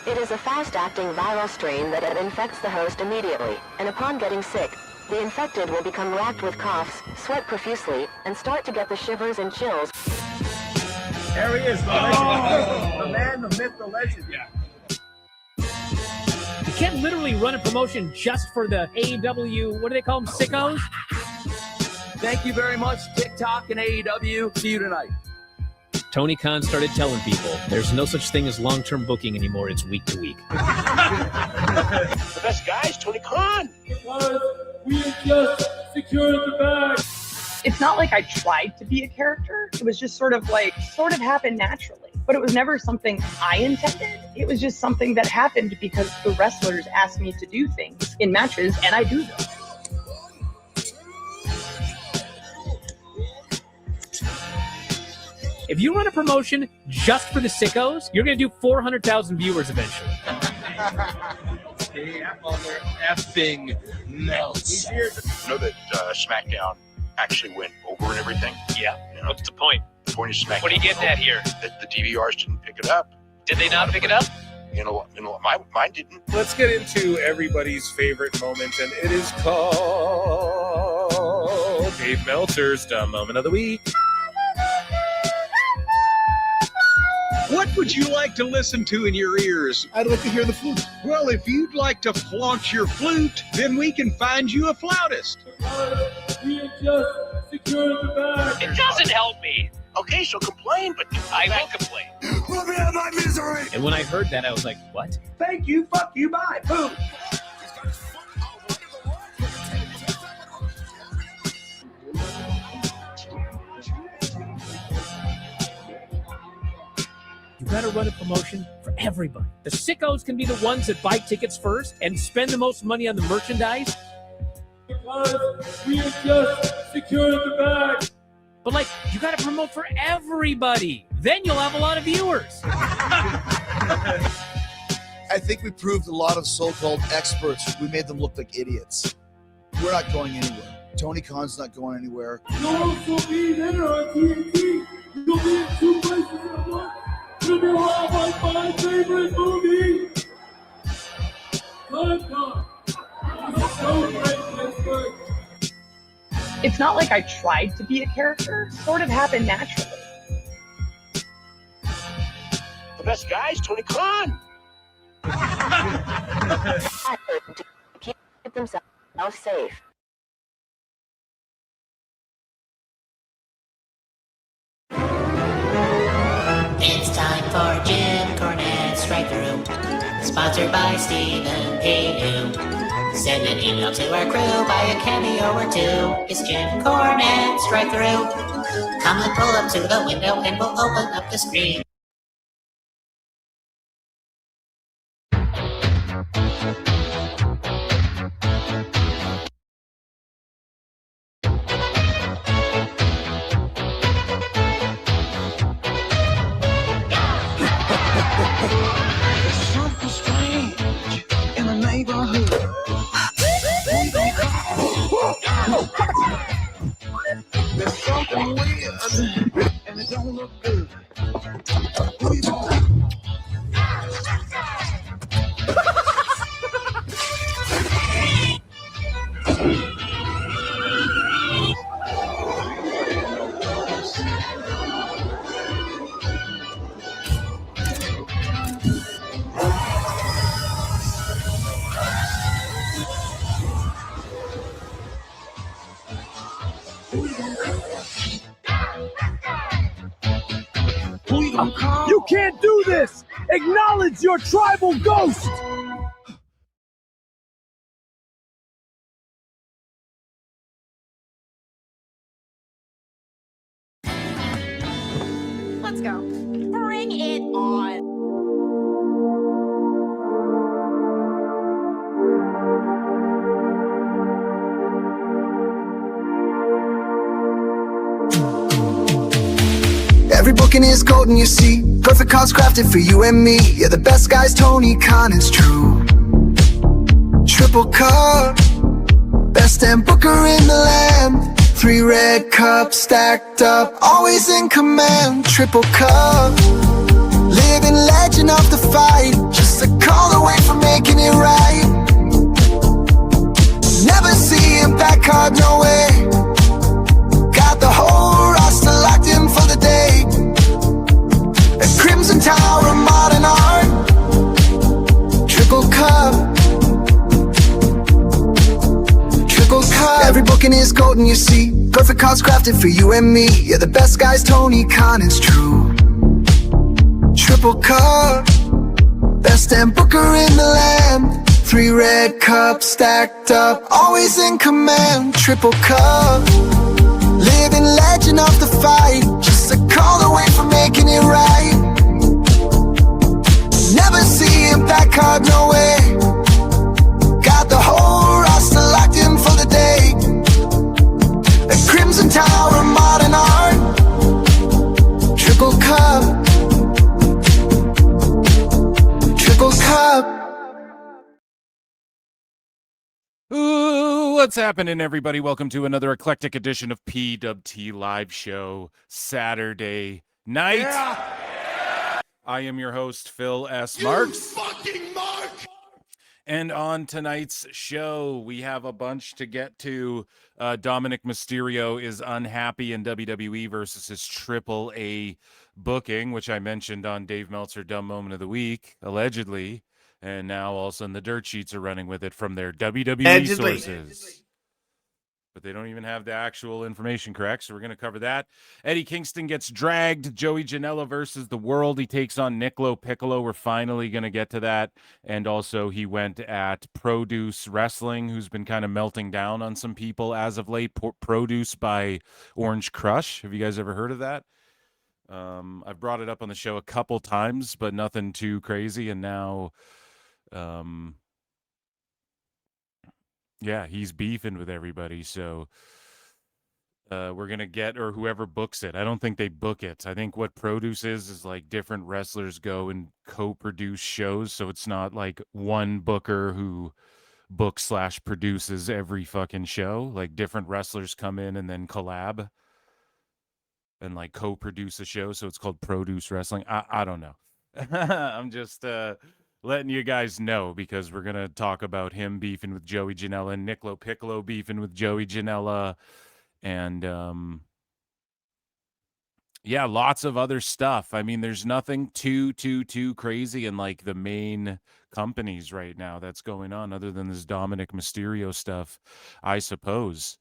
It is a fast-acting viral strain that infects the host immediately, and upon getting sick, the infected will become racked with coughs, sweat profusely, and start to get the shivers and chills. There he is, the legend. The man, the myth, the legend. Yeah. You can't literally run a promotion just for the AEW, what do they call them, sickos? Thank you very much, TikTok and AEW. See you tonight. Tony Khan started telling people there's no such thing as long-term booking anymore. It's week to week. The best guy is Tony Khan. We just secured the bag. It's not like I tried to be a character. It was just sort of happened naturally. But it was never something I intended. It was just something that happened because the wrestlers asked me to do things in matches, and I do them. If you run a promotion just for the sickos, you're going to do 400,000 viewers eventually. That mother effing melts. You know that SmackDown actually went over and everything? Yeah. You know, What's the point? the point is SmackDown. What are you getting at here? That the DVRs didn't pick it up. Did they not pick it up? Mine didn't. Let's get into everybody's favorite moment, and it is called Dave Meltzer's Dumb Moment of the Week. What would you like to listen to in your ears? I'd like to hear the flute. Well, if you'd like to flaunt your flute, then we can find you a flautist. We just secured the bag. It doesn't help me. Okay, so complain, but I will complain. Let me have my misery. And when I heard that, I was like, what? Thank you, fuck you, bye, boom. You got to run a promotion for everybody. The sickos can be the ones that buy tickets first and spend the most money on the merchandise. Because we just secured the bag. But like, you got to promote for everybody. Then you'll have a lot of viewers. I think we proved a lot of so-called experts. We made them look like idiots. We're not going anywhere. Tony Khan's not going anywhere. You'll also be there on TNT. You'll be in 2 places at once. You'll be live on my favorite movie. Time. It's so great, Pittsburgh. It's not like I tried to be a character. It sort of happened naturally. the best guy is Tony Khan. To keep themselves safe. It's time for Jim Cornette's Strike Through, sponsored by Stephen P.U. Send an email to our crew, buy a cameo or two. It's Jim Cornette's Strike Through. Come and pull up to the window and we'll open up the screen. Something strange in the neighborhood. There's something weird and it don't look good. You can't do this! Acknowledge your tribal ghost! Let's go. Bring it on. Every booking is golden, you see. Perfect cards crafted for you and me. Yeah, the best guys, Tony Khan is true. Triple cup, best damn booker in the land. 3 red cups stacked up, always in command. Triple cup, live living legend of the fight, just a call away from making it right. Never see him back hard, no way. Got the whole roster locked in for the day. A Crimson Tower of modern art. Triple cup. Triple cup. Every booking is golden, you see. Perfect cards crafted for you and me. Yeah, the best guys, Tony Khan, is true. Triple cup. Best damn booker in the land. 3 red cups stacked up, always in command. Triple cup. Living legend of the fight, just a call away from making it right. Never see him back hard, no way. Got the whole roster locked in for the day. A Crimson Tower of modern art. Triple cup. Triple cup. Ooh, what's happening, everybody? Welcome to another eclectic edition of PWT Live Show, Saturday night. Yeah. I am your host, Phil S. Marks. You fucking Mark! And on tonight's show, we have a bunch to get to. Dominik Mysterio is unhappy in WWE versus his AAA booking, which I mentioned on Dave Meltzer Dumb Moment of the Week, allegedly. And now all of a sudden the dirt sheets are running with it from their WWE sources. But they don't even have the actual information correct, so we're going to cover that. Eddie Kingston gets dragged. Joey Janela versus The World. He takes on LoPiccolo. We're finally going to get to that. And also he went at Produce Wrestling, who's been kind of melting down on some people as of late. Produce by Orange Crush. Have you guys ever heard of that? I've brought it up on the show a couple times, but nothing too crazy. And now... yeah, he's beefing with everybody, so we're gonna get, or whoever books it. I don't think they book it. I think what Produce is like different wrestlers go and co-produce shows, so it's not like one booker who books / produces every fucking show. Like different wrestlers come in and then collab and like co-produce a show, so it's called Produce Wrestling. I don't know. I'm just letting you guys know, because we're going to talk about him beefing with Joey Janela and LoPiccolo beefing with Joey Janela. And, yeah, lots of other stuff. I mean, there's nothing too crazy in, like, the main companies right now that's going on other than this Dominik Mysterio stuff, I suppose.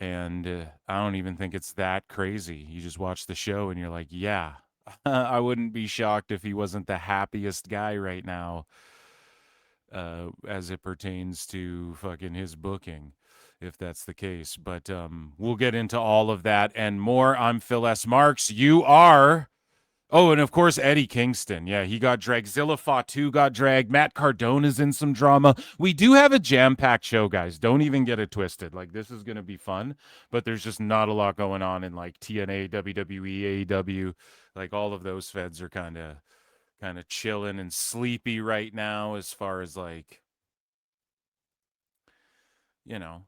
And I don't even think it's that crazy. You just watch the show and you're like, yeah. I wouldn't be shocked if he wasn't the happiest guy right now as it pertains to fucking his booking, if that's the case. But we'll get into all of that and more. I'm Phil S. Marks. You are... Oh, and of course, Eddie Kingston. Yeah, he got dragged. Zilla Fatu got dragged. Matt Cardona's in some drama. We do have a jam-packed show, guys. Don't even get it twisted. Like, this is going to be fun, but there's just not a lot going on in, like, TNA, WWE, AEW. Like, all of those feds are kind of chilling and sleepy right now as far as, like, you know,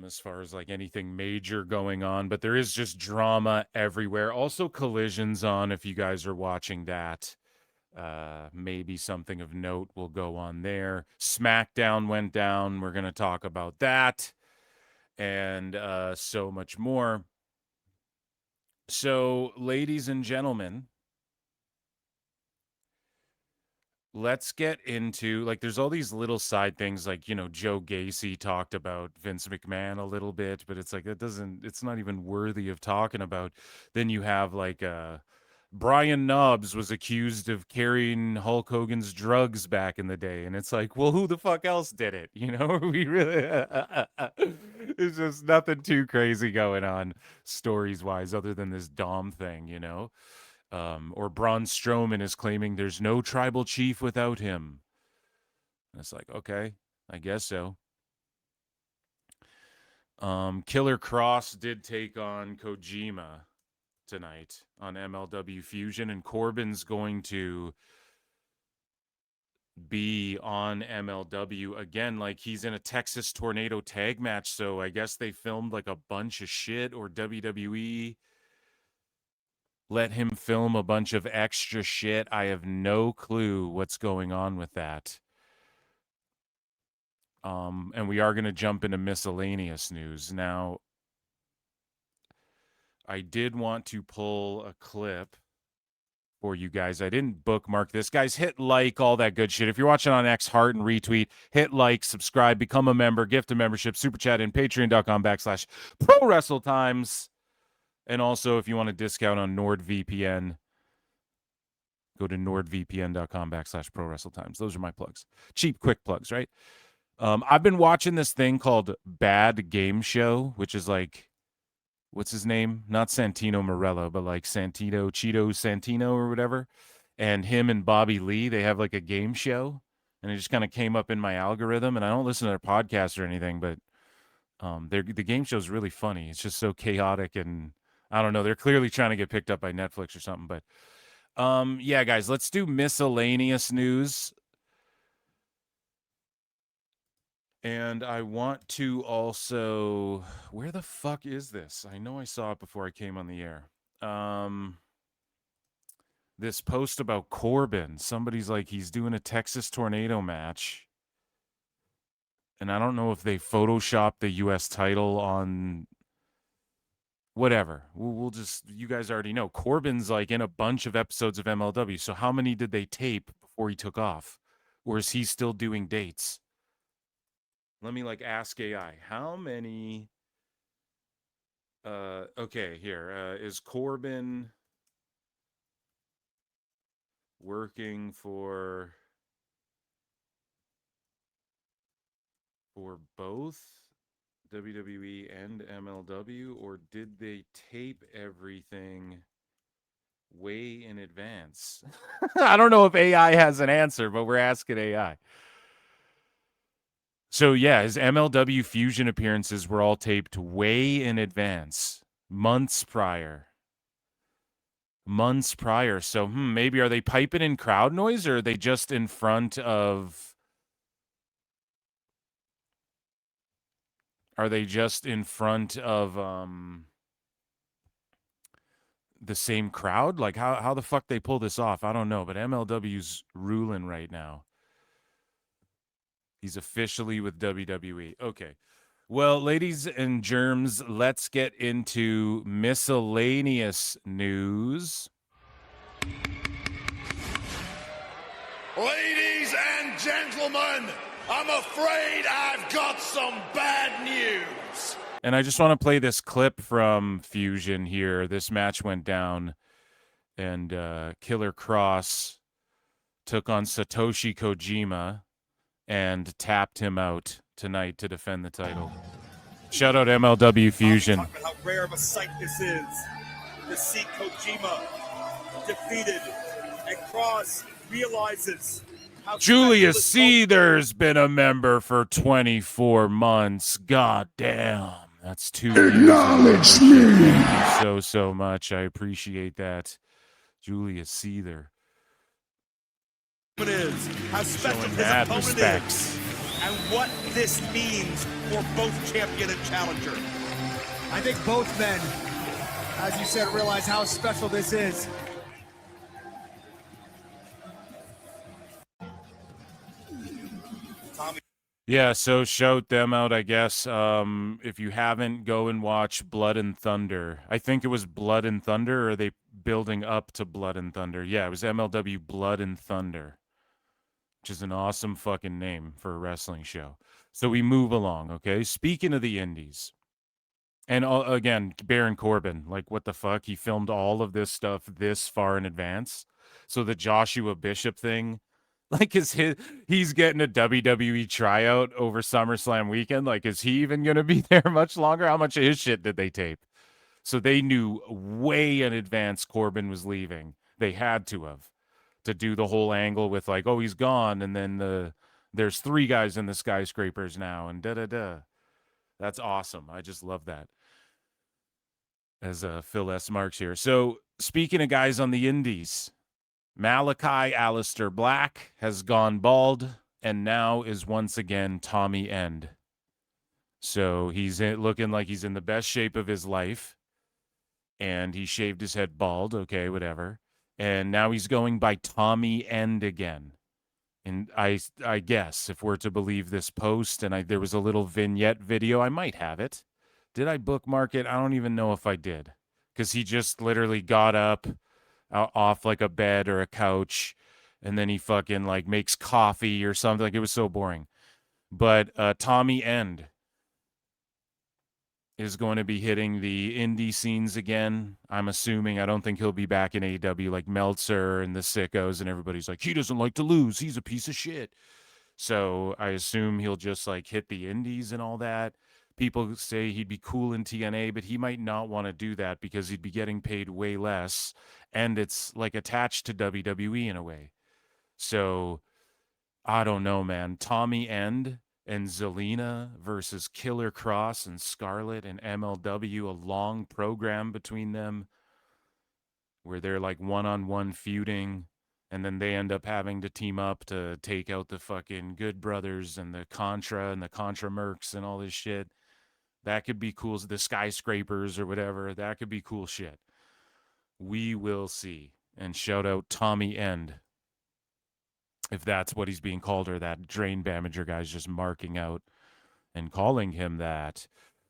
as far as like anything major going on, but there is just drama everywhere. Also Collision's on, if you guys are watching that. Maybe something of note will go on there. SmackDown went down. We're going to talk about that and so much more. So, ladies and gentlemen, let's get into, like, there's all these little side things, like, you know, Joe Gacy talked about Vince McMahon a little bit, but it's like, it's not even worthy of talking about. Then you have, like, Brian Knobbs was accused of carrying Hulk Hogan's drugs back in the day. And it's like, well, who the fuck else did it? You know, we really, it's just nothing too crazy going on stories wise, other than this Dom thing, you know? Or Braun Strowman is claiming there's no tribal chief without him. And it's like, okay, I guess so. Killer Cross did take on Kojima tonight on MLW Fusion, and Corbin's going to be on MLW again. Like, he's in a Texas Tornado tag match, so I guess they filmed like a bunch of shit, or WWE let him film a bunch of extra shit. I have no clue what's going on with that. And we are going to jump into miscellaneous news. Now, I did want to pull a clip for you guys. I didn't bookmark this. Guys, hit like, all that good shit. If you're watching on X, heart and retweet, hit like, subscribe, become a member, gift a membership, super chat, and patreon.com/ProWrestleTimes. And also, if you want a discount on NordVPN, go to nordvpn.com/ProWrestleTimes. Those are my plugs. Cheap, quick plugs, right? I've been watching this thing called Bad Game Show, which is like, what's his name? Not Santino Marella, but like Cheeto Santino or whatever. And him and Bobby Lee, they have like a game show. And it just kind of came up in my algorithm. And I don't listen to their podcast or anything, but the game show is really funny. It's just so chaotic. And I don't know. They're clearly trying to get picked up by Netflix or something. But yeah, guys, let's do miscellaneous news. And I want to also, where the fuck is this? I know I saw it before I came on the air. This post about Corbin. Somebody's like, he's doing a Texas Tornado match. And I don't know if they photoshopped the U.S. title on whatever. We'll just, you guys already know. Corbin's like in a bunch of episodes of MLW. So how many did they tape before he took off? Or is he still doing dates? Let me like ask AI. How many? Okay, here. Is Corbin working for both WWE and MLW, or did they tape everything way in advance? I don't know if AI has an answer, but we're asking AI. So, yeah, his MLW Fusion appearances were all taped way in advance, months prior. So, maybe are they piping in crowd noise, or are they just in front of... the same crowd? Like, how the fuck they pull this off? I don't know, but MLW's ruling right now. He's officially with WWE. Okay. Well, ladies and germs, let's get into miscellaneous news. Ladies and gentlemen, I'm afraid I've got some bad news. And I just want to play this clip from Fusion here. This match went down, and Killer Cross took on Satoshi Kojima and tapped him out tonight to defend the title. Shout out MLW Fusion. How rare of a sight this is to see Kojima defeated, and Cross realizes how Julius Caesar's been a member for 24 months. God damn. That's 2 years. Acknowledge me. Thank you so much. I appreciate that. Julius Caesar. Is how special Showing his mad opponent respects. is, and what this means for both champion and challenger. I think both men, as you said, realize how special this is. Yeah, so shout them out, I guess. If you haven't, go and watch Blood and Thunder. I think it was Blood and Thunder, or are they building up to Blood and Thunder? Yeah, it was MLW Blood and Thunder, which is an awesome fucking name for a wrestling show. So we move along, okay? Speaking of the indies, and again, Baron Corbin, like, what the fuck? He filmed all of this stuff this far in advance. So the Joshua Bishop thing, like, he's getting a WWE tryout over SummerSlam weekend. Like, is he even going to be there much longer? How much of his shit did they tape? So they knew way in advance Corbin was leaving. They had to have, to do the whole angle with like, oh, he's gone, and then there's 3 guys in the skyscrapers now, and da-da-da. That's awesome. I just love that. As Phil S. Marks here. So speaking of guys on the indies, Malachi Aleister Black has gone bald and now is once again Tommy End. So he's looking like he's in the best shape of his life. and he shaved his head bald. Okay, whatever. And now he's going by Tommy End again. And I guess if we're to believe this post, and there was a little vignette video, I might have it. Did I bookmark it? I don't even know if I did, because he just literally got up off like a bed or a couch, and then he fucking like makes coffee or something. Like, it was so boring. But Tommy End is going to be hitting the indie scenes again. I'm assuming. I don't think he'll be back in AEW like Meltzer and the Sickos, and everybody's like, he doesn't like to lose. He's a piece of shit. So I assume he'll just like hit the indies and all that. People say he'd be cool in TNA, but he might not want to do that because he'd be getting paid way less, and it's like attached to WWE in a way. So I don't know, man. Tommy End and Zelina versus Killer Cross and Scarlett and MLW, a long program between them where they're like one-on-one feuding, and then they end up having to team up to take out the fucking Good Brothers and the Contra Mercs and all this shit. That could be cool. The Skyscrapers or whatever. That could be cool shit. We will see. And shout out Tommy End, if that's what he's being called, or that Drain Bamager guy's just marking out and calling him that.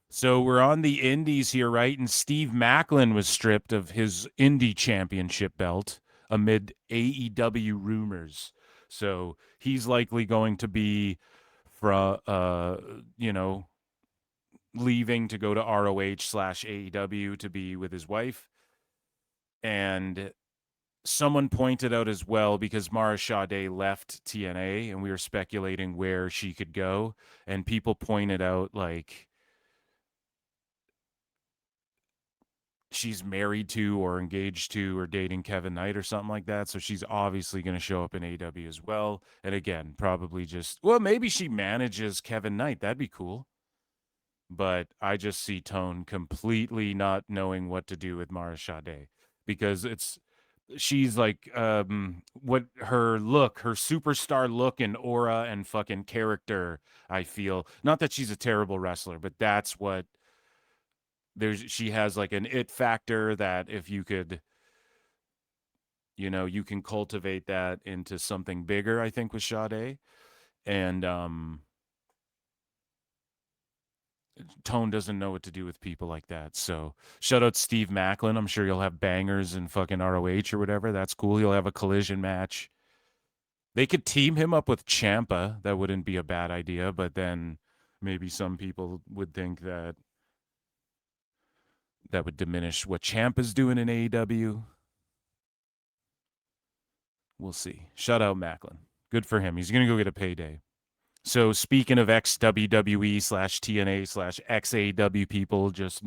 So we're on the indies here, right? And Steve Macklin was stripped of his indie championship belt amid AEW rumors. So he's likely going to be leaving to go to ROH/AEW to be with his wife. And someone pointed out as well, because Mara Sade left TNA and we were speculating where she could go, and people pointed out like she's married to or engaged to or dating Kevin Knight or something like that. So she's obviously going to show up in AEW as well. And again, probably maybe she manages Kevin Knight. That'd be cool. But I just see Tone completely not knowing what to do with Mara Sade, because she's like what her superstar look and aura and fucking character, I feel, not that she's a terrible wrestler, but that's what she has, like an it factor that if you could, you can cultivate that into something bigger, I think, with Sade. And Tone doesn't know what to do with people like that. So shout out Steve Macklin. I'm sure he'll have bangers in fucking ROH or whatever. That's cool. He'll have a collision match. They could team him up with Ciampa. That wouldn't be a bad idea, but then maybe some people would think that would diminish what Ciampa's doing in AEW. We'll see. Shout out Macklin. Good for him. He's going to go get a payday. So speaking of ex-WWE/TNA/ex-AEW people just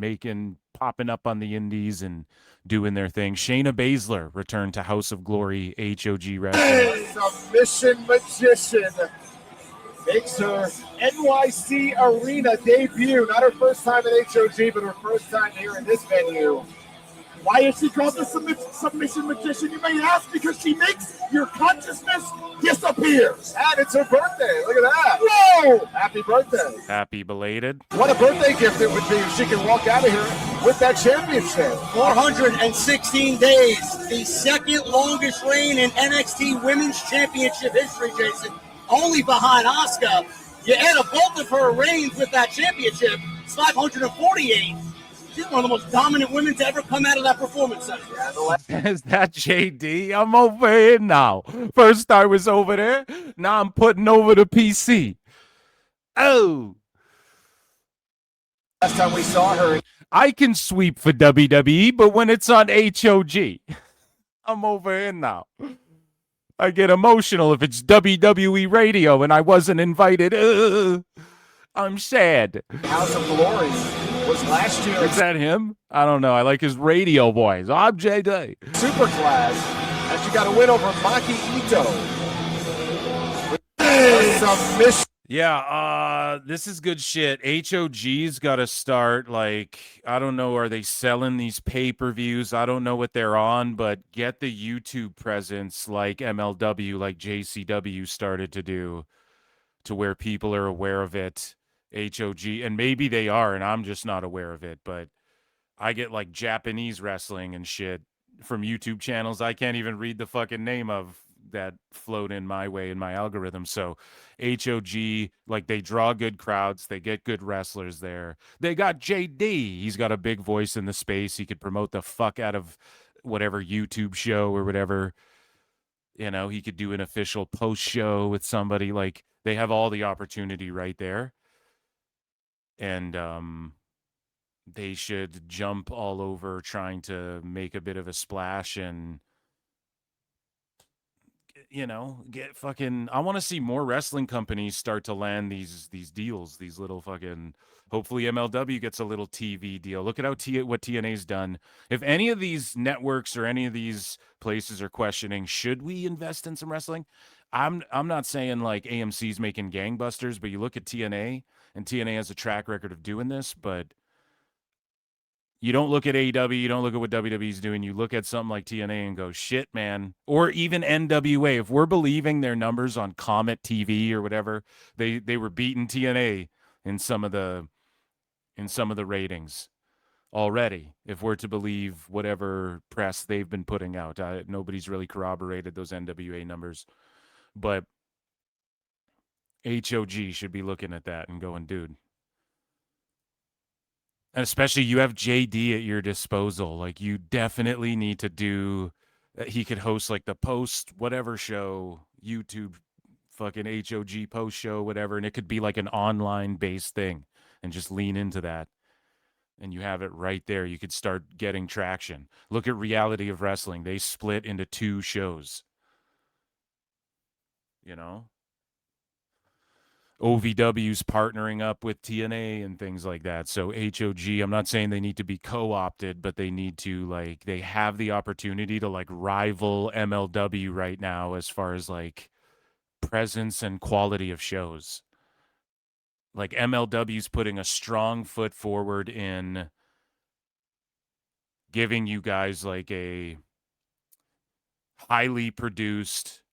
popping up on the indies and doing their thing, Shayna Baszler returned to House of Glory HOG Wrestling. Submission magician makes her NYC Arena debut. Not her first time at HOG, but her first time here in this venue. Why is she called the submission magician, you may ask? Because she makes your consciousness disappear. And it's her birthday. Look at that. Whoa! Happy birthday. Happy belated. What a birthday gift it would be if she can walk out of here with that championship. 416 days. The second longest reign in NXT Women's Championship history, Jason. Only behind Asuka. You add up both of her reigns with that championship, it's 548. She's one of the most dominant women to ever come out of that performance center. Is that JD? I'm over here now. First I was over there. Now I'm putting over the PC. Oh. Last time we saw her. I can sweep for WWE, but when it's on HOG, I'm over here now. I get emotional if it's WWE radio and I wasn't invited. I'm sad. House of Glory was last year. Is that him? I don't know. I like his radio voice. I'm JD. Superclass. And she got a win over Maki Ito. Submission. Yeah, this is good shit. HOG's got to start, like, I don't know, are they selling these pay-per-views? I don't know what they're on, but get the YouTube presence like MLW, like JCW started to do, to where people are aware of it. HOG, and maybe they are, and I'm just not aware of it, but I get like Japanese wrestling and shit from YouTube channels I can't even read the fucking name of that float in my way in my algorithm. So HOG, like they draw good crowds, they get good wrestlers there. They got JD. He's got a big voice in the space. He could promote the fuck out of whatever YouTube show or whatever. You know, he could do an official post show with somebody. Like they have all the opportunity right there. And they should jump all over trying to make a bit of a splash and, you know, get fucking. I want to see more wrestling companies start to land these deals, these little fucking. Hopefully MLW gets a little TV deal. Look at how what TNA's done. If any of these networks or any of these places are questioning, should we invest in some wrestling? I'm not saying like AMC's making gangbusters, but you look at TNA, and TNA has a track record of doing this, but you don't look at AEW, you don't look at what WWE's doing. You look at something like TNA and go, shit, man. Or even NWA. If we're believing their numbers on Comet TV or whatever, they were beating TNA in some of the ratings already. If we're to believe whatever press they've been putting out, nobody's really corroborated those NWA numbers, but HOG should be looking at that and going, dude. And especially you have JD at your disposal. Like you definitely need to do. He could host like the post whatever show, YouTube, fucking HOG post show, whatever, and it could be like an online based thing, and just lean into that. And you have it right there. You could start getting traction. Look at Reality of Wrestling. They split into 2 shows. You know? OVW's partnering up with TNA and things like that. So HOG, I'm not saying they need to be co-opted, but they need to like, they have the opportunity to like rival MLW right now as far as like presence and quality of shows. Like MLW's putting a strong foot forward in giving you guys like a highly produced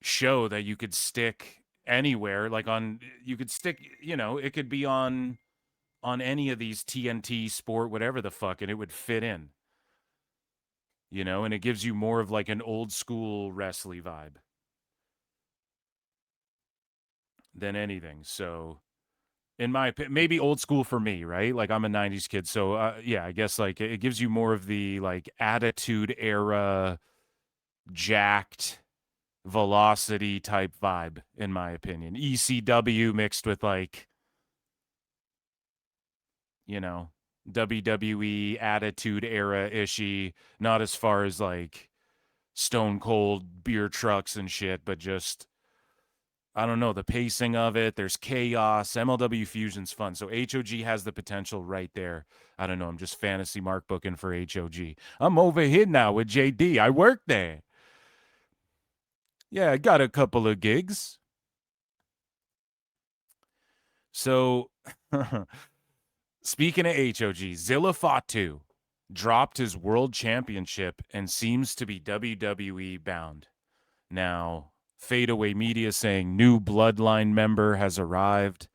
show that you could stick anywhere, like on, you could stick, you know, it could be on any of these TNT Sport, whatever the fuck, and it would fit in, you know, and it gives you more of like an old school wrestling vibe than anything. So in my opinion, maybe old school for me, right? Like I'm a 90s kid. So yeah, I guess like it gives you more of the like attitude era, jacked, velocity type vibe, in my opinion. ECW mixed with like, you know, WWE attitude era ishy, not as far as like stone cold beer trucks and shit, but just, I don't know, the pacing of it. There's chaos. MLW Fusion's fun. So HOG has the potential right there. I don't know. I'm just fantasy mark booking for HOG. I'm over here now with JD. I work there. Yeah, I got a couple of gigs. So, speaking of HOG, Zilla Fatu dropped his world championship and seems to be WWE bound. Now, Fadeaway Media saying new bloodline member has arrived.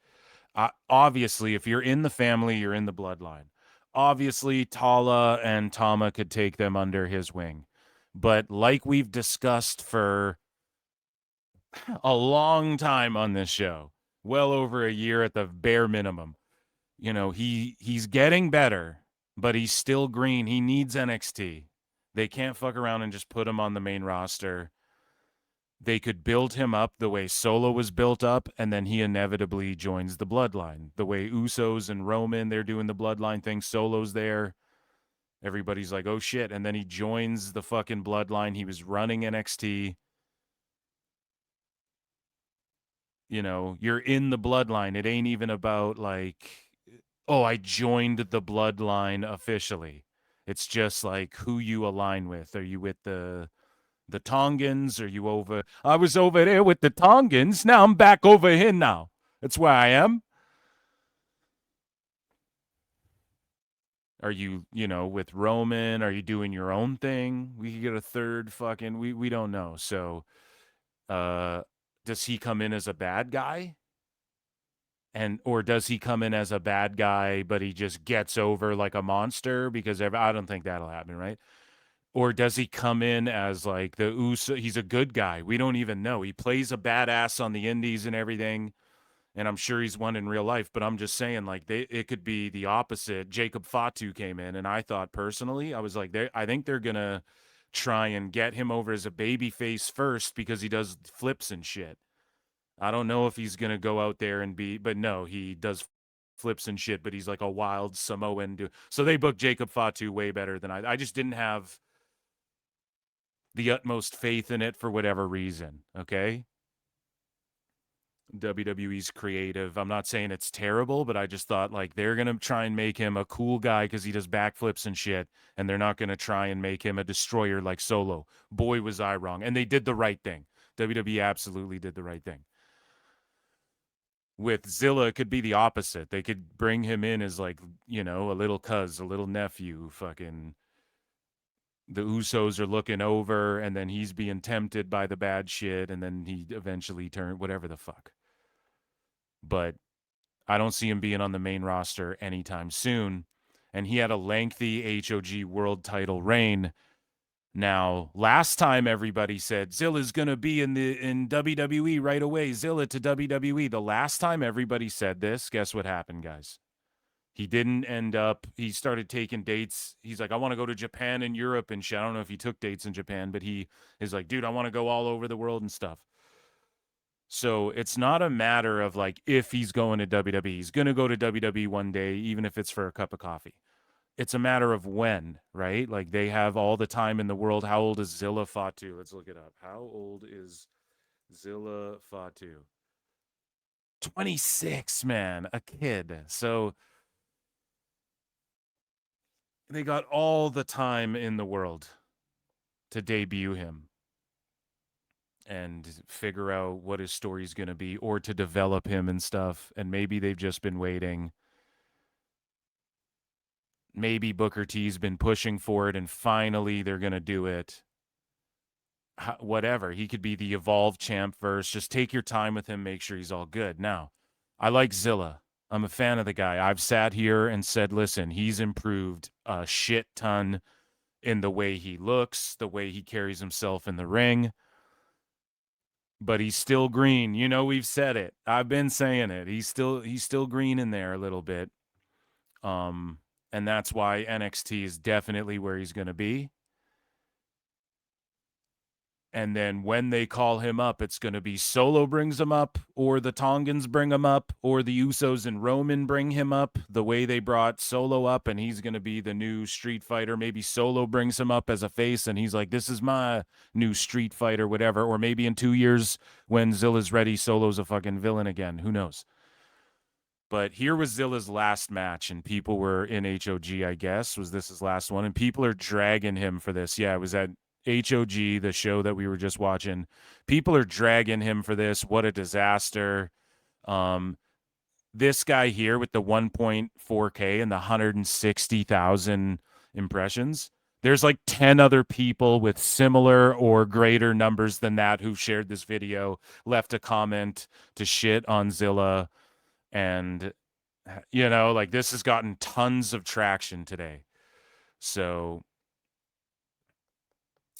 Obviously, if you're in the family, you're in the bloodline. Obviously, Tala and Tama could take them under his wing. But like we've discussed for a long time on this show, well over a year at the bare minimum, you know, he's getting better, but he's still green. He needs NXT. They can't fuck around and just put him on the main roster. They could build him up the way Solo was built up, and then he inevitably joins the bloodline. The way Usos and Roman, they're doing the bloodline thing. Solo's there. Everybody's like, oh shit. And then he joins the fucking bloodline. He was running NXT. You know, you're in the bloodline. It ain't even about like, oh, I joined the bloodline officially. It's just like who you align with. Are you with the Tongans? Are you over? I was over there with the Tongans. Now I'm back over here now. That's where I am. Are you, you know, with Roman? Are you doing your own thing? We could get a third fucking, we don't know. So, does he come in as a bad guy? or does he come in as a bad guy, but he just gets over like a monster? Because I don't think that'll happen, right? Or does he come in as like the Uso? He's a good guy. We don't even know. He plays a badass on the indies and everything, and I'm sure he's one in real life. But I'm just saying, like, it could be the opposite. Jacob Fatu came in, and I thought personally, I was like, I think they're gonna try and get him over as a baby face first because he does flips and shit. I don't know if he's going to go out there and but no, he does flips and shit, but he's like a wild Samoan. So they booked Jacob Fatu way better than I just didn't have the utmost faith in it for whatever reason, okay? WWE's creative. I'm not saying it's terrible, but I just thought like they're going to try and make him a cool guy because he does backflips and shit, and they're not going to try and make him a destroyer like Solo. Boy, was I wrong. And they did the right thing. WWE absolutely did the right thing. With Zilla, it could be the opposite. They could bring him in as like, you know, a little cuz, a little nephew, fucking the Usos are looking over, and then he's being tempted by the bad shit, and then he eventually turn whatever the fuck. But I don't see him being on the main roster anytime soon. And he had a lengthy HOG world title reign. Now, last time everybody said Zilla's gonna be in WWE right away. Zilla to WWE. The last time everybody said this, guess what happened, guys? He didn't end up. He started taking dates. He's like, I want to go to Japan and Europe and shit. I don't know if he took dates in Japan, but he is like, dude, I want to go all over the world and stuff. So it's not a matter of like if he's going to WWE. He's gonna go to WWE one day, even if it's for a cup of coffee. It's a matter of when, right? Like they have all the time in the world. How old is Zilla Fatu? Let's look it up. How old is Zilla Fatu? 26, man, a kid. So they got all the time in the world to debut him and figure out what his story's going to be, or to develop him and stuff. And maybe they've just been waiting. Maybe Booker T's been pushing for it, and finally they're going to do it. Whatever. He could be the Evolve champ first. Just take your time with him. Make sure he's all good. Now, I like Zilla. I'm a fan of the guy. I've sat here and said, listen, he's improved a shit ton in the way he looks, the way he carries himself in the ring. But he's still green. You know, we've said it. I've been saying it. He's still green in there a little bit. And that's why NXT is definitely where he's going to be. And then when they call him up, it's going to be Solo brings him up, or the Tongans bring him up, or the Usos and Roman bring him up, the way they brought Solo up, and he's going to be the new Street Fighter. Maybe Solo brings him up as a face, and he's like, this is my new Street Fighter, whatever. Or maybe in 2 years when Zilla's ready, Solo's a fucking villain again. Who knows? But here was Zilla's last match, and people were in HOG, I guess. Was this his last one? And people are dragging him for this. Yeah, it was at HOG, the show that we were just watching. People are dragging him for this. What a disaster. This guy here with the 1.4K and the 160,000 impressions, there's like 10 other people with similar or greater numbers than that who've shared this video, left a comment to shit on Zilla. And, you know, like this has gotten tons of traction today. So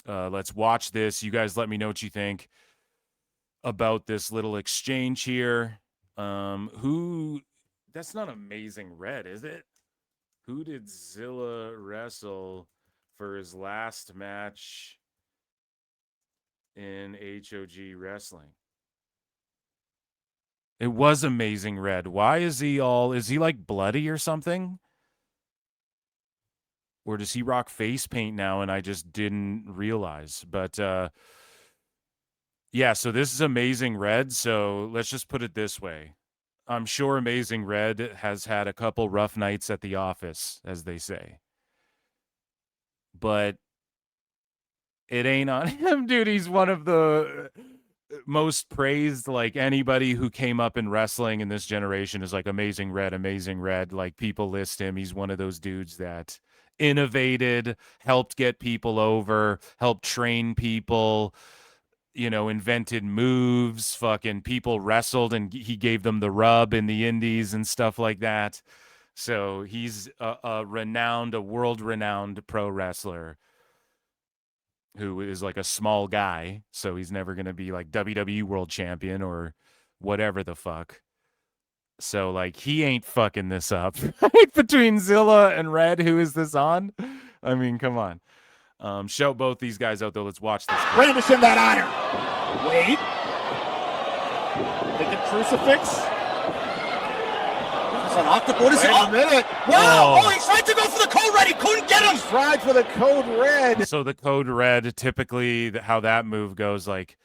let's watch this. You guys let me know what you think about this little exchange here. That's not Amazing Red, is it? Who did Zilla wrestle for his last match in HOG Wrestling? It was Amazing Red. Why is he like bloody or something? Or does he rock face paint now and I just didn't realize? But yeah, so this is Amazing Red. So let's just put it this way. I'm sure Amazing Red has had a couple rough nights at the office, as they say. But it ain't on him, dude. He's one of the most praised. Like anybody who came up in wrestling in this generation is like Amazing Red. Like people list him. He's one of those dudes that innovated, helped get people over, helped train people, invented moves. Fucking people wrestled and he gave them the rub in the indies and stuff like that. So he's a world-renowned pro wrestler who is like a small guy. So he's never going to be like WWE world champion or whatever the fuck. So like he ain't fucking this up, right? Between Zilla and Red, who is this on? I mean, come on. Show both these guys out, though. Let's watch this. Brandis in that iron. Wait. Thinking crucifix. It's an octopus. Wait a minute. Wow. Oh, he tried to go for the code red. He couldn't get him. Tried for the code red. So the code red, typically how that move goes, like,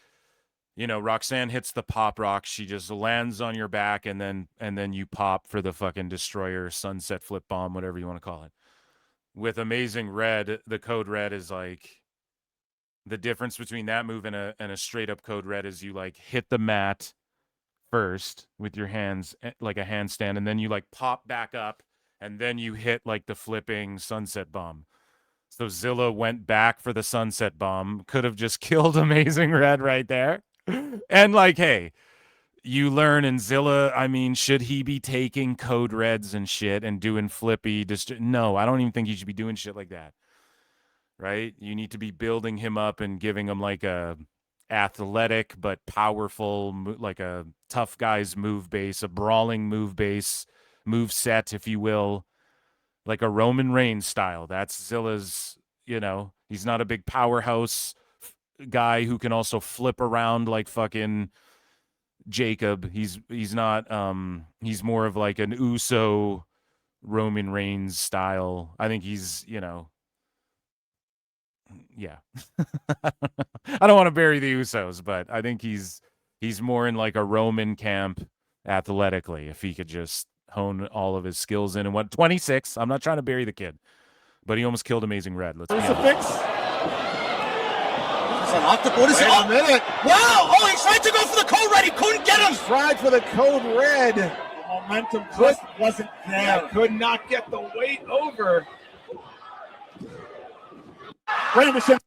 Roxanne hits the pop rock. She just lands on your back, and then you pop for the fucking destroyer, sunset flip bomb, whatever you want to call it. With Amazing Red, the code red is like the difference between that move and a straight up code red is you like hit the mat first with your hands like a handstand, and then you like pop back up, and then you hit like the flipping sunset bomb. So Zilla went back for the sunset bomb, could have just killed Amazing Red right there. And like, hey, you learn in Zilla, I mean, should he be taking code reds and shit and doing flippy? No, I don't even think he should be doing shit like that. Right? You need to be building him up and giving him like a athletic but powerful, like a tough guy's move base, a brawling move base, move set, if you will, like a Roman Reigns style. That's Zilla's, he's not a big powerhouse guy who can also flip around like fucking Jacob. He's not he's more of like an Uso Roman Reigns style. I think he's, yeah. I don't want to bury the Usos, but I think he's more in like a Roman camp athletically, if he could just hone all of his skills in. And 26, I'm not trying to bury the kid, but he almost killed Amazing Red. Let's be honest. It's an octopus. Wait a minute. Wow. Oh, he tried to go for the code red. He couldn't get him. Tried for the code red. The momentum just wasn't there. Could not get the weight over.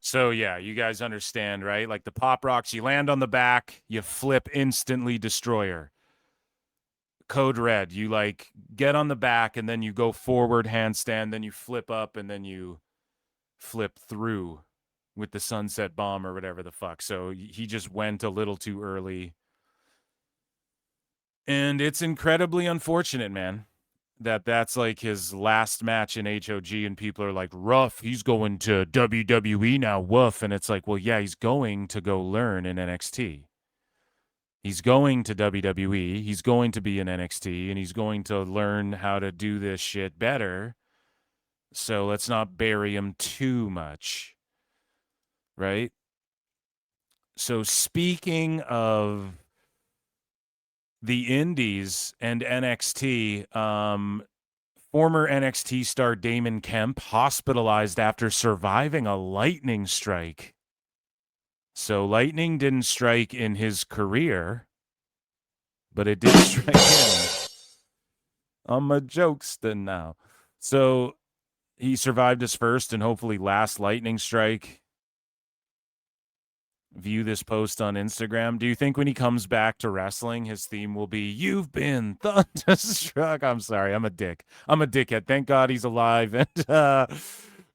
So yeah, you guys understand, right? Like the pop rocks, you land on the back, you flip instantly destroyer. Code red, you like get on the back and then you go forward handstand, then you flip up and then you flip through with the sunset bomb or whatever the fuck. So he just went a little too early. And it's incredibly unfortunate, man, that that's like his last match in HOG and people are like, rough, he's going to WWE now, woof. And it's like, well, yeah, he's going to go learn in NXT. He's going to WWE. He's going to be in NXT and he's going to learn how to do this shit better. So let's not bury him too much. Right? So speaking of the indies and NXT, former NXT star Damon Kemp hospitalized after surviving a lightning strike. So lightning didn't strike in his career, but it did strike him. I'm a jokester now. So he survived his first and hopefully last lightning strike. View this post on Instagram. Do you think when he comes back to wrestling, his theme will be, you've been thunderstruck? I'm sorry. I'm a dick. I'm a dickhead. Thank God he's alive. And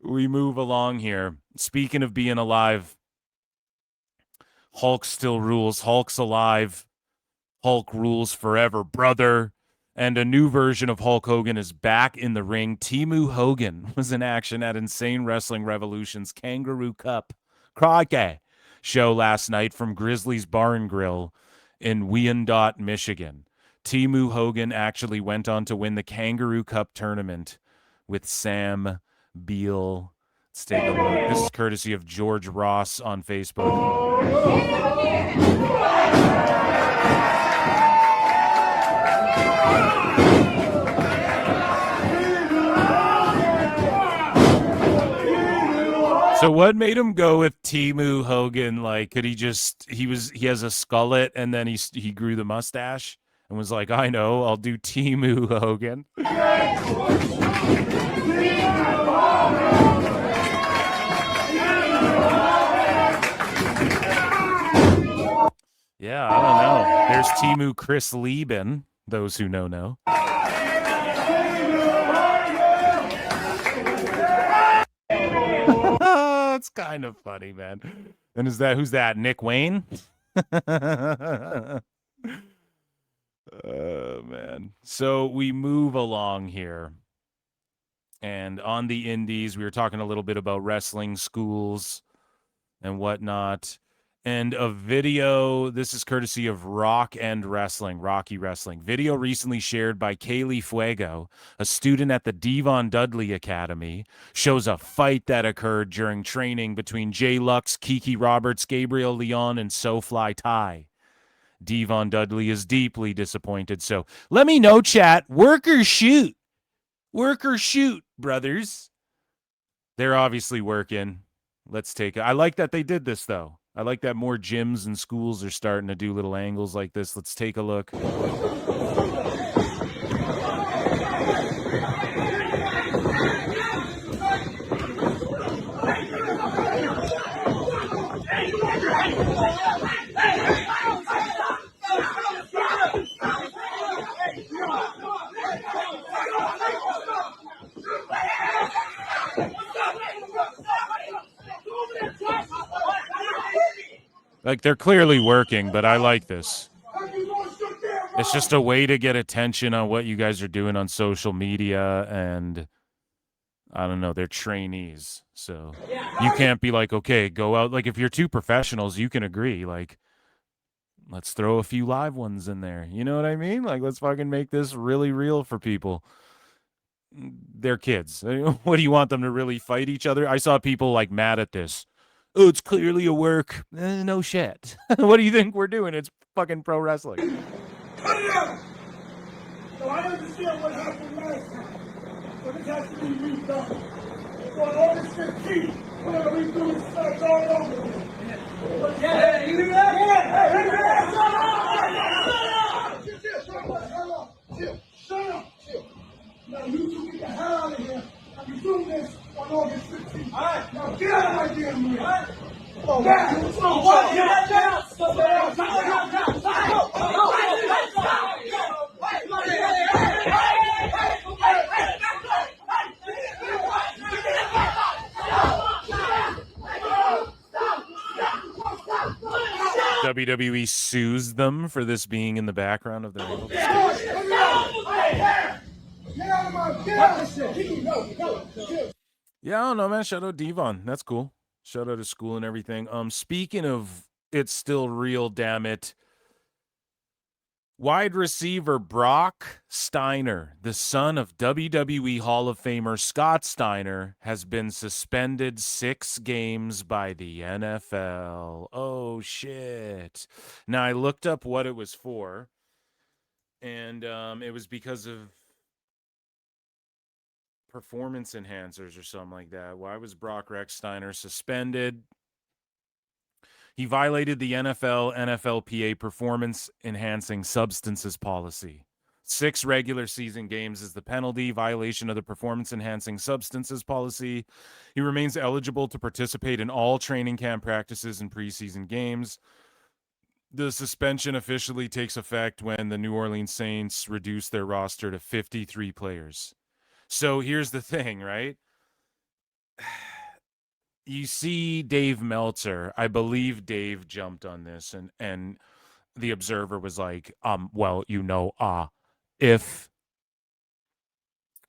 we move along here. Speaking of being alive, Hulk still rules. Hulk's alive. Hulk rules forever, brother. And a new version of Hulk Hogan is back in the ring. Timu Hogan was in action at Insane Wrestling Revolution's Kangaroo Cup Crikey show last night from Grizzly's Bar and Grill in Wyandotte, Michigan. Timu Hogan actually went on to win the Kangaroo Cup tournament with Sam Beal. Let's take a look. This is courtesy of George Ross on Facebook. So what made him go with Timu Hogan? Like, could he just, he has a skullet and then he grew the mustache and was like, I know, I'll do Timu Hogan. Yeah, I don't know. There's Timu Chris Lieben. Those who know. It's kind of funny, man. And who's that? Nick Wayne? Oh, man. So we move along here. And on the indies, we were talking a little bit about wrestling schools and whatnot. And a video, this is courtesy of Rocky Wrestling. Video recently shared by Kaylee Fuego, a student at the Devon Dudley Academy, shows a fight that occurred during training between Jay Lux, Kiki Roberts, Gabriel Leon, and SoFly Ty. Devon Dudley is deeply disappointed. So let me know, chat. Work or shoot. Work or shoot, brothers. They're obviously working. Let's take it. I like that they did this, though. I like that more gyms and schools are starting to do little angles like this. Let's take a look. Like, they're clearly working, but I like this. It's just a way to get attention on what you guys are doing on social media, and I don't know, they're trainees. So you can't be like, okay, go out. Like, if you're two professionals, you can agree. Like, let's throw a few live ones in there. You know what I mean? Like, let's fucking make this really real for people. They're kids. What do you want them to really fight each other? I saw people like mad at this. Oh, it's clearly a work. No shit. What do you think we're doing? It's fucking pro wrestling. Cut it out! So I understand what happened last time. So this has to be redone. So on August 15th, we're going to redo this match all over again. Yeah, you hear that? Yeah, shut up! Now you two get the hell out of here. I'm doing this on August 15th. All right. Now get out of my damn ring. All right. Oh, yeah. Oh, what? Get down. WWE sues them for this being in the background of their able Yeah, I don't know, man. Shout out Devon. That's cool. Shout out to school and everything. Speaking of it's still real, damn it. Wide receiver Brock Steiner, the son of WWE Hall of Famer Scott Steiner, has been suspended 6 games by the NFL. Oh, shit. Now, I looked up what it was for, and it was because of performance enhancers or something like that. Why was Brock Rex Steiner suspended? He violated the NFLPA performance enhancing substances policy. 6 regular season games is the penalty. Violation of the performance enhancing substances policy. He remains eligible to participate in all training camp practices and preseason games. The suspension officially takes effect when the New Orleans Saints reduce their roster to 53 players. So here's the thing, right? You see Dave Meltzer. I believe Dave jumped on this, and the Observer was like, well, if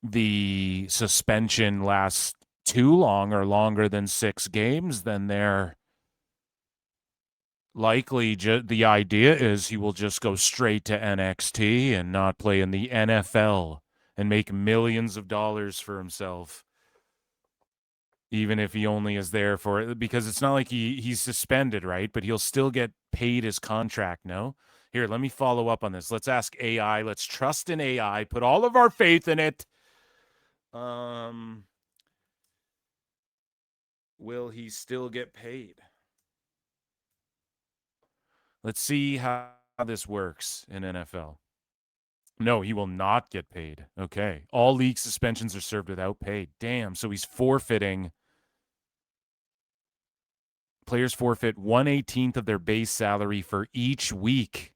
the suspension lasts too long or longer than 6 games, then they're likely the idea is he will just go straight to NXT and not play in the NFL and make millions of dollars for himself. Even if he only is there for it, because it's not like he's suspended, right? But he'll still get paid his contract, no? Here, let me follow up on this. Let's ask AI. Let's trust in AI. Put all of our faith in it. Will he still get paid? Let's see how this works in NFL. No, he will not get paid. Okay. All league suspensions are served without pay. Damn, so he's forfeiting players forfeit 1/18 of their base salary for each week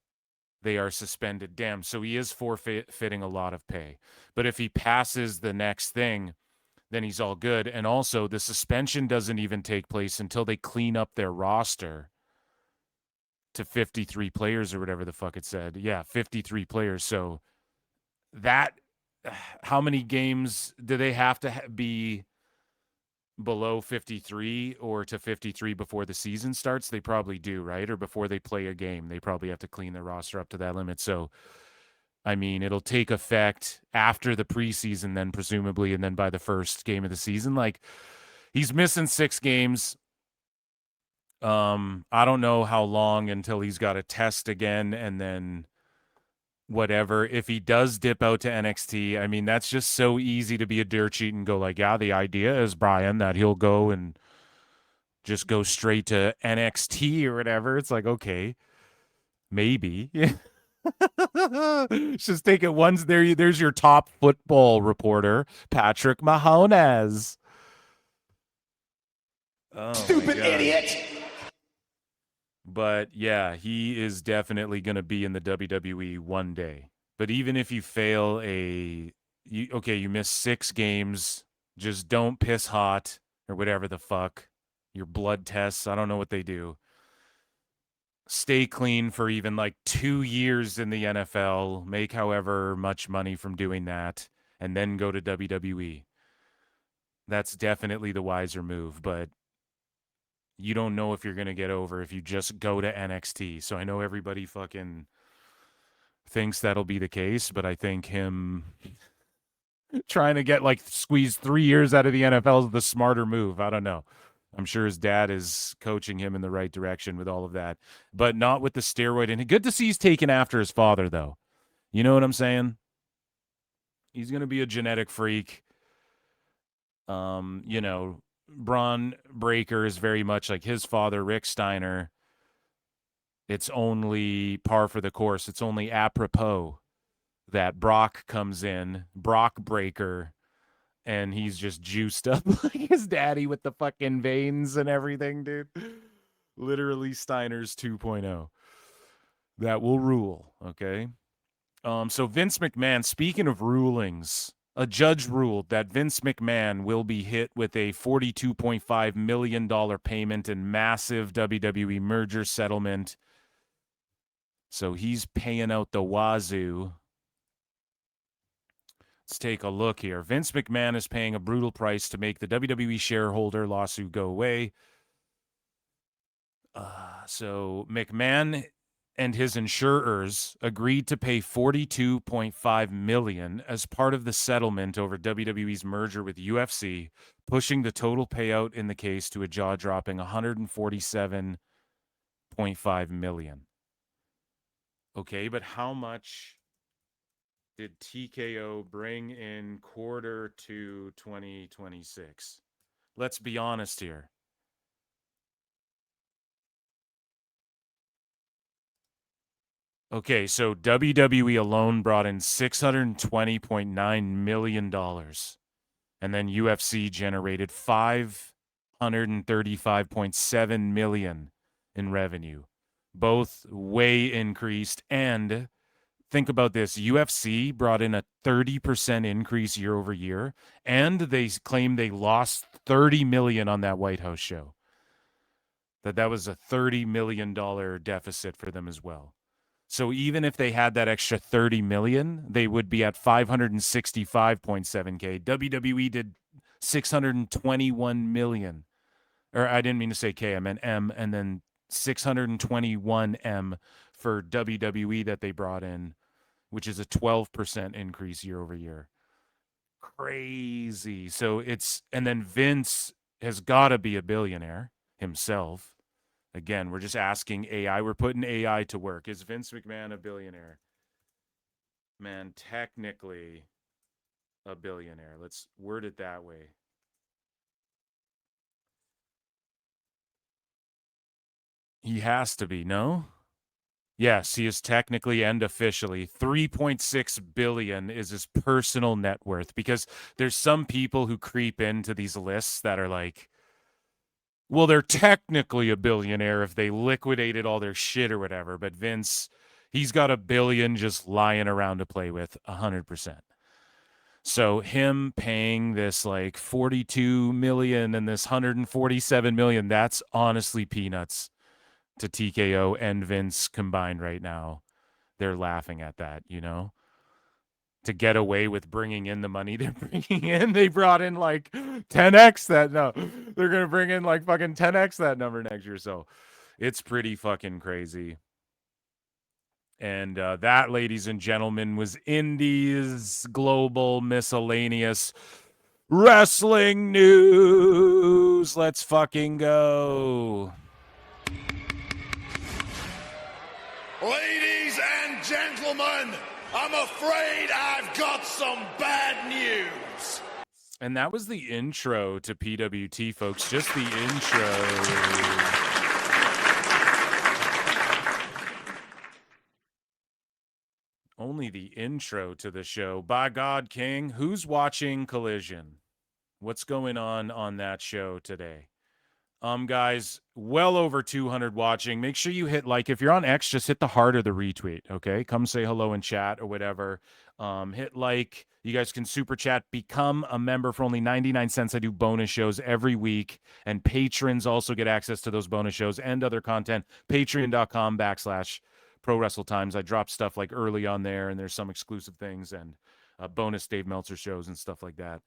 they are suspended. Damn, so he is forfeiting a lot of pay. But if he passes the next thing, then he's all good. And also, the suspension doesn't even take place until they clean up their roster to 53 players or whatever the fuck it said. Yeah, 53 players. So that, how many games do they have to be below 53 or to 53 before the season starts? They probably do, right? Or before they play a game, they probably have to clean their roster up to that limit. So, I mean, it'll take effect after the preseason then, presumably, and then by the first game of the season. Like, he's missing 6 games. I don't know how long until he's got to test again, and then whatever. If he does dip out to NXT, I mean, that's just so easy to be a dirt sheet and go like, yeah, the idea is, Brian, that he'll go and just go straight to NXT or whatever. It's like, okay, maybe. Just take it once. There's your top football reporter, Patrick Mahomes. Oh, stupid idiot. But yeah, he is definitely going to be in the WWE one day. But even if you fail you miss 6 games, just don't piss hot or whatever the fuck. Your blood tests, I don't know what they do. Stay clean for even like 2 years in the NFL, make however much money from doing that, and then go to WWE. That's definitely the wiser move, but you don't know if you're going to get over if you just go to NXT. So I know everybody fucking thinks that'll be the case, but I think him trying to get squeeze 3 years out of the NFL is the smarter move. I don't know. I'm sure his dad is coaching him in the right direction with all of that, but not with the steroid. And good to see he's taken after his father, though. You know what I'm saying? He's going to be a genetic freak. Braun Breaker is very much like his father, Rick Steiner. It's only par for the course. It's only apropos that Brock comes in, Brock Breaker, and he's just juiced up like his daddy with the fucking veins and everything, dude. Literally Steiner's 2.0. That will rule, okay? So Vince McMahon, speaking of rulings, a judge ruled that Vince McMahon will be hit with a $42.5 million payment in massive WWE merger settlement. So he's paying out the wazoo. Let's take a look here. Vince McMahon is paying a brutal price to make the WWE shareholder lawsuit go away. So McMahon and his insurers agreed to pay $42.5 million as part of the settlement over WWE's merger with UFC, pushing the total payout in the case to a jaw-dropping $147.5 million. Okay, but how much did TKO bring in quarter to 2026? Let's be honest here. Okay, so WWE alone brought in $620.9 million. And then UFC generated $535.7 million in revenue. Both way increased. And think about this. UFC brought in a 30% increase year over year. And they claim they lost $30 million on that White House show. That was a $30 million deficit for them as well. So even if they had that extra $30 million, they would be at $565.7K. WWE did $621 million. Or I didn't mean to say K, I meant M, and then $621 M for WWE that they brought in, which is a 12% increase year over year. Crazy. So and then Vince has got to be a billionaire himself. Again, we're just asking AI. We're putting AI to work. Is Vince McMahon a billionaire? Man, technically a billionaire. Let's word it that way. He has to be, no? Yes, he is technically and officially. $3.6 billion is his personal net worth, because there's some people who creep into these lists that are like Well, they're technically a billionaire if they liquidated all their shit or whatever, but Vince, he's got $1 billion just lying around to play with, 100%. So him paying this like $42 million and this $147 million, that's honestly peanuts to TKO and Vince combined right now. They're laughing at that, you know? To get away with bringing in the money they're bringing in, they brought in like 10x that. No, they're going to bring in like fucking 10x that number next year. So it's pretty fucking crazy. And that, ladies and gentlemen, was Indies Global Miscellaneous Wrestling News. Let's fucking go. Ladies and gentlemen, I'm afraid I've got some bad news. And that was the intro to PWT, folks. Just the intro. Only the intro to the show. By God, King, who's watching Collision? What's going on that show today? Guys, well over 200 watching. Make sure you hit like. If you're on X, just hit the heart or the retweet, okay? Come say hello in chat or whatever. Hit like. You guys can super chat. Become a member for only 99 cents. I do bonus shows every week, and patrons also get access to those bonus shows and other content. Patreon.com/Pro Wrestle Times. I drop stuff like early on there, and there's some exclusive things and bonus Dave Meltzer shows and stuff like that.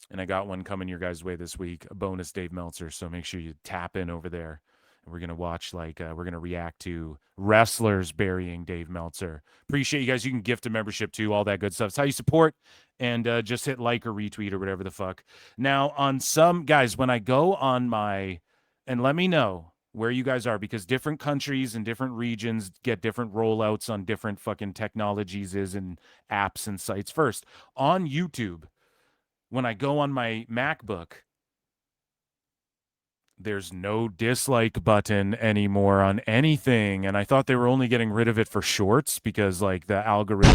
And I got one coming your guys' way this week, a bonus Dave Meltzer. So make sure you tap in over there. And we're going to watch, we're going to react to wrestlers burying Dave Meltzer. Appreciate you guys. You can gift a membership too, all that good stuff. It's how you support. And just hit like or retweet or whatever the fuck. Now, on some guys, when I go on and let me know where you guys are, because different countries and different regions get different rollouts on different fucking technologies and apps and sites. First, on YouTube, when I go on my MacBook, there's no dislike button anymore on anything. And I thought they were only getting rid of it for shorts because like the algorithm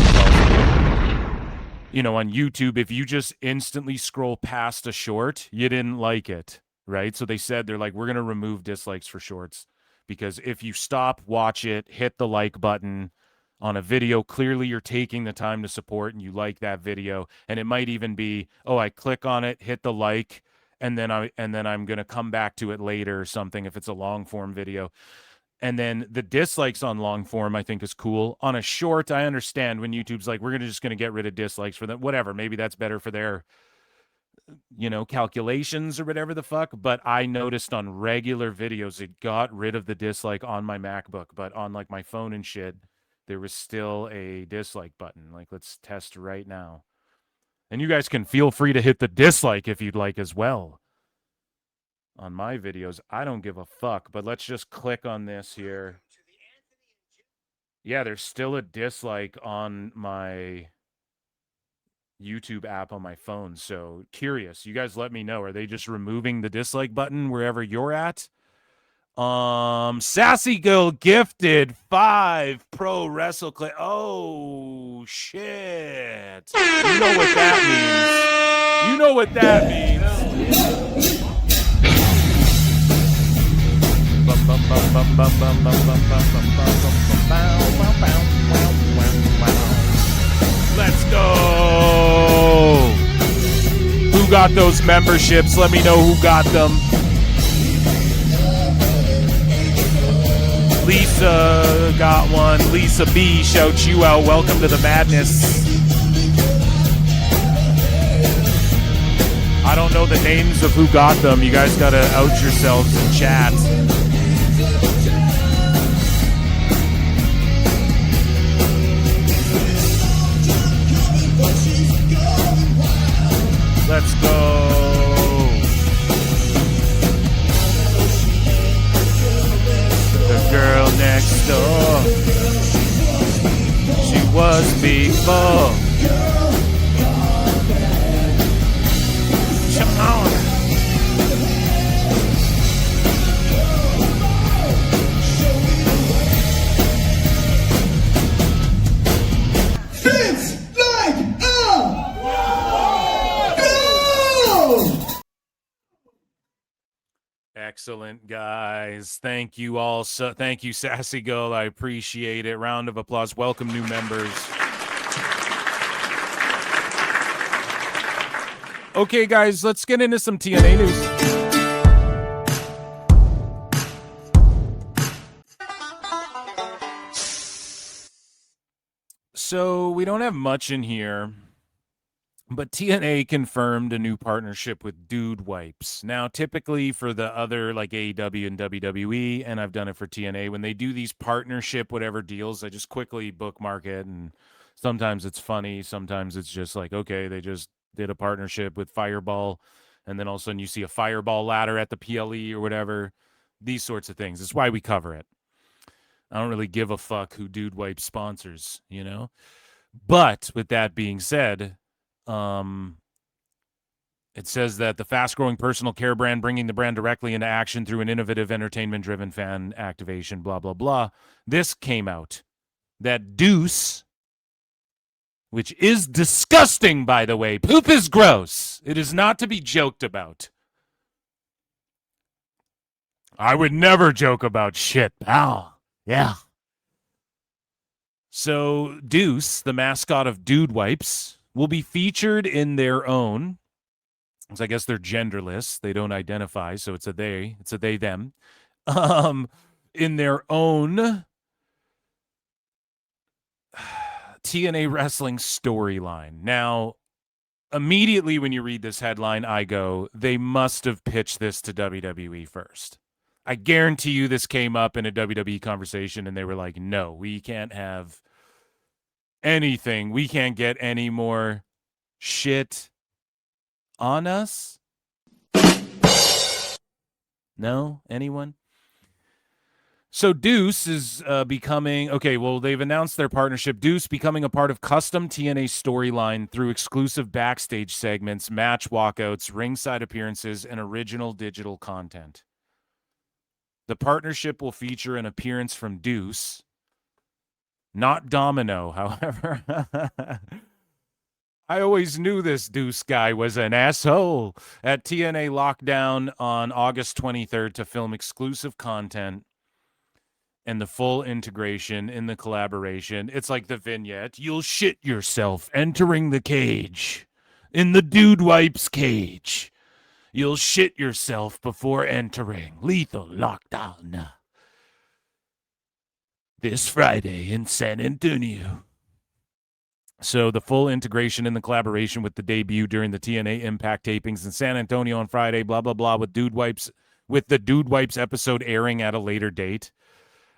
on YouTube, if you just instantly scroll past a short, you didn't like it, right? So they said, they're like, we're going to remove dislikes for shorts because if you stop, watch it, hit the like button on a video, clearly you're taking the time to support and you like that video. And it might even be, oh, I click on it, hit the like, and then I'm going to come back to it later or something if it's a long form video. And then the dislikes on long form, I think, is cool. On a short, I understand when YouTube's like, we're just going to get rid of dislikes for them. Whatever. Maybe that's better for their, calculations or whatever the fuck. But I noticed on regular videos, it got rid of the dislike on my MacBook. But on like my phone and shit, there was still a dislike button. Like, let's test right now. And you guys can feel free to hit the dislike if you'd like as well. On my videos, I don't give a fuck, but let's just click on this here. Yeah, there's still a dislike on my YouTube app on my phone. So curious, you guys let me know. Are they just removing the dislike button wherever you're at? Sassy Girl gifted 5 Pro Wrestle Clip. Oh shit. You know what that means. You know what that means. Let's go. Who got those memberships? Let me know who got them. Lisa got one. Lisa B, shout you out. Welcome to the madness. I don't know the names of who got them. You guys got to out yourselves in chat. Let's go. The girl next door, she was before. Come on. Excellent, guys. Thank you all. Thank you, Sassy Girl. I appreciate it. Round of applause. Welcome new members. Okay, guys, let's get into some TNA news. So we don't have much in here, but TNA confirmed a new partnership with Dude Wipes. Now, typically for the other like AEW and WWE, and I've done it for TNA, when they do these partnership whatever deals, I just quickly bookmark it, and sometimes it's funny, sometimes it's just like, okay, they just did a partnership with Fireball, and then all of a sudden you see a Fireball ladder at the PLE or whatever, these sorts of things. That's why we cover it. I don't really give a fuck who Dude Wipes sponsors, you know? But with that being said, it says that the fast-growing personal care brand bringing the brand directly into action through an innovative, entertainment-driven fan activation, blah, blah, blah. This came out that Deuce, which is disgusting, by the way. Poop is gross. It is not to be joked about. I would never joke about shit, pal. Yeah. So Deuce, the mascot of Dude Wipes, will be featured in their own, because I guess they're genderless. They don't identify, so it's a they. It's a they, them. In their own TNA wrestling storyline. Now, immediately when you read this headline, I go, they must have pitched this to WWE first. I guarantee you this came up in a WWE conversation, and they were like, no, we can't have anything. We can't get any more shit on us. No? Anyone? So Deuce is becoming, okay, well, they've announced their partnership. Deuce becoming a part of custom TNA storyline through exclusive backstage segments, match walkouts, ringside appearances, and original digital content. The partnership will feature an appearance from Deuce, not Domino, however. I always knew this Deuce guy was an asshole. At TNA Lockdown on August 23rd to film exclusive content and the full integration in the collaboration. It's like the vignette. You'll shit yourself entering the cage. In the Dude Wipes cage. You'll shit yourself before entering Lethal Lockdown. This Friday in San Antonio. So the full integration in the collaboration with the debut during the TNA Impact tapings in San Antonio on Friday, blah, blah, blah, with Dude Wipes, with the Dude Wipes episode airing at a later date.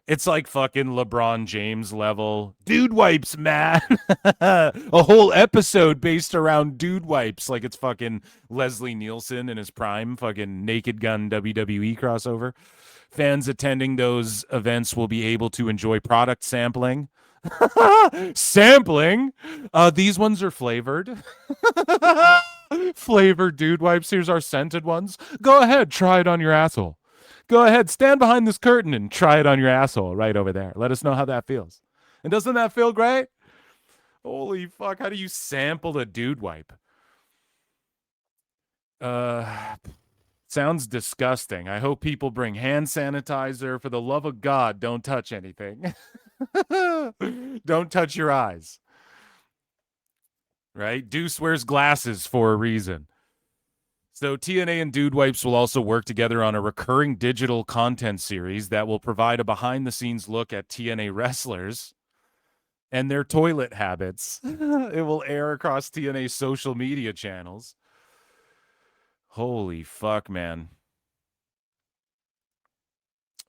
It's like fucking LeBron James level. Dude Wipes, man. A whole episode based around Dude Wipes. Like it's fucking Leslie Nielsen in his prime. Fucking Naked Gun WWE crossover. Fans attending those events will be able to enjoy product sampling. Sampling? These ones are flavored. Flavored Dude Wipes. Here's our scented ones. Go ahead. Try it on your asshole. Go ahead, stand behind this curtain and try it on your asshole right over there. Let us know how that feels. And doesn't that feel great? Holy fuck, how do you sample a Dude Wipe? Sounds disgusting. I hope people bring hand sanitizer. For the love of God, don't touch anything. Don't touch your eyes. Right? Deuce wears glasses for a reason. So TNA and Dude Wipes will also work together on a recurring digital content series that will provide a behind-the-scenes look at TNA wrestlers and their toilet habits. It will air across TNA's social media channels. Holy fuck, man.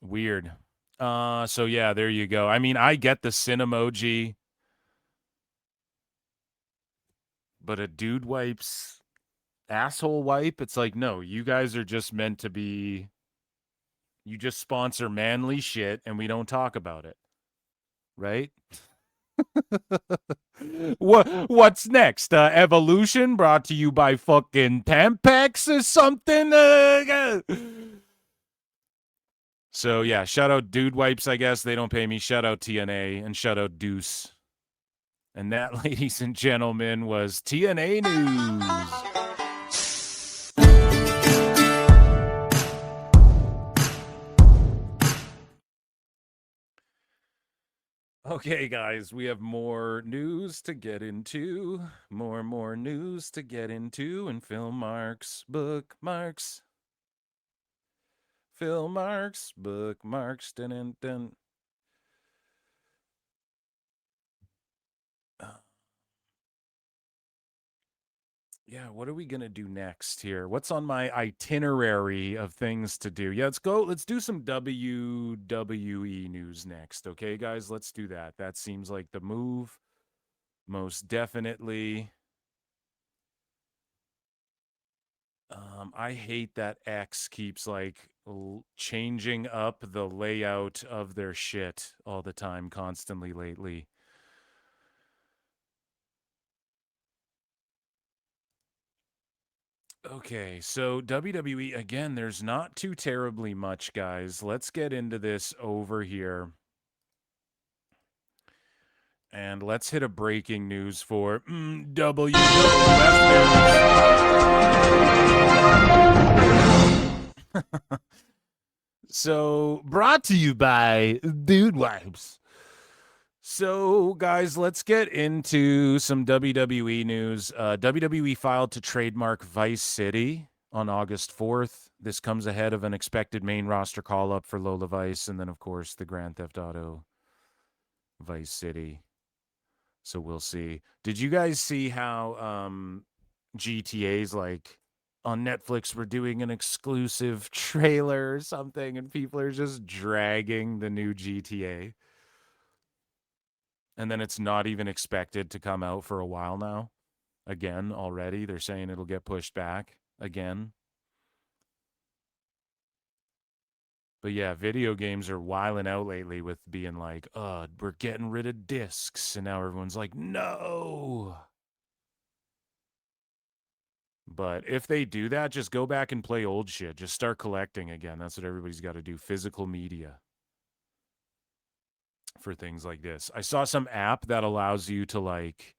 Weird. So yeah, there you go. I mean, I get the sin emoji, but a Dude Wipes asshole wipe, it's like, no, you guys are just meant to be, you just sponsor manly shit and we don't talk about it, right? What's next? Evolution brought to you by fucking Tampax or something? So yeah, shout out Dude Wipes, I guess. They don't pay me. Shout out TNA and shout out Deuce. And that, ladies and gentlemen, was TNA News. Okay, guys, we have more news to get into. More news to get into. And film marks, bookmarks. Film marks, bookmarks. Dun, dun, dun. Yeah, what are we going to do next here? What's on my itinerary of things to do? Yeah, let's go. Let's do some WWE news next. Okay, guys, let's do that. That seems like the move. Most definitely. I hate that X keeps like changing up the layout of their shit all the time, constantly lately. Okay, so WWE, again, there's not too terribly much, guys. Let's get into this over here. And let's hit a breaking news for WWF news. So, brought to you by Dude Wipes. So, guys, let's get into some WWE news. WWE filed to trademark Vice City on August 4th. This comes ahead of an expected main roster call-up for Lola Vice, and then, of course, the Grand Theft Auto Vice City. So we'll see. Did you guys see how GTA's like on Netflix we're doing an exclusive trailer or something, and people are just dragging the new GTA? And then it's not even expected to come out for a while now. Again, already. They're saying it'll get pushed back again. But yeah, video games are wilding out lately with being like, we're getting rid of discs. And now everyone's like, no. But if they do that, just go back and play old shit. Just start collecting again. That's what everybody's got to do. Physical media for things like this. I saw some app that allows you to like,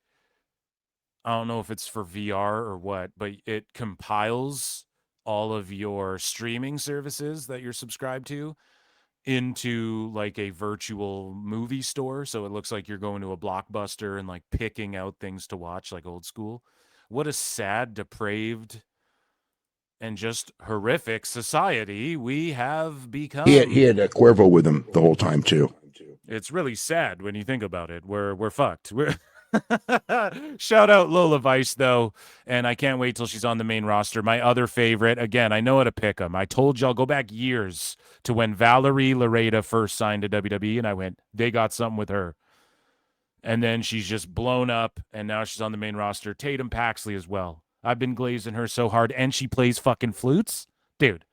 I don't know if it's for VR or what, but it compiles all of your streaming services that you're subscribed to into like a virtual movie store. So it looks like you're going to a Blockbuster and like picking out things to watch like old school. What a sad, depraved, and just horrific society we have become. He had Cuervo with him the whole time too. It's really sad when you think about it. We're fucked. Shout out Lola Vice though, and I can't wait till she's on the main roster. My other favorite, again, I know how to pick them. I told y'all go back years to when Valerie Lareda first signed to WWE, and I went, they got something with her. And then she's just blown up, and now she's on the main roster. Tatum Paxley as well. I've been glazing her so hard, and she plays fucking flutes. Dude,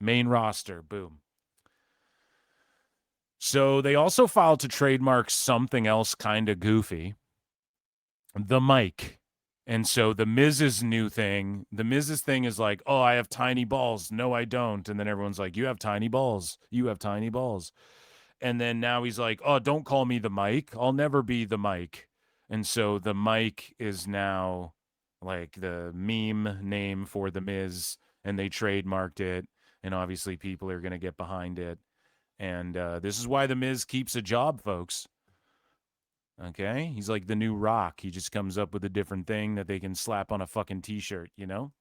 main roster, boom. So they also filed to trademark something else kind of goofy, the mic. And so the Miz's new thing, the Miz's thing is like, oh, I have tiny balls. No, I don't. And then everyone's like, you have tiny balls. You have tiny balls. And then now he's like, oh, don't call me the mic. I'll never be the mic. And so the mic is now like the meme name for the Miz, and they trademarked it. And obviously people are going to get behind it. And this is why the Miz keeps a job, folks. Okay? He's like the new Rock. He just comes up with a different thing that they can slap on a fucking t-shirt, you know?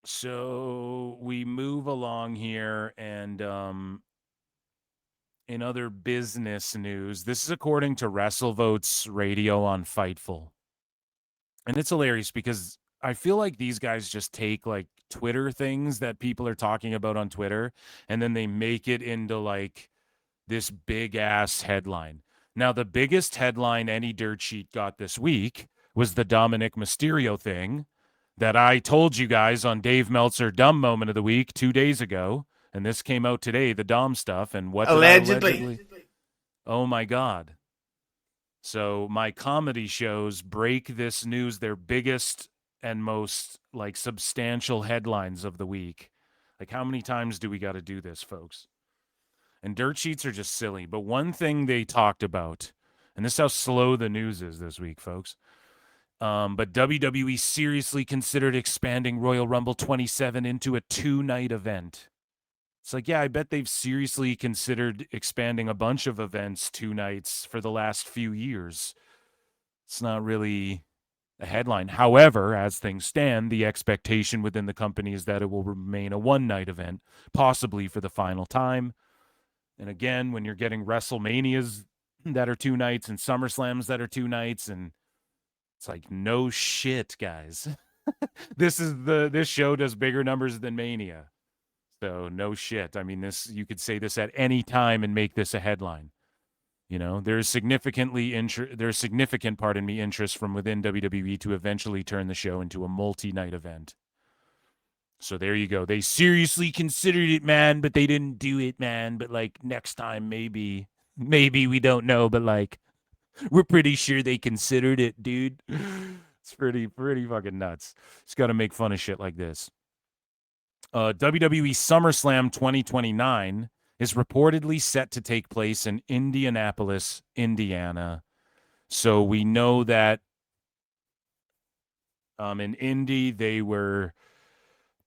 So we move along here, and in other business news, this is according to WrestleVotes Radio on Fightful. And it's hilarious because I feel like these guys just take like Twitter things that people are talking about on Twitter, and then they make it into like this big ass headline. Now, the biggest headline any dirt sheet got this week was the Dominik Mysterio thing that I told you guys on Dave Meltzer Dumb Moment of the Week 2 days ago. And this came out today, the Dom stuff. And what allegedly? Oh my God. So my comedy shows break this news, their biggest and most like substantial headlines of the week. Like, how many times do we got to do this, folks? And dirt sheets are just silly. But one thing they talked about, and this is how slow the news is this week, folks, But WWE seriously considered expanding Royal Rumble 27 into a 2-night event. It's like, yeah, I bet they've seriously considered expanding a bunch of events 2 nights for the last few years. It's not really a headline. However, as things stand, the expectation within the company is that it will remain a 1-night event, possibly for the final time. And again, when you're getting WrestleManias that are 2 nights and SummerSlams that are 2 nights, and it's like, no shit, guys. This show does bigger numbers than Mania. So no shit. I mean, you could say this at any time and make this a headline. You know, there's significant interest from within WWE to eventually turn the show into a multi-night event. So there you go. They seriously considered it, man, but they didn't do it, man. But like next time, maybe we don't know, but like we're pretty sure they considered it, dude. It's pretty fucking nuts. Just got to make fun of shit like this. WWE SummerSlam 2029 is reportedly set to take place in Indianapolis, Indiana. So we know that in Indy, they were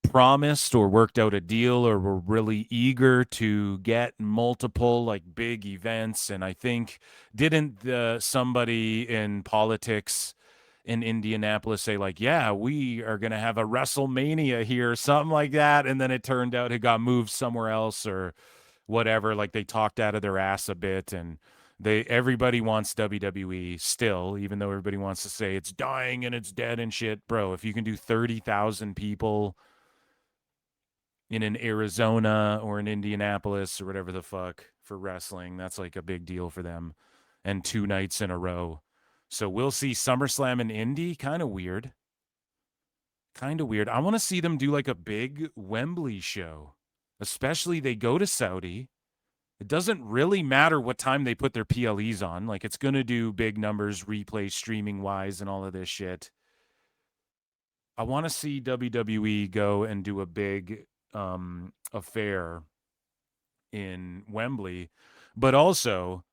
promised or worked out a deal or were really eager to get multiple like big events. And I think didn't somebody in politics in Indianapolis say like, yeah, we are going to have a WrestleMania here, something like that. And then it turned out it got moved somewhere else or whatever. Like they talked out of their ass a bit, and everybody wants WWE still, even though everybody wants to say it's dying and it's dead and shit. Bro, if you can do 30,000 people in an Arizona or in Indianapolis or whatever the fuck for wrestling, that's like a big deal for them. And 2 nights in a row. So we'll see SummerSlam in Indy. Kind of weird. I want to see them do like a big Wembley show. Especially they go to Saudi. It doesn't really matter what time they put their PLEs on. Like it's going to do big numbers, replay streaming wise and all of this shit. I want to see WWE go and do a big affair in Wembley. But also,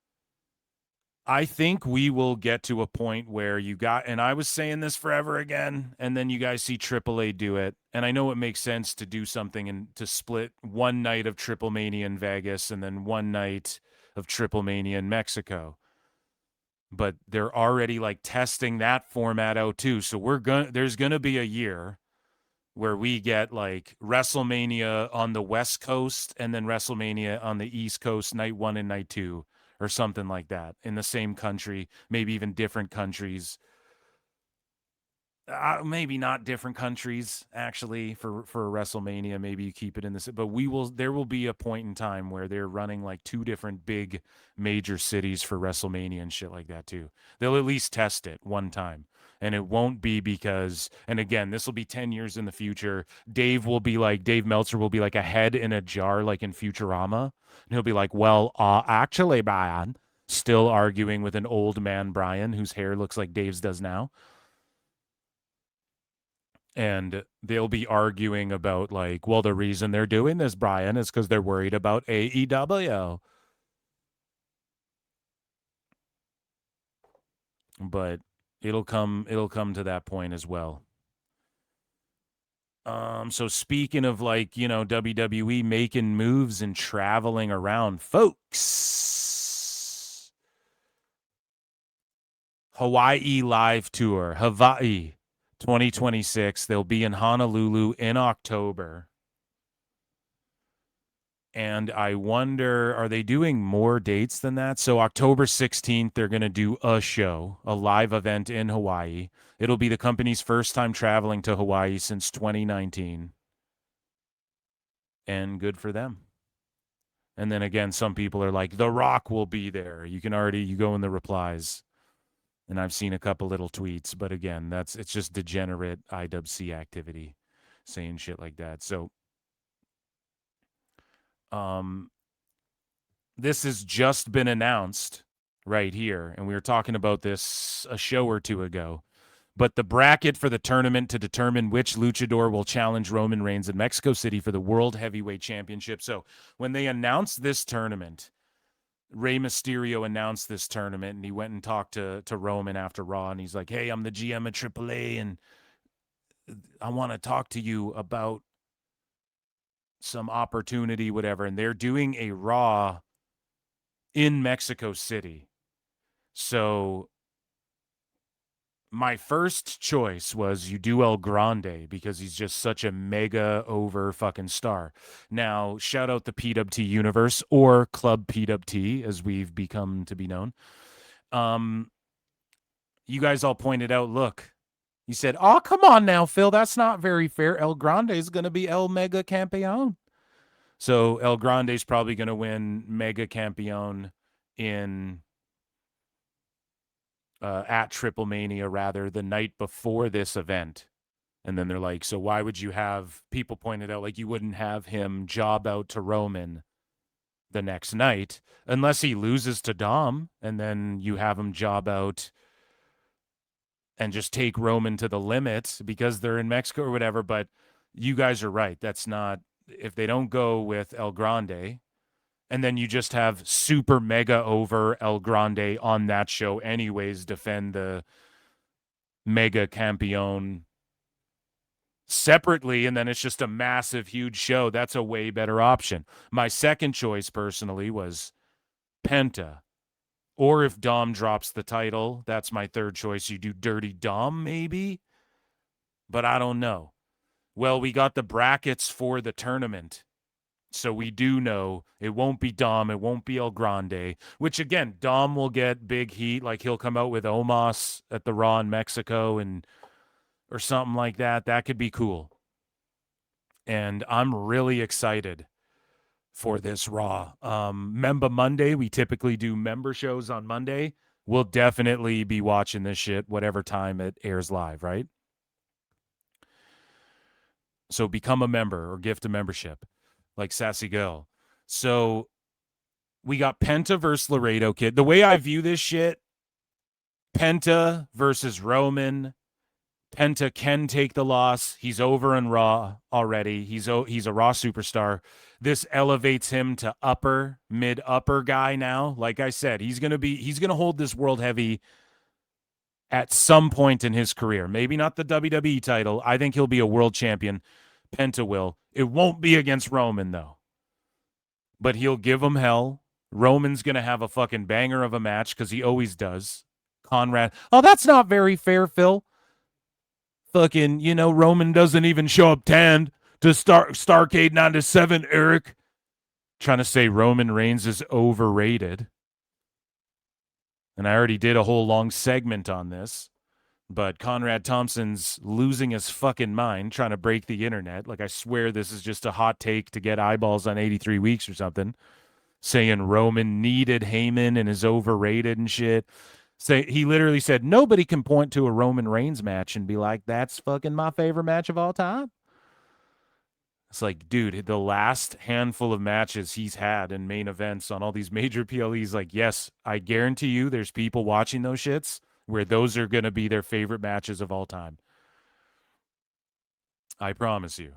I think we will get to a point where and I was saying this forever again, and then you guys see AAA do it. And I know it makes sense to do something and to split 1 night of Triple Mania in Vegas and then 1 night of Triple Mania in Mexico. But they're already like testing that format out too. So there's going to be a year where we get like WrestleMania on the West Coast and then WrestleMania on the East Coast, night 1 and night 2. Or something like that in the same country, maybe even different countries. Maybe not different countries actually for WrestleMania. Maybe you keep it in this, but there will be a point in time where they're running like 2 different big major cities for WrestleMania and shit like that too. They'll at least test it one time. And it won't be because, and again, this will be 10 years in the future. Dave Meltzer will be like a head in a jar, like in Futurama. And he'll be like, well, actually, Brian, still arguing with an old man, Brian, whose hair looks like Dave's does now. And they'll be arguing about like, well, the reason they're doing this, Brian, is because they're worried about AEW. But it'll come to that point as well. So speaking of like, WWE making moves and traveling around, folks, Hawaii live tour, Hawaii 2026. They'll be in Honolulu in October. And I wonder, are they doing more dates than that? So October 16th, they're going to do a show, a live event in Hawaii. It'll be the company's first time traveling to Hawaii since 2019. And good for them. And then again, some people are like, The Rock will be there. You go in the replies. And I've seen a couple little tweets. But again, it's just degenerate IWC activity saying shit like that. So this has just been announced right here, and we were talking about this a show or 2 ago. But the bracket for the tournament to determine which luchador will challenge Roman Reigns in Mexico City for the World Heavyweight Championship. So when they announced this tournament, Rey Mysterio announced this tournament, and he went and talked to Roman after Raw, and he's like, hey, I'm the GM of AAA, and I want to talk to you about some opportunity, whatever. And they're doing a Raw in Mexico City. So my first choice was you do El Grande because he's just such a mega over fucking star. Now, shout out the PWT universe, or Club PWT as we've become to be known. You guys all pointed out, look, you said, oh, come on now, Phil, that's not very fair. El Grande is going to be El Mega Campeon. So El Grande is probably going to win Mega Campeon in at Triple Mania, rather, the night before this event. And then they're like, so why would you have, people pointed out, like, you wouldn't have him job out to Roman the next night unless he loses to Dom, and then you have him job out and just take Roman to the limit because they're in Mexico or whatever. But you guys are right. That's not, if they don't go with El Grande, and then you just have super mega over El Grande on that show anyways, defend the Mega Campeon separately, and then it's just a massive, huge show. That's a way better option. My second choice personally was Penta. Or if Dom drops the title, that's my third choice. You do Dirty Dom, maybe? But I don't know. Well, we got the brackets for the tournament. So we do know it won't be Dom, it won't be El Grande, which, again, Dom will get big heat. Like, he'll come out with Omos at the Raw in Mexico or something like that. That could be cool. And I'm really excited for this Raw. Member Monday, we typically do member shows on Monday. We'll definitely be watching this shit whatever time it airs live, right? So become a member or gift a membership, like Sassy Girl. So we got Penta versus Laredo Kid. The way I view this shit, Penta versus Roman. Penta can take the loss. He's over in Raw already. He's a Raw superstar. This elevates him to mid-upper guy now. Like I said, he's going to hold this world heavy at some point in his career. Maybe not the WWE title. I think he'll be a world champion. Penta will. It won't be against Roman, though. But he'll give him hell. Roman's going to have a fucking banger of a match because he always does. Conrad. Oh, that's not very fair, Phil. Fucking, Roman doesn't even show up tanned to Starrcade 97, Eric. Trying to say Roman Reigns is overrated. And I already did a whole long segment on this. But Conrad Thompson's losing his fucking mind trying to break the internet. Like, I swear this is just a hot take to get eyeballs on 83 Weeks or something. Saying Roman needed Heyman and is overrated and shit. He literally said, nobody can point to a Roman Reigns match and be like, that's fucking my favorite match of all time. It's like, dude, the last handful of matches he's had in main events on all these major PLEs, like, yes, I guarantee you there's people watching those shits where those are going to be their favorite matches of all time. I promise you.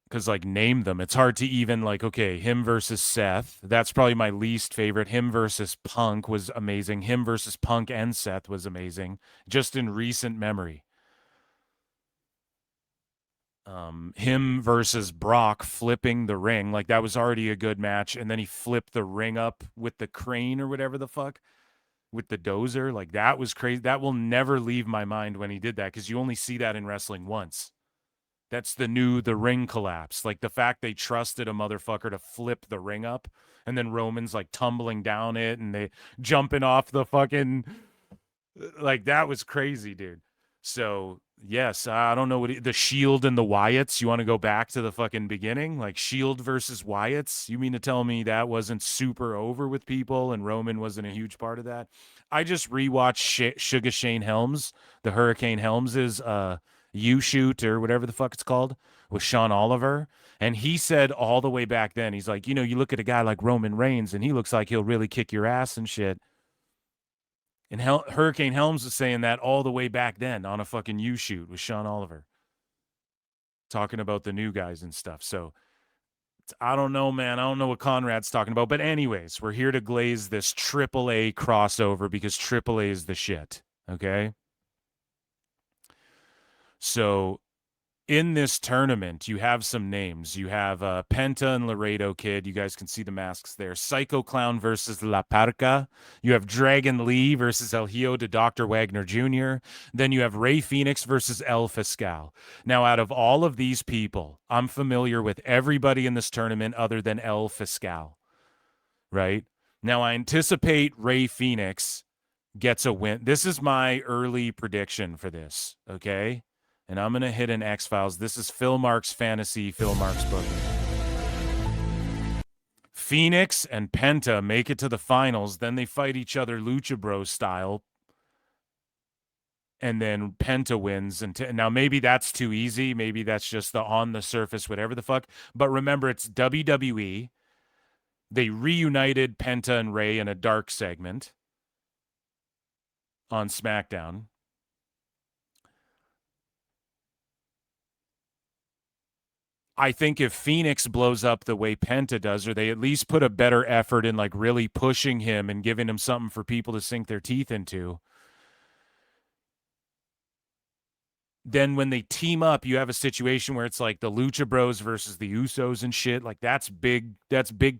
Because, like, name them. It's hard to even, like, okay, him versus Seth. That's probably my least favorite. Him versus Punk was amazing. Him versus Punk and Seth was amazing. Just in recent memory. Him versus Brock flipping the ring. Like, that was already a good match. And then he flipped the ring up with the crane or whatever the fuck. With the dozer. Like, that was crazy. That will never leave my mind when he did that. Because you only see that in wrestling once. That's the ring collapse. Like, the fact they trusted a motherfucker to flip the ring up, and then Roman's, like, tumbling down it, and they jumping off the fucking, like, that was crazy, dude. So, yes, I don't know the Shield and the Wyatts. You want to go back to the fucking beginning? Like, Shield versus Wyatts? You mean to tell me that wasn't super over with people, and Roman wasn't a huge part of that? I just rewatched Sugar Shane Helms, the Hurricane Helms's, U-Shoot or whatever the fuck it's called with Sean Oliver. And he said all the way back then, he's like, you look at a guy like Roman Reigns and he looks like he'll really kick your ass and shit. And Hurricane Helms was saying that all the way back then on a fucking U-Shoot with Sean Oliver. Talking about the new guys and stuff. So I don't know, man. I don't know what Conrad's talking about. But anyways, we're here to glaze this AAA crossover because AAA is the shit. Okay? So in this tournament, you have some names. You have Penta and Laredo Kid. You guys can see the masks there. Psycho Clown versus La Parca. You have Dragon Lee versus El Hijo de Dr. Wagner Jr. Then you have Rey Fenix versus El Fiscal. Now, out of all of these people, I'm familiar with everybody in this tournament other than El Fiscal, right? Now, I anticipate Rey Fenix gets a win. This is my early prediction for this, okay? And I'm going to hit an X-Files. This is Phil Marks Fantasy, Phil Marks booking. Phoenix and Penta make it to the finals. Then they fight each other Lucha Bros style. And then Penta wins. Now, maybe that's too easy. Maybe that's just the on the surface, whatever the fuck. But remember, it's WWE. They reunited Penta and Rey in a dark segment on SmackDown. I think if Phoenix blows up the way Penta does, or they at least put a better effort in like really pushing him and giving him something for people to sink their teeth into, then when they team up, you have a situation where it's like the Lucha Bros versus the Usos and shit. Like that's big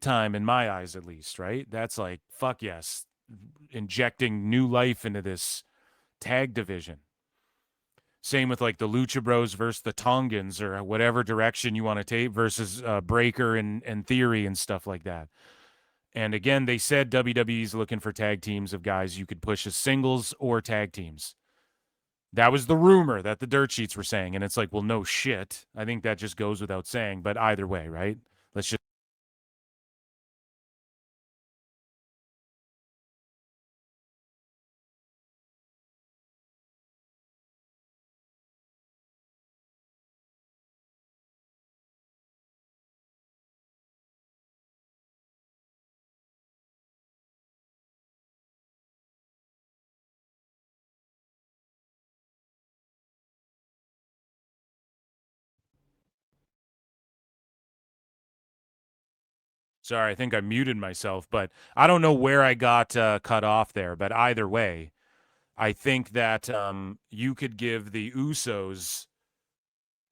time in my eyes, at least, right? That's like, fuck yes, injecting new life into this tag division. Same with like the Lucha Bros versus the Tongans or whatever direction you want to take versus Breaker and Theory and stuff like that. And again, they said WWE's looking for tag teams of guys you could push as singles or tag teams. That was the rumor that the dirt sheets were saying. And it's like, well, no shit. I think that just goes without saying. But either way, right? Let's just. Sorry, I think I muted myself, but I don't know where I got cut off there. But either way, I think that you could give the Usos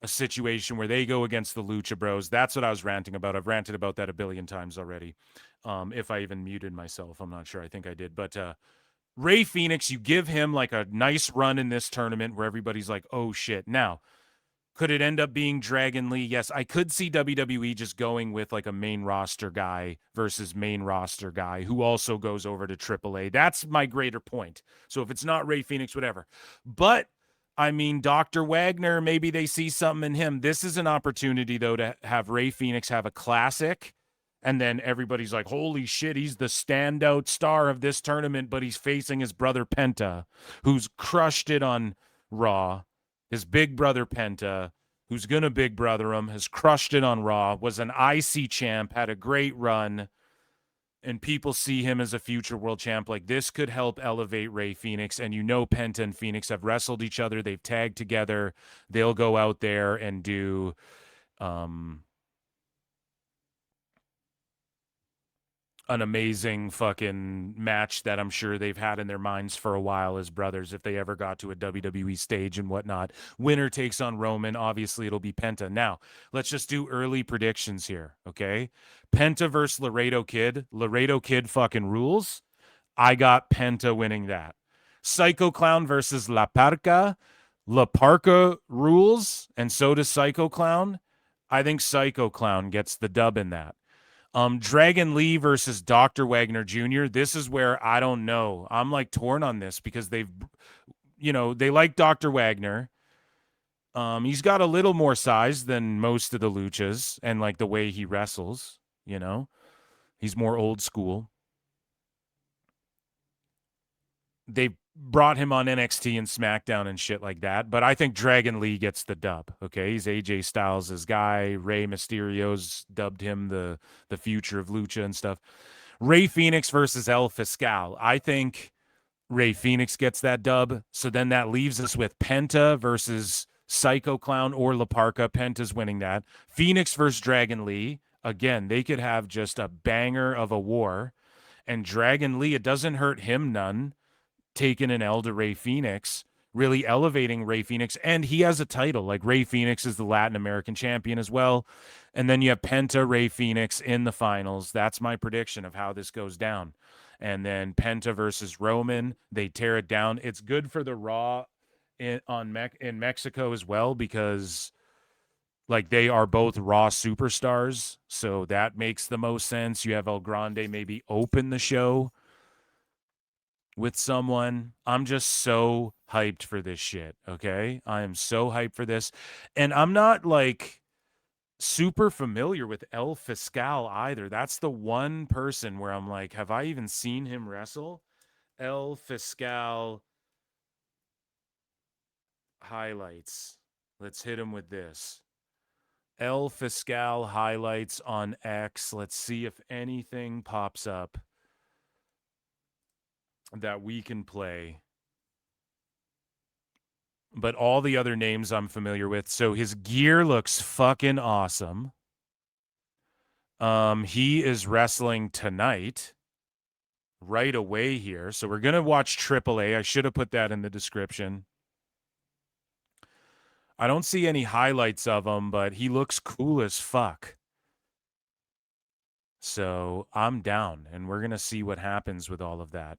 a situation where they go against the Lucha Bros. That's what I was ranting about. I've ranted about that a billion times already. If I even muted myself, I'm not sure. I think I did. But Rey Fenix, you give him like a nice run in this tournament where everybody's like, oh shit. Now, could it end up being Dragon Lee? Yes, I could see WWE just going with like a main roster guy versus main roster guy who also goes over to AAA. That's my greater point. So if it's not Rey Fenix, whatever. But I mean, Dr. Wagner, maybe they see something in him. This is an opportunity, though, to have Rey Fenix have a classic. And then everybody's like, holy shit, he's the standout star of this tournament, but he's facing his brother Penta, who's crushed it on Raw. His big brother Penta, who's going to big brother him, has crushed it on Raw, was an IC champ, had a great run, and people see him as a future world champ. Like, this could help elevate Rey Fenix, and you know Penta and Phoenix have wrestled each other. They've tagged together. They'll go out there and do an amazing fucking match that I'm sure they've had in their minds for a while as brothers if they ever got to a WWE stage and whatnot. Winner takes on Roman. Obviously, it'll be Penta. Now, let's just do early predictions here, okay? Penta versus Laredo Kid. Laredo Kid fucking rules. I got Penta winning that. Psycho Clown versus La Parca. La Parca rules, and so does Psycho Clown. I think Psycho Clown gets the dub in that. Dragon Lee versus Dr. Wagner Jr. This is where I don't know. I'm like torn on this because they've, you know, they like Dr. Wagner. He's got a little more size than most of the Luchas and like the way he wrestles, you know, he's more old school. They brought him on NXT and SmackDown and shit like that. But I think Dragon Lee gets the dub. Okay. He's AJ Styles' guy. Rey Mysterio's dubbed him the future of Lucha and stuff. Rey Fenix versus El Fiscal. I think Rey Fenix gets that dub. So then that leaves us with Penta versus Psycho Clown or La Parca. Penta's winning that. Phoenix versus Dragon Lee. again, they could have just a banger of a war. And Dragon Lee, it doesn't hurt him none, taking an L to Rey Fenix, really elevating Rey Fenix. And he has a title. Like, Rey Fenix is the Latin American champion as well. And then you have Penta, Rey Fenix in the finals. That's my prediction of how this goes down. And then Penta versus Roman, they tear it down. It's good for the Raw in Mexico as well, because like they are both Raw superstars. So that makes the most sense. You have El Grande maybe open the show with someone. I'm just so hyped for this shit, okay? I am so hyped for this. And I'm not like super familiar with El Fiscal either. That's the one person where I'm like, have I even seen him wrestle? El Fiscal highlights. Let's hit him with this. El Fiscal highlights on X. Let's see if anything pops up that we can play. But all the other names I'm familiar with. So his gear looks fucking awesome. He is wrestling tonight, right away here. So we're going to watch AAA. I should have put that in the description. I don't see any highlights of him, but he looks cool as fuck. So I'm down, and we're going to see what happens with all of that.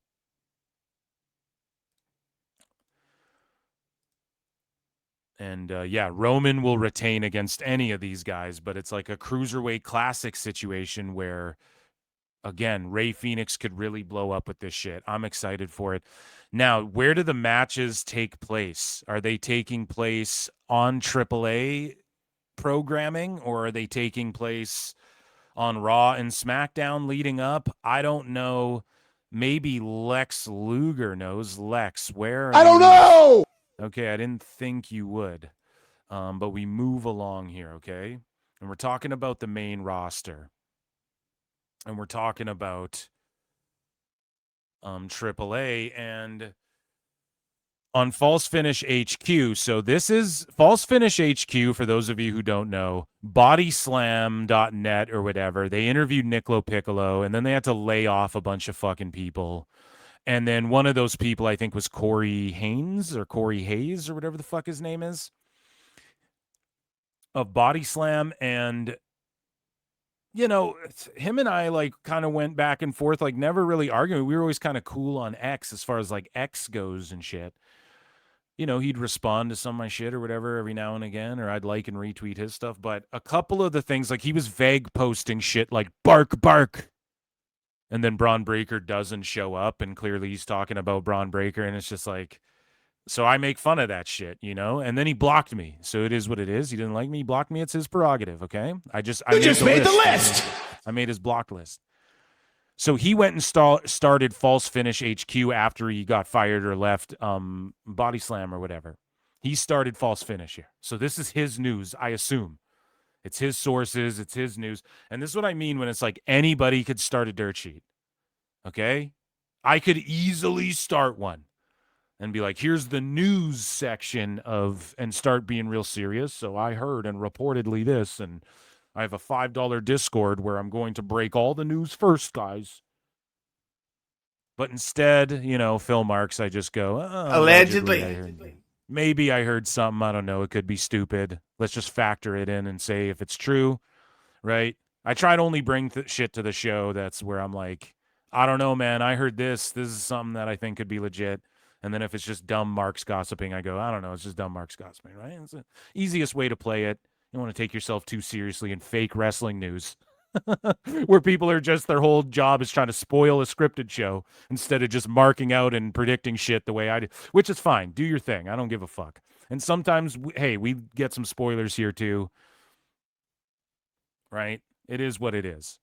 And yeah, Roman will retain against any of these guys, but it's like a Cruiserweight Classic situation where, again, Rey Fenix could really blow up with this shit. I'm excited for it. Now, where do the matches take place? Are they taking place on AAA programming, or are they taking place on Raw and SmackDown leading up? I don't know. Maybe Lex Luger knows. Lex, where? I don't know! Okay, I didn't think you would. But we move along here, okay? And we're talking about the main roster. And we're talking about AAA and on False Finish HQ. So this is False Finish HQ, for those of you who don't know, bodyslam.net or whatever. They interviewed LoPiccolo, and then they had to lay off a bunch of fucking people. And then one of those people, I think, was Corey Haynes or Corey Hayes or whatever the fuck his name is, of Body Slam. And, you know, him and I, like, kind of went back and forth, like, never really arguing. We were always kind of cool on X as far as, like, X goes and shit. You know, he'd respond to some of my shit or whatever every now and again, or I'd like and retweet his stuff. But a couple of the things, like, he was vague posting shit like, bark, bark. And then Braun Breaker doesn't show up, and clearly he's talking about Braun Breaker, and it's just like, so I make fun of that shit, you know? And then he blocked me, so it is what it is. He didn't like me, he blocked me, it's his prerogative, okay? I made the list. I made his block list. So he went and started False Finish HQ after he got fired or left Body Slam or whatever. He started False Finish here. So this is his news, I assume. It's his sources. It's his news. And this is what I mean when it's like anybody could start a dirt sheet. Okay? I could easily start one and be like, here's the news section of, and start being real serious. So I heard and reportedly this, and I have a $5 Discord where I'm going to break all the news first, guys. But instead, you know, Phil Marks, I just go, allegedly. Maybe I heard something. I don't know. It could be stupid. Let's just factor it in and say if it's true, right? I try to only bring shit to the show that's where I'm like, I don't know, man. I heard this. This is something that I think could be legit. And then if it's just dumb Marks gossiping, I go, I don't know. It's just dumb Marks gossiping, right? It's the easiest way to play it. You don't want to take yourself too seriously in fake wrestling news. Where people are just, their whole job is trying to spoil a scripted show instead of just marking out and predicting shit the way I do, which is fine. Do your thing. I don't give a fuck. And sometimes, hey, we get some spoilers here too, right? It is what it is.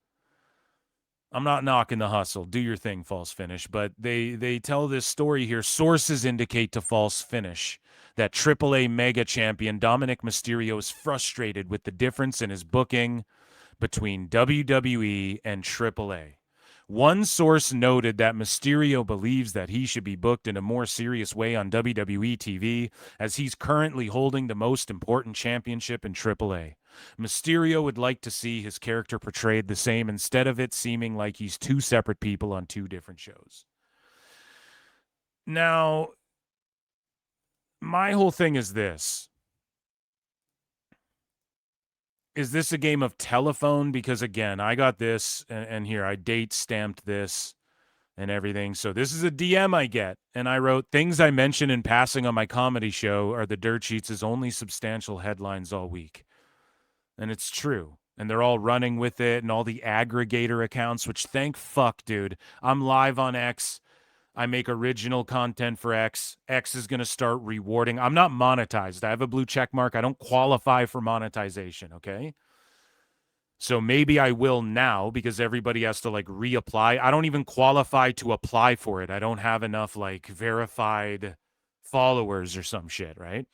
I'm not knocking the hustle. Do your thing, False Finish. But they tell this story here. Sources indicate to False Finish that AAA mega champion Dominik Mysterio is frustrated with the difference in his booking between WWE and AAA. One source noted that Mysterio believes that he should be booked in a more serious way on WWE TV, as he's currently holding the most important championship in AAA. Mysterio would like to see his character portrayed the same instead of it seeming like he's two separate people on two different shows. Now, my whole thing is this. Is this a game of telephone? Because, again, I got this, and here, I date stamped this and everything. So this is a DM I get. And I wrote, things I mention in passing on my comedy show are the dirt sheets' only substantial headlines all week. And it's true. And they're all running with it, and all the aggregator accounts, which thank fuck, dude. I'm live on X. I make original content for X. X is going to start rewarding. I'm not monetized. I have a blue check mark. I don't qualify for monetization, okay? So maybe I will now because everybody has to like reapply. I don't even qualify to apply for it. I don't have enough like verified followers or some shit, right?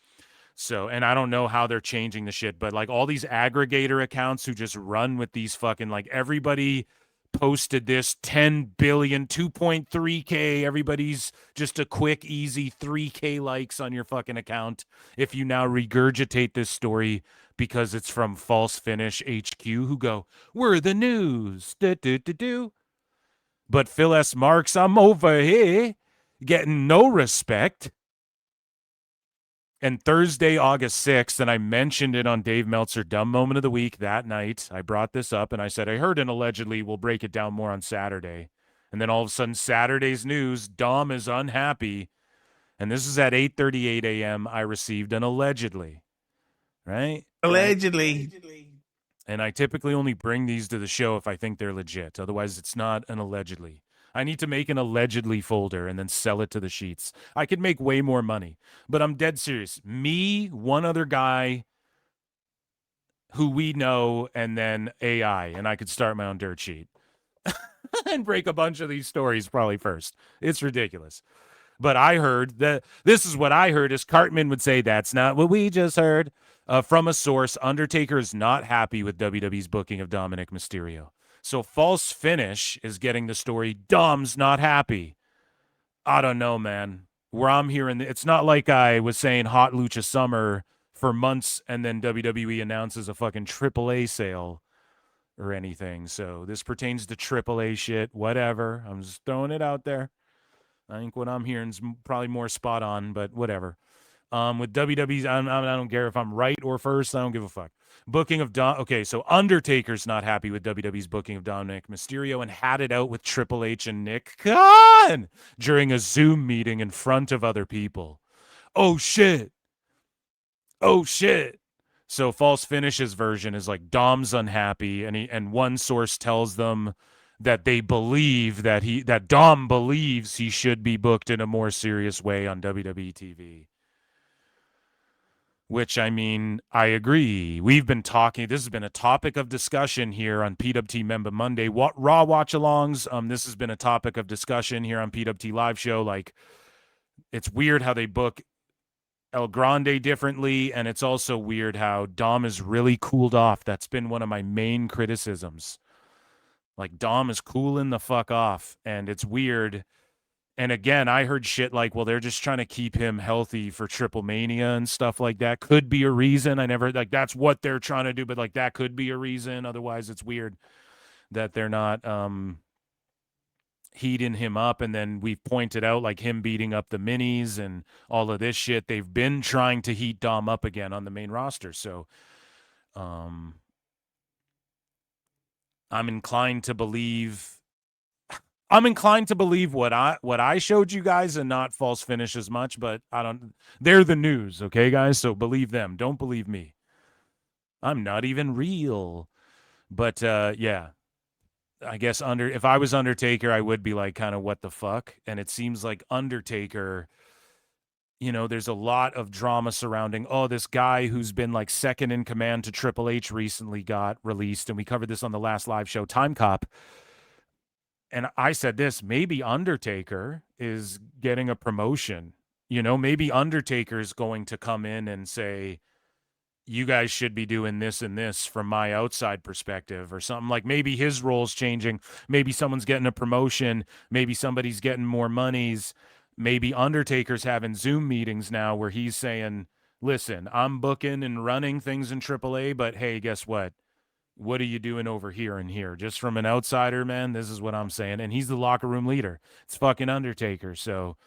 So, and I don't know how they're changing the shit, but like all these aggregator accounts who just run with these fucking like everybody posted this 10 billion, 2.3K. Everybody's just a quick, easy 3K likes on your fucking account. If you now regurgitate this story because it's from False Finish HQ, who go, we're the news. But Phil S. Marks, I'm over here getting no respect. And Thursday, August 6th, and I mentioned it on Dave Meltzer Dumb Moment of the Week that night. I brought this up, and I said, I heard an allegedly. We'll break it down more on Saturday. And then all of a sudden, Saturday's news, Dom is unhappy. And this is at 8:38 a.m. I received an allegedly, right? Allegedly. And I typically only bring these to the show if I think they're legit. Otherwise, it's not an allegedly. I need to make an allegedly folder and then sell it to the sheets. I could make way more money, but I'm dead serious. Me, one other guy who we know, and then AI, and I could start my own dirt sheet and break a bunch of these stories probably first. It's ridiculous. But I heard that this is what I heard is Cartman would say, that's not what we just heard. From a source, Undertaker is not happy with WWE's booking of Dominik Mysterio. So False Finish is getting the story, Dom's not happy. I don't know, man. Where I'm hearing, it's not like I was saying Hot Lucha Summer for months and then WWE announces a fucking AAA sale or anything. So this pertains to AAA shit, whatever. I'm just throwing it out there. I think what I'm hearing is probably more spot on, but whatever. With WWE's, I don't care if I'm right or first. I don't give a fuck. Booking of okay, so Undertaker's not happy with WWE's booking of Dominik Mysterio and had it out with Triple H and Nick Khan during a Zoom meeting in front of other people. Oh shit. Oh shit. So False Finish's version is like Dom's unhappy, and one source tells them that they believe that Dom believes he should be booked in a more serious way on WWE TV. Which, I mean, I agree. We've been talking. This has been a topic of discussion here on PWT Member Monday. Raw watch-alongs. This has been a topic of discussion here on PWT Live Show. Like, it's weird how they book El Grande differently, and it's also weird how Dom is really cooled off. That's been one of my main criticisms. Like, Dom is cooling the fuck off, and it's weird. And again, I heard shit like, well, they're just trying to keep him healthy for Triple Mania and stuff like that. Could be a reason. I never, like, that's what they're trying to do, but, like, that could be a reason. Otherwise, it's weird that they're not heating him up. And then we've pointed out, like, him beating up the minis and all of this shit. They've been trying to heat Dom up again on the main roster. So, I'm inclined to believe what I showed you guys and not False Finish as much, but they're the news, okay, guys? So believe them. Don't believe me. I'm not even real. But yeah. I guess if I was Undertaker, I would be like, kind of what the fuck? And it seems like Undertaker, you know, there's a lot of drama surrounding, this guy who's been like second in command to Triple H recently got released, and we covered this on the last live show, Time Cop. And I said this, maybe Undertaker is getting a promotion. You know, maybe Undertaker is going to come in and say, you guys should be doing this and this from my outside perspective or something. Like maybe his role's changing. Maybe someone's getting a promotion. Maybe somebody's getting more monies. Maybe Undertaker's having Zoom meetings now where he's saying, listen, I'm booking and running things in AAA, but hey, guess what? What are you doing over here and here? Just from an outsider, man, this is what I'm saying. And he's the locker room leader. It's fucking Undertaker. So,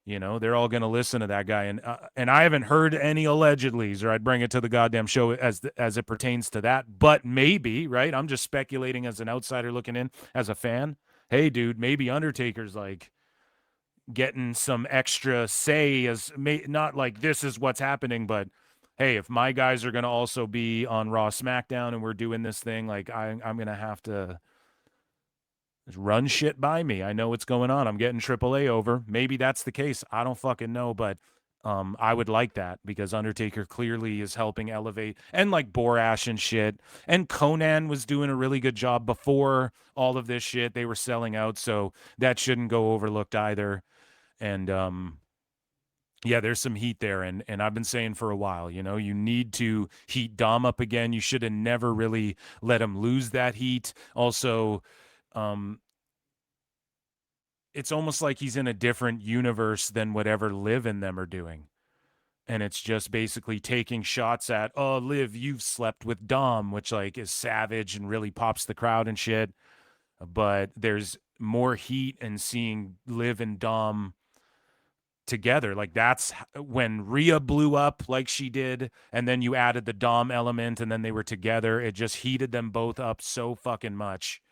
you know, they're all going to listen to that guy. And I haven't heard any allegedlys, or I'd bring it to the goddamn show as it pertains to that. But maybe, right? I'm just speculating as an outsider looking in as a fan. Hey, dude, maybe Undertaker's like getting some extra say not like this is what's happening, but hey, if my guys are going to also be on Raw SmackDown and we're doing this thing, like I'm going to have to run shit by me. I know what's going on. I'm getting AAA over. Maybe that's the case. I don't fucking know, but I would like that because Undertaker clearly is helping elevate, and like Borash and shit. And Conan was doing a really good job before all of this shit. They were selling out, so that shouldn't go overlooked either. And yeah, there's some heat there, and I've been saying for a while, you know, you need to heat Dom up again. You should have never really let him lose that heat. Also, it's almost like he's in a different universe than whatever Liv and them are doing. And it's just basically taking shots at, oh, Liv, you've slept with Dom, which like is savage and really pops the crowd and shit. But there's more heat in seeing Liv and Dom together. Like that's when Rhea blew up like she did, and then you added the Dom element, and then they were together. It just heated them both up so fucking much.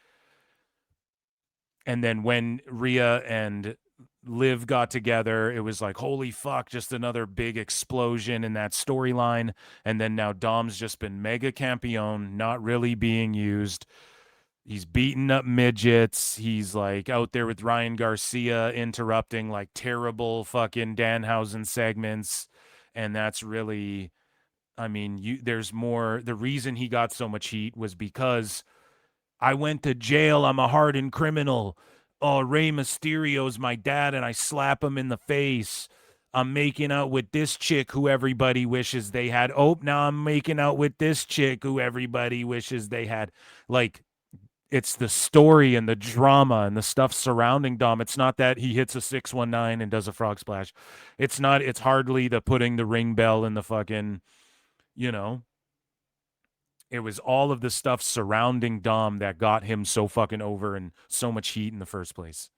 And then when Rhea and Liv got together, it was like, holy fuck, just another big explosion in that storyline. And then now Dom's just been mega campeon, not really being used. He's beating up midgets. He's like out there with Ryan Garcia interrupting like terrible fucking Danhausen segments. And that's really, I mean, there's more. The reason he got so much heat was because I went to jail. I'm a hardened criminal. Oh, Rey Mysterio's my dad, and I slap him in the face. I'm making out with this chick who everybody wishes they had. Oh, now I'm making out with this chick who everybody wishes they had. Like, it's the story and the drama and the stuff surrounding Dom. It's not that he hits a 619 and does a frog splash. It's hardly the putting the ring bell in the fucking, you know. It was all of the stuff surrounding Dom that got him so fucking over and so much heat in the first place.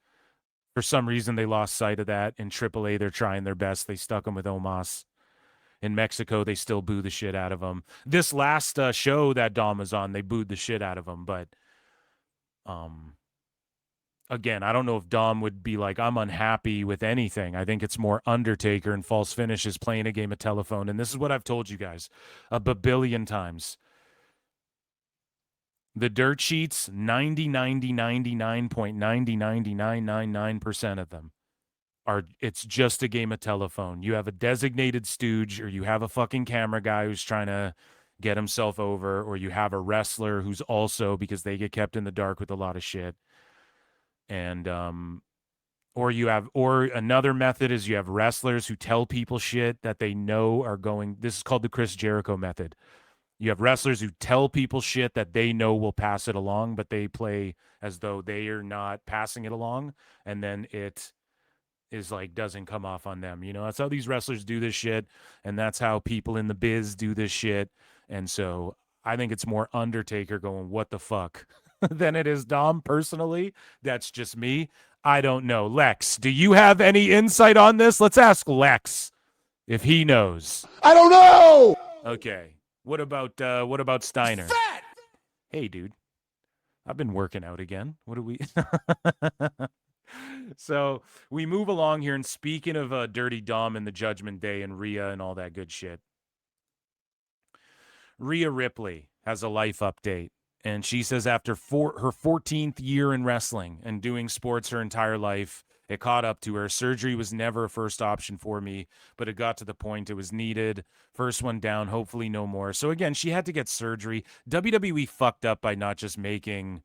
For some reason, they lost sight of that. In AAA, they're trying their best. They stuck him with Omos. In Mexico, they still boo the shit out of him. This last show that Dom was on, they booed the shit out of him. But again, I don't know if Dom would be like, I'm unhappy with anything. I think it's more Undertaker and False Finishes playing a game of telephone. And this is what I've told you guys a babillion times. The dirt sheets, 99.999999% of them it's just a game of telephone. You have a designated stooge, or you have a fucking camera guy who's trying to get himself over, or you have a wrestler who's also, because they get kept in the dark with a lot of shit. And or another method is you have wrestlers who tell people shit that they know are going. This is called the Chris Jericho method. You have wrestlers who tell people shit that they know will pass it along, but they play as though they are not passing it along, and then it is like doesn't come off on them. You know, that's how these wrestlers do this shit, and that's how people in the biz do this shit. And so I think it's more Undertaker going, what the fuck, than it is Dom personally. That's just me. I don't know. Lex, do you have any insight on this? Let's ask Lex if he knows. I don't know. Okay. What about Steiner? Fat! Hey, dude. I've been working out again. What do we... So we move along here, and speaking of Dirty Dom and the Judgment Day and Rhea and all that good shit, Rhea Ripley has a life update, and she says after her 14th year in wrestling and doing sports her entire life, it caught up to her. Surgery was never a first option for me, but it got to the point it was needed. First one down, hopefully no more. So again, she had to get surgery. WWE fucked up by not just making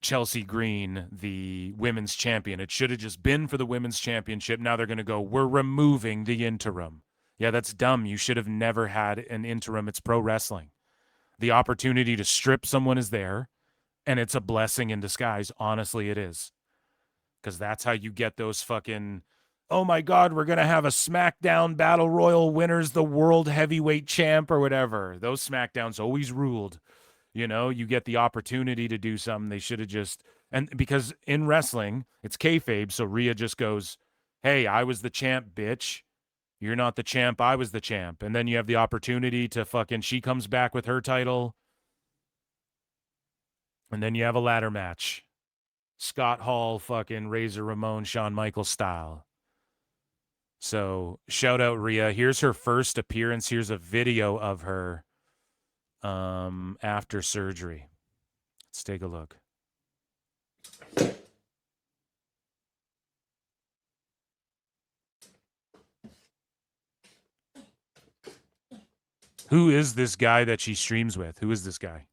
Chelsea Green the women's champion. It should have just been for the women's championship. Now they're going to go, we're removing the interim. Yeah, that's dumb. You should have never had an interim. It's pro wrestling. The opportunity to strip someone is there, and it's a blessing in disguise. Honestly, it is. Because that's how you get those fucking, oh my God, we're going to have a SmackDown Battle Royal winners, the world heavyweight champ or whatever. Those SmackDowns always ruled. You know, you get the opportunity to do something. They should have just, and because in wrestling, it's kayfabe. So Rhea just goes, hey, I was the champ, bitch. You're not the champ. I was the champ. And then you have the opportunity to fucking, she comes back with her title. And then you have a ladder match. Scott Hall, fucking Razor Ramon, Shawn Michaels style. So shout out Rhea. Here's her first appearance. Here's a video of her after surgery. Let's take a look. Who is this guy that she streams with? Who is this guy?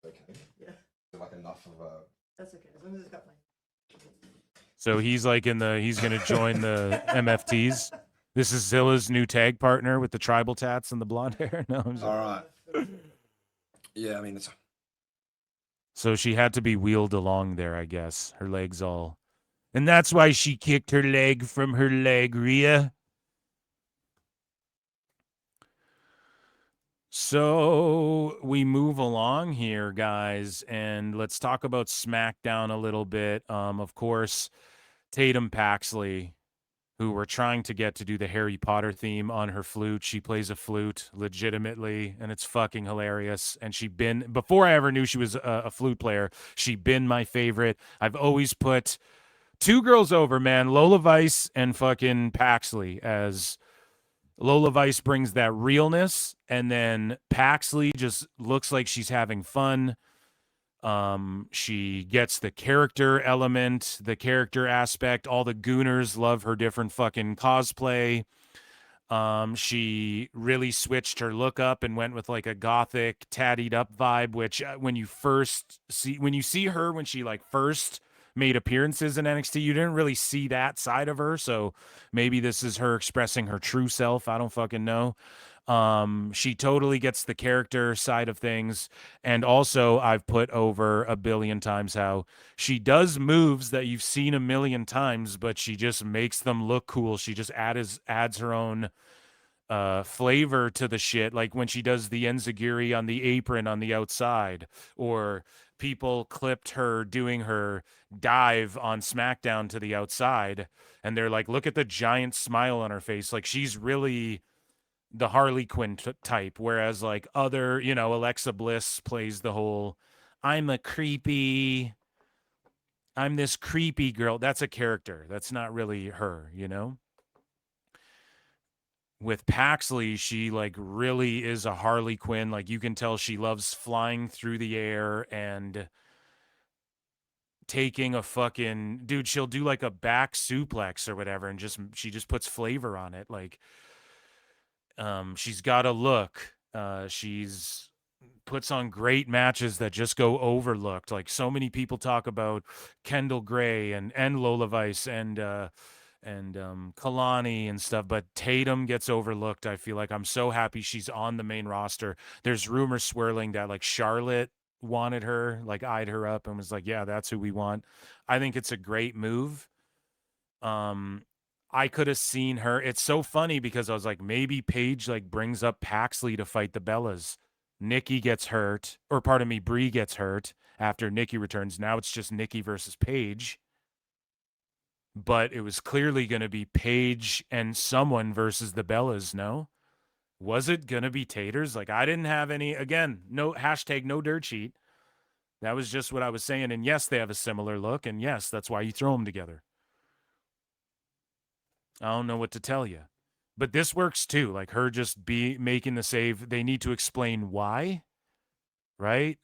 Okay. Yeah. Like enough of a. That's okay. As long as it's got my. So he's like he's going to join the MFTs. This is Zilla's new tag partner with the tribal tats and the blonde hair. No, I'm All right. Yeah, I mean, it's. So she had to be wheeled along there, I guess. Her legs all. And that's why she kicked her leg from her leg, Rhea. So we move along here, guys, and let's talk about SmackDown a little bit. Of course, Tatum Paxley, who we're trying to get to do the Harry Potter theme on her flute. She plays a flute legitimately, and it's fucking hilarious. And before I ever knew she was a flute player, she been my favorite. I've always put two girls over, man, Lola Vice and fucking Paxley, as Lola Vice brings that realness, and then Paxley just looks like she's having fun. She gets the character element, the character aspect. All the gooners love her different fucking cosplay. She really switched her look up and went with like a gothic, tattied up vibe, which when you see her when she like first made appearances in NXT, you didn't really see that side of her. So maybe this is her expressing her true self. I don't fucking know. She totally gets the character side of things. And also I've put over a billion times how she does moves that you've seen a million times, but she just makes them look cool. She just adds her own flavor to the shit, like when she does the enziguri on the apron on the outside, or people clipped her doing her dive on SmackDown to the outside, and they're like, look at the giant smile on her face, like she's really the Harley Quinn type, whereas like other, Alexa Bliss plays the whole I'm this creepy girl. That's a character. That's not really her, With Paxley, she like really is a Harley Quinn. Like you can tell she loves flying through the air and taking a fucking dude. She'll do like a back suplex or whatever, and she just puts flavor on it. Like, she's got a look. She's puts on great matches that just go overlooked. Like so many people talk about Kendall Gray and Lola Vice and Kalani and stuff, but Tatum gets overlooked. I feel like I'm so happy she's on the main roster. There's rumors swirling that like Charlotte wanted her, like eyed her up and was like, yeah, that's who we want. I think it's a great move. I could have seen her. It's so funny because I was like, maybe Paige like brings up Paxley to fight the Bellas. Nikki gets hurt, or pardon me, Brie gets hurt after Nikki returns. Now it's just Nikki versus Paige. But it was clearly going to be Paige and someone versus the Bellas, no? Was it going to be Taters? Like, I didn't have any, again, no hashtag no dirt sheet. That was just what I was saying. And yes, they have a similar look. And yes, that's why you throw them together. I don't know what to tell you. But this works too. Like her just making the save. They need to explain why, right?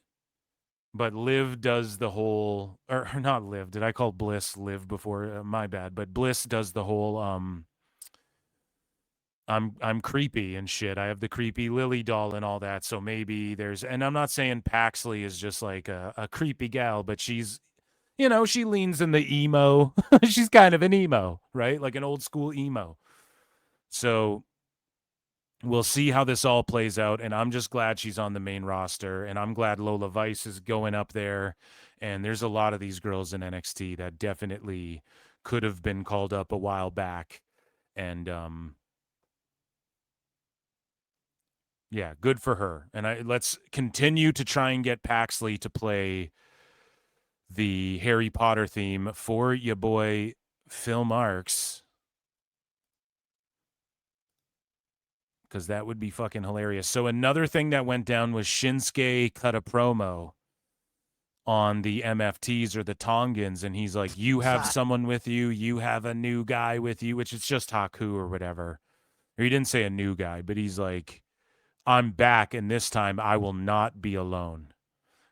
But Liv does the whole, or not Liv. Did I call Bliss Liv before? My bad. But Bliss does the whole. I'm creepy and shit. I have the creepy Lily doll and all that. So maybe there's, and I'm not saying Paxley is just like a creepy gal, but she's, You know, she leans in the emo. She's kind of an emo, right? Like an old school emo. So we'll see how this all plays out. And I'm just glad she's on the main roster. And I'm glad Lola Vice is going up there. And there's a lot of these girls in NXT that definitely could have been called up a while back. And yeah, good for her. And let's continue to try and get Paxley to play the Harry Potter theme for your boy Phil Marks, because that would be fucking hilarious. So another thing that went down was Shinsuke cut a promo on the MFTs or the Tongans, and he's like, you have someone with you, you have a new guy with you, which is just Haku or whatever. Or he didn't say a new guy, but he's like, I'm back, and this time I will not be alone.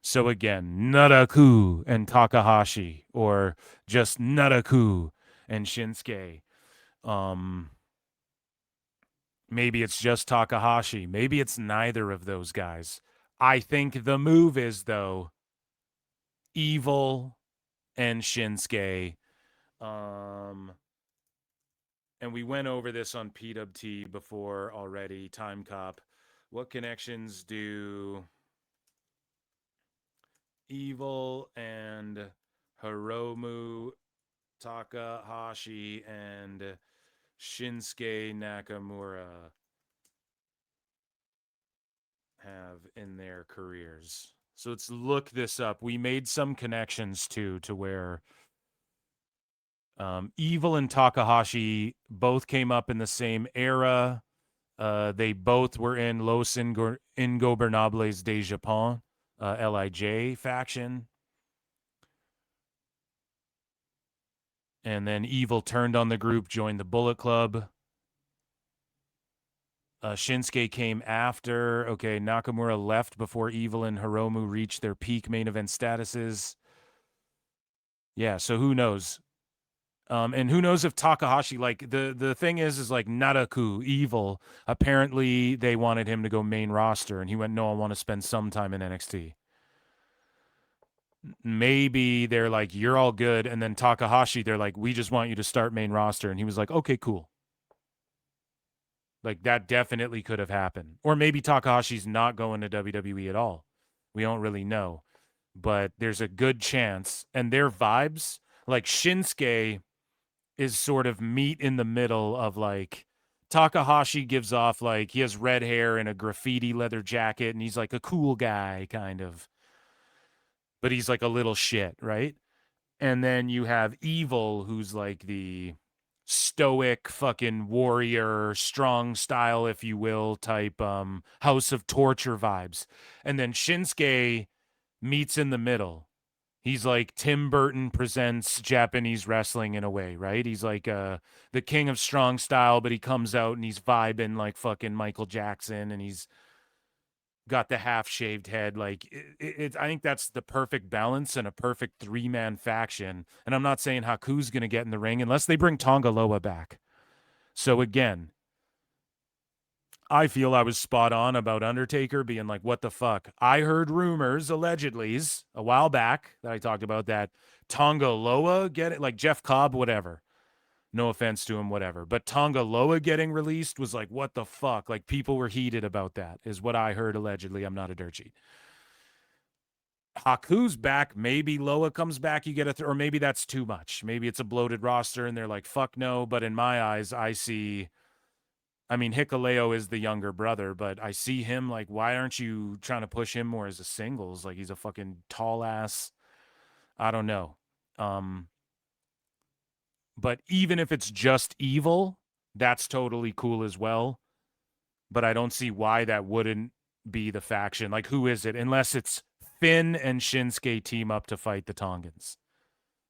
So again, Naraku and Takahashi, or just Naraku and Shinsuke. Maybe it's just Takahashi. Maybe it's neither of those guys. I think the move is, though, Evil and Shinsuke. And we went over this on PWT before already, Time Cop. What connections do Evil and Hiromu Takahashi and Shinsuke Nakamura have in their careers? So let's look this up. We made some connections too, to where Evil and Takahashi both came up in the same era. They both were in Los Ingobernables de Japón, LIJ faction. And then Evil turned on the group, joined the Bullet Club. Shinsuke came after. Okay, Nakamura left before Evil and Hiromu reached their peak main event statuses. Yeah, so who knows? And who knows if Takahashi, like, the thing is like Naraku, Evil, apparently they wanted him to go main roster, and he went, no, I want to spend some time in NXT. Maybe they're like, you're all good, and then Takahashi, they're like, we just want you to start main roster, and he was like, okay, cool. Like, that definitely could have happened. Or maybe Takahashi's not going to WWE at all. We don't really know. But there's a good chance. And their vibes, like Shinsuke is sort of meet in the middle of, like, Takahashi gives off, like, he has red hair and a graffiti leather jacket, and he's like a cool guy, kind of. But he's like a little shit, right? And then you have Evil, who's like the stoic fucking warrior, strong style, if you will, type House of Torture vibes. And then Shinsuke meets in the middle. He's like Tim Burton presents Japanese wrestling in a way, right? He's like the king of strong style, but he comes out and he's vibing like fucking Michael Jackson, and he's got the half-shaved head. Like, I think that's the perfect balance and a perfect three-man faction. And I'm not saying Haku's going to get in the ring unless they bring Tonga Loa back. So again, I feel I was spot on about Undertaker being like, what the fuck? I heard rumors, allegedly, a while back that I talked about that Tonga Loa get it, like Jeff Cobb, whatever. No offense to him, whatever. But Tonga Loa getting released was like, what the fuck? Like, people were heated about that, is what I heard allegedly. I'm not a dirt sheet. Haku's back. Maybe Loa comes back. You get or maybe that's too much. Maybe it's a bloated roster and they're like, fuck no. But in my eyes, I see, I mean, Hikuleo is the younger brother, but I see him like, why aren't you trying to push him more as a singles? Like, he's a fucking tall ass. I don't know. But even if it's just Evil, that's totally cool as well. But I don't see why that wouldn't be the faction. Like, who is it? Unless it's Finn and Shinsuke team up to fight the Tongans.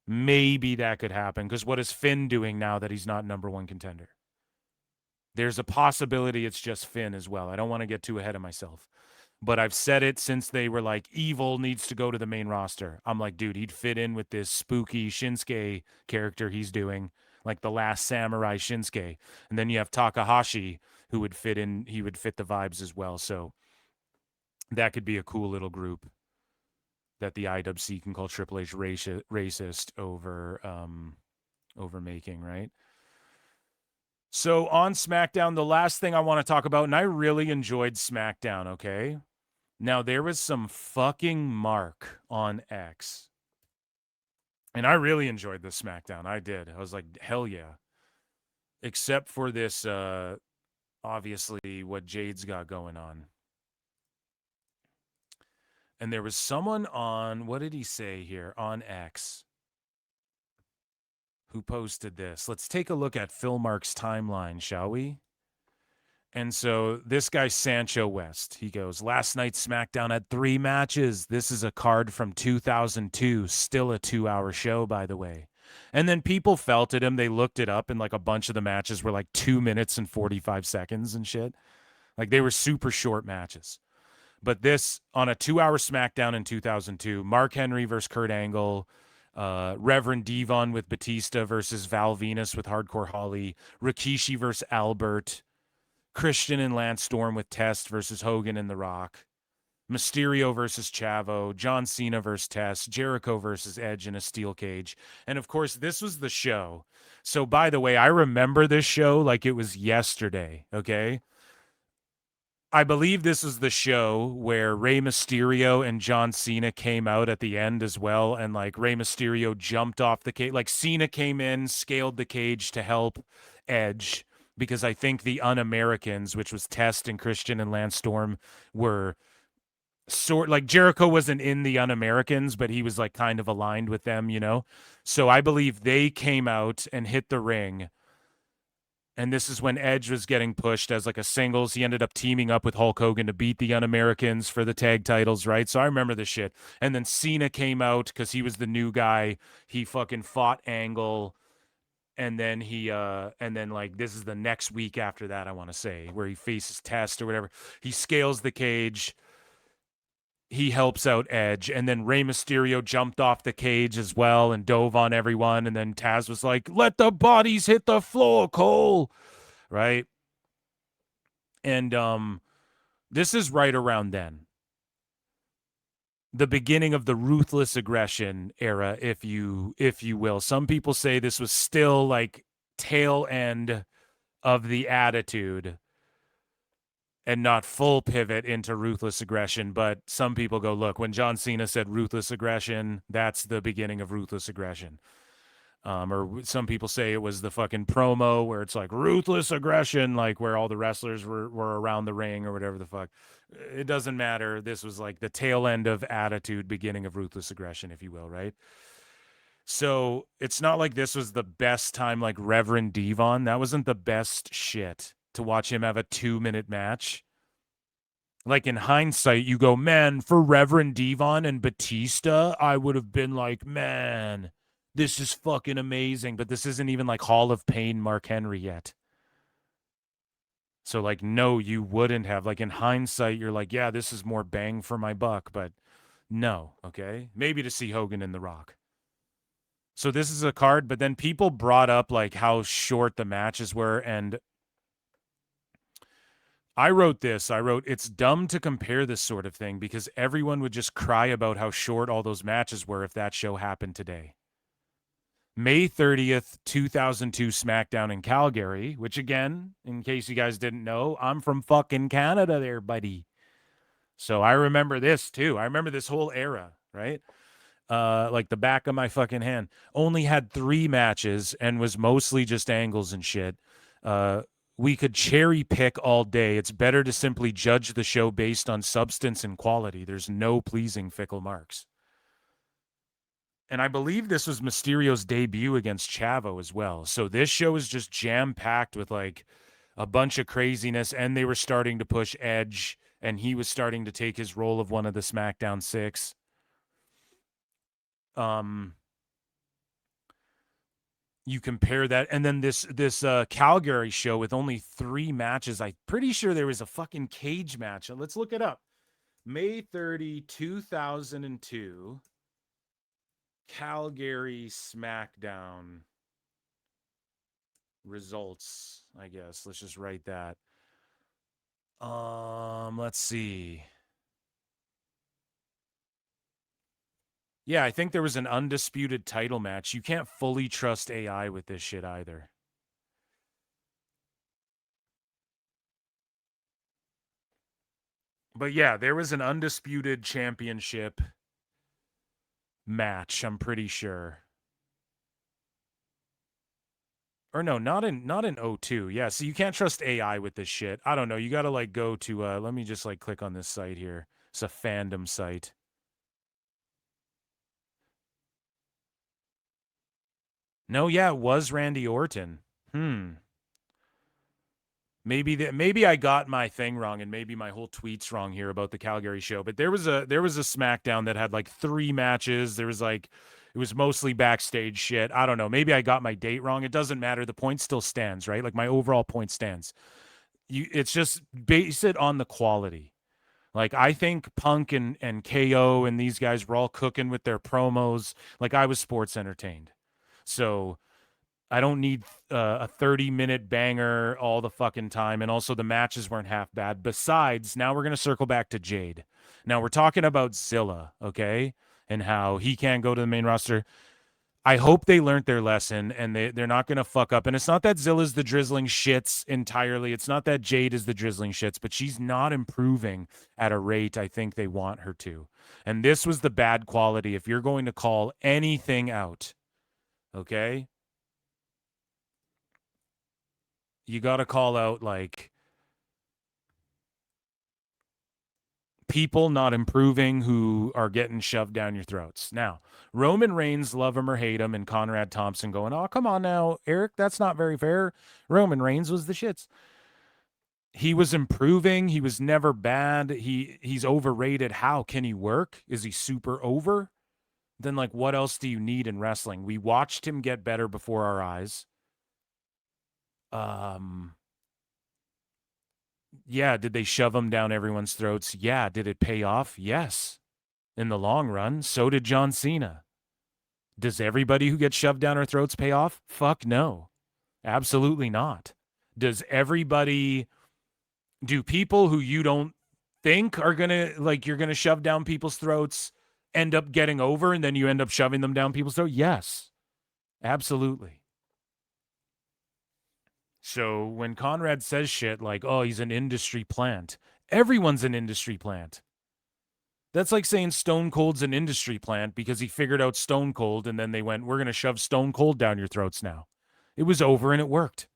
Maybe that could happen. Because what is Finn doing now that he's not number one contender? There's a possibility it's just Finn as well. I don't want to get too ahead of myself. But I've said it since they were like, Evil needs to go to the main roster. I'm like, dude, he'd fit in with this spooky Shinsuke character he's doing, like the Last Samurai Shinsuke. And then you have Takahashi, who would fit in. He would fit the vibes as well. So that could be a cool little group. that the IWC can call Triple H racist over making, right? So on SmackDown, the last thing I want to talk about, and I really enjoyed SmackDown, okay? Now, there was some fucking mark on X. And I really enjoyed the SmackDown. I did. I was like, hell yeah. Except for this, obviously, what Jade's got going on. And there was someone on, what did he say here? On X. Who posted this. Let's take a look at Phil Mark's timeline, shall we? And so this guy, Sancho West, he goes, last night's SmackDown had 3 matches. This is a card from 2002. Still a 2-hour show, by the way. And then people felt at him. They looked it up, and like a bunch of the matches were like 2 minutes and 45 seconds and shit. Like they were super short matches. But this, on a 2-hour SmackDown in 2002, Mark Henry versus Kurt Angle, Reverend Devon with Batista versus Val Venus with Hardcore Holly, Rikishi versus Albert, Christian and Lance Storm with Test versus Hogan and The Rock, Mysterio versus Chavo, John Cena versus Test, Jericho versus Edge in a steel cage. And of course, this was the show. So by the way, I remember this show like it was yesterday, okay? I believe this is the show where Rey Mysterio and John Cena came out at the end as well. And like Rey Mysterio jumped off the cage. Like Cena came in, scaled the cage to help Edge because I think the Un-Americans, which was Test and Christian and Lance Storm, were like Jericho wasn't in the Un-Americans, but he was like kind of aligned with them, you know? So I believe they came out and hit the ring. And this is when Edge was getting pushed as like a singles. He ended up teaming up with Hulk Hogan to beat the Un-Americans for the tag titles, right? So I remember this shit. And then Cena came out because he was the new guy. He fucking fought Angle. And then like this is the next week after that, I want to say, where he faces Test or whatever. He scales the cage. He helps out Edge, and then Rey Mysterio jumped off the cage as well and dove on everyone, and then Taz was like, let the bodies hit the floor, Cole, right? And this is right around then. The beginning of the ruthless aggression era, if you will. Some people say this was still like tail end of the Attitude and not full pivot into ruthless aggression. But some people go, look, when John Cena said ruthless aggression, that's the beginning of ruthless aggression. Or some people say it was the fucking promo where it's like ruthless aggression, like where all the wrestlers were around the ring or whatever the fuck. It doesn't matter. This was like the tail end of Attitude, beginning of ruthless aggression, if you will, right? So it's not like this was the best time like Reverend Devon. That wasn't the best shit. To watch him have a 2-minute match. Like in hindsight, you go, man, for Reverend Devon and Batista, I would have been like, man, this is fucking amazing. But this isn't even like Hall of Pain Mark Henry yet. So like, no, you wouldn't have. Like in hindsight, you're like, yeah, this is more bang for my buck. But no, okay? Maybe to see Hogan and The Rock. So this is a card, but then people brought up like how short the matches were, and I wrote, it's dumb to compare this sort of thing because everyone would just cry about how short all those matches were if that show happened today. May 30th, 2002 SmackDown in Calgary, which again, in case you guys didn't know, I'm from fucking Canada there, buddy. So I remember this too. I remember this whole era, right? Like the back of my fucking hand. Only had 3 matches and was mostly just angles and shit. We could cherry pick all day. It's better to simply judge the show based on substance and quality. There's no pleasing fickle marks. And I believe this was Mysterio's debut against Chavo as well. So this show is just jam-packed with like a bunch of craziness, and they were starting to push Edge, and he was starting to take his role of one of the SmackDown 6. You compare that, and then this Calgary show with only 3 matches. I'm pretty sure there was a fucking cage match. Let's look it up. May 30, 2002, Calgary SmackDown results, I guess. Let's just write that. Let's see. Yeah, I think there was an undisputed title match. You can't fully trust AI with this shit either. But yeah, there was an undisputed championship match, I'm pretty sure. Or no, not in 02. Yeah, so you can't trust AI with this shit. I don't know. You got to like go to let me just like click on this site here. It's a fandom site. No, yeah, it was Randy Orton. Maybe I got my thing wrong, and maybe my whole tweet's wrong here about the Calgary show. But there was a SmackDown that had like 3 matches. There was like, it was mostly backstage shit. I don't know. Maybe I got my date wrong. It doesn't matter. The point still stands, right? Like my overall point stands. It's just base it on the quality. Like I think Punk and KO and these guys were all cooking with their promos. Like I was sports entertained. So I don't need a 30-minute banger all the fucking time. And also the matches weren't half bad. Besides, now we're going to circle back to Jade. Now we're talking about Zilla, okay? And how he can't go to the main roster. I hope they learned their lesson and they're not going to fuck up. And it's not that Zilla's the drizzling shits entirely. It's not that Jade is the drizzling shits, but she's not improving at a rate I think they want her to. And this was the bad quality. If you're going to call anything out, okay? You got to call out like people not improving who are getting shoved down your throats. Now, Roman Reigns, love him or hate him, and Conrad Thompson going, oh, come on now, Eric, that's not very fair. Roman Reigns was the shits. He was improving. He was never bad. He's overrated. How can he work? Is he super over? Then like, what else do you need in wrestling? We watched him get better before our eyes. Yeah, did they shove him down everyone's throats? Yeah. Did it pay off? Yes. In the long run, so did John Cena. Does everybody who gets shoved down our throats pay off? Fuck no. Absolutely not. Does everybody, do people who you don't think are going to, like, you're going to shove down people's throats end up getting over and then you end up shoving them down people's throats? Yes. Absolutely. So when Conrad says shit like, oh, he's an industry plant, everyone's an industry plant. That's like saying Stone Cold's an industry plant because he figured out Stone Cold and then they went, we're going to shove Stone Cold down your throats now. It was over and it worked.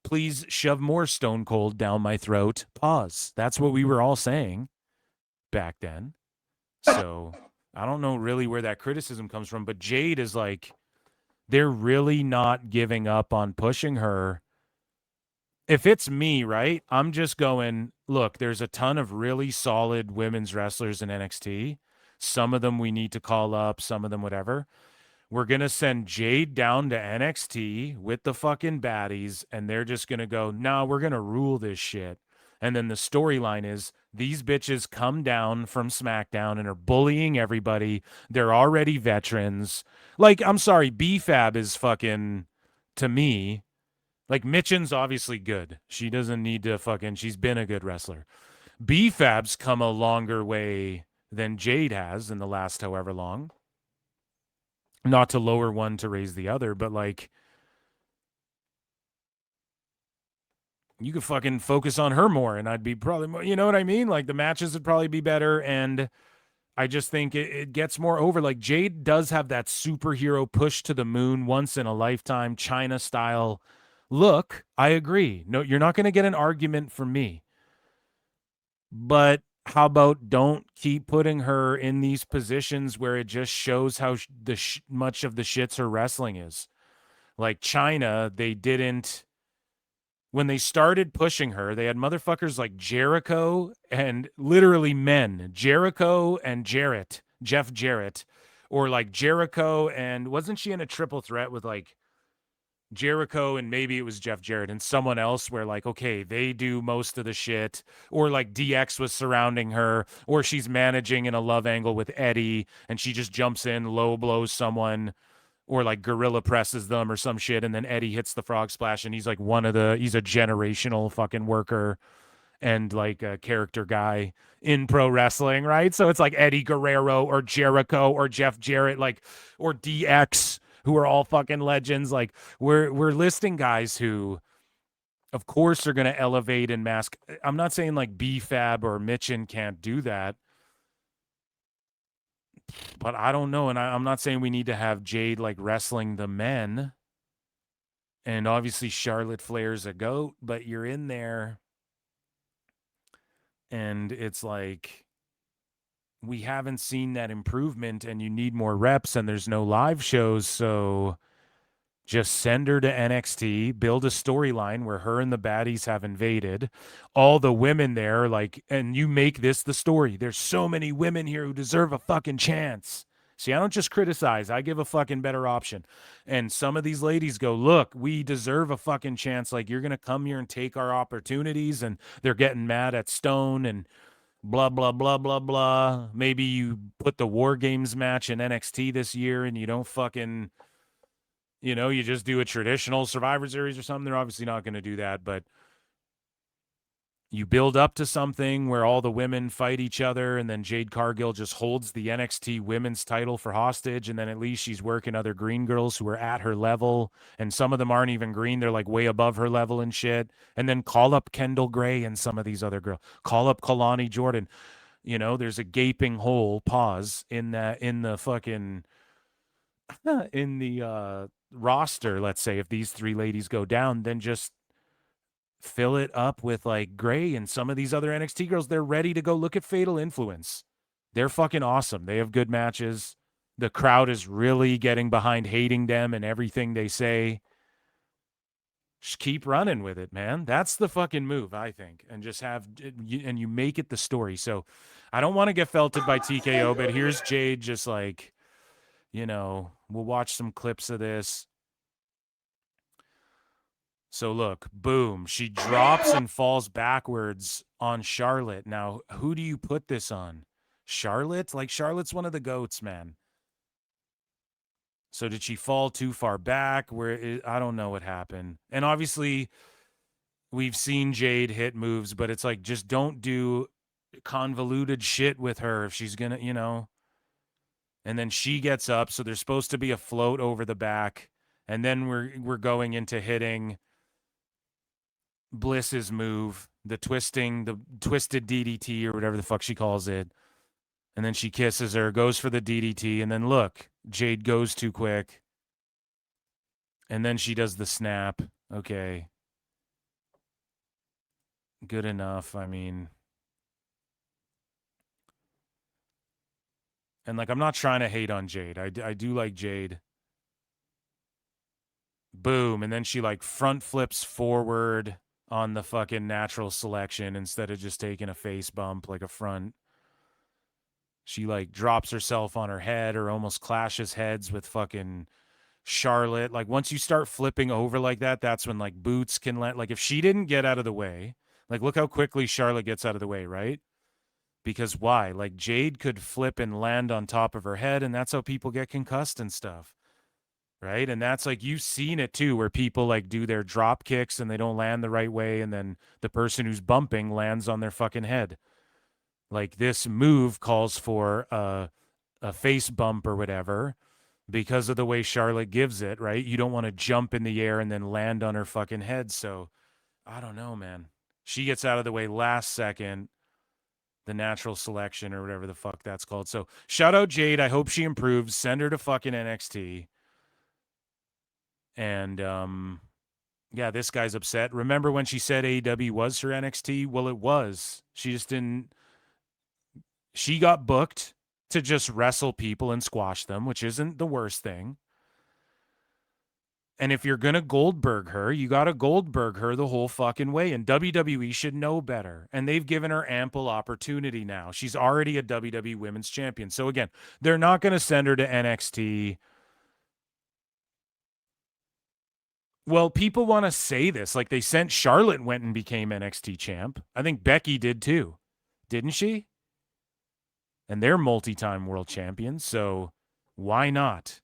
Please shove more Stone Cold down my throat. Pause. That's what we were all saying back then. So I don't know really where that criticism comes from, but Jade is like, they're really not giving up on pushing her. If it's me, right, I'm just going, look, there's a ton of really solid women's wrestlers in NXT. Some of them we need to call up, some of them whatever. We're going to send Jade down to NXT with the fucking baddies, and they're just going to go, nah, we're going to rule this shit. And then the storyline is these bitches come down from SmackDown and are bullying everybody. They're already veterans. Like, I'm sorry, B-Fab is fucking, to me, like, Mitchin's obviously good. She doesn't need to fucking, she's been a good wrestler. B-Fab's come a longer way than Jade has in the last however long. Not to lower one to raise the other, but like, you could fucking focus on her more and I'd be probably more, you know what I mean? Like the matches would probably be better. And I just think it gets more over. Like Jade does have that superhero push to the moon, once in a lifetime, China style look. I agree. No, you're not going to get an argument from me. But how about don't keep putting her in these positions where it just shows how much of the shits her wrestling is. Like China, they didn't. When they started pushing her, they had motherfuckers like Jericho and literally men, Jericho and Jeff Jarrett, or like Jericho and wasn't she in a triple threat with like Jericho and maybe it was Jeff Jarrett and someone else where like, okay, they do most of the shit, or like DX was surrounding her, or she's managing in a love angle with Eddie and she just jumps in, low blows someone, or like gorilla presses them or some shit. And then Eddie hits the frog splash and he's like he's a generational fucking worker. and like a character guy in pro wrestling, right? So it's like Eddie Guerrero or Jericho or Jeff Jarrett, like, or DX, who are all fucking legends. Like we're listing guys who, of course, are going to elevate and mask. I'm not saying like B-Fab or Mitchin can't do that, but I don't know. And I'm not saying we need to have Jade like wrestling the men. And obviously Charlotte Flair's a GOAT, but you're in there and it's like we haven't seen that improvement and you need more reps and there's no live shows. So just send her to NXT, build a storyline where her and the baddies have invaded. All the women there, like, and you make this the story. There's so many women here who deserve a fucking chance. See, I don't just criticize. I give a fucking better option. And some of these ladies go, look, we deserve a fucking chance. Like, you're going to come here and take our opportunities. And they're getting mad at Stone and blah, blah, blah, blah, blah. Maybe you put the War Games match in NXT this year and you don't fucking, you know, you just do a traditional Survivor Series or something. They're obviously not going to do that, but you build up to something where all the women fight each other and then Jade Cargill just holds the NXT women's title for hostage. And then at least she's working other green girls who are at her level. And some of them aren't even green. They're like way above her level and shit. And then call up Kendall Gray and some of these other girls. Call up Kalani Jordan. You know, there's a gaping hole, pause, in that, in the fucking, in the roster, let's say, if these three ladies go down, then just fill it up with like Gray and some of these other NXT girls. They're ready to go. Look at Fatal Influence. They're fucking awesome. They have good matches. The crowd is really getting behind hating them and everything they say. Just keep running with it, man. That's the fucking move, I think. And just have, and you make it the story. So I don't want to get felted by TKO, but here's Jade just like, you know, we'll watch some clips of this. So look, boom, she drops and falls backwards on Charlotte. Now, who do you put this on? Charlotte? Like, Charlotte's one of the GOATs, man. So did she fall too far back? I don't know what happened. And obviously, we've seen Jade hit moves, but it's like, just don't do convoluted shit with her if she's gonna, you know. And then she gets up, so there's supposed to be a float over the back. And then we're going into hitting Bliss's move, the twisted DDT or whatever the fuck she calls it. And then she kisses her, goes for the DDT, and then look, Jade goes too quick. And then she does the snap. Okay. Good enough. I mean, and like, I'm not trying to hate on Jade. I do like Jade. Boom. And then she like front flips forward on the fucking natural selection instead of just taking a face bump like a front. She like drops herself on her head or almost clashes heads with fucking Charlotte. Like, once you start flipping over like that, that's when like Boots can let, like, if she didn't get out of the way, like, look how quickly Charlotte gets out of the way, right? Because why? Like, Jade could flip and land on top of her head, and that's how people get concussed and stuff. Right? And that's like, you've seen it too, where people like do their drop kicks and they don't land the right way. And then the person who's bumping lands on their fucking head. Like, this move calls for a face bump or whatever because of the way Charlotte gives it, right? You don't want to jump in the air and then land on her fucking head. So I don't know, man. She gets out of the way last second, the natural selection or whatever the fuck that's called. So shout out Jade. I hope she improves. Send her to fucking NXT. And, yeah, this guy's upset. Remember when she said AEW was her NXT? Well, it was. She just didn't. She got booked to just wrestle people and squash them, which isn't the worst thing. And if you're going to Goldberg her, you got to Goldberg her the whole fucking way. And WWE should know better. And they've given her ample opportunity now. She's already a WWE Women's Champion. So, again, they're not going to send her to NXT. Well, people want to say this. Like, they sent Charlotte and went and became NXT champ. I think Becky did too. Didn't she? And they're multi-time world champions. So why not?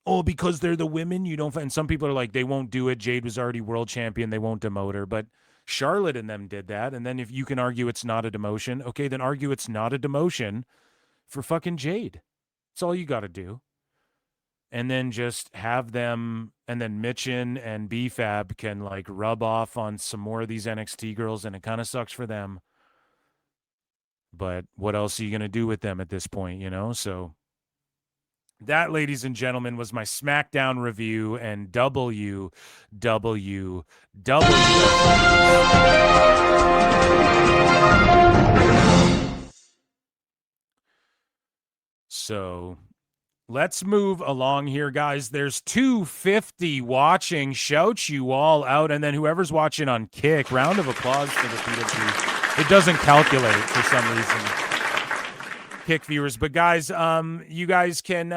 Oh, because they're the women, you don't. And some people are like, they won't do it. Jade was already world champion. They won't demote her. But Charlotte and them did that. And then if you can argue it's not a demotion, okay, then argue it's not a demotion for fucking Jade. That's all you got to do. And then just have them, and then Mitchin and BFAB can like rub off on some more of these NXT girls, and it kind of sucks for them. But what else are you going to do with them at this point, you know? So that, ladies and gentlemen, was my SmackDown review and WWW. So let's move along here, guys. There's 250 watching. Shout you all out. And then whoever's watching on Kick, round of applause for the PWT. It doesn't calculate for some reason. Kick viewers. But guys, you guys can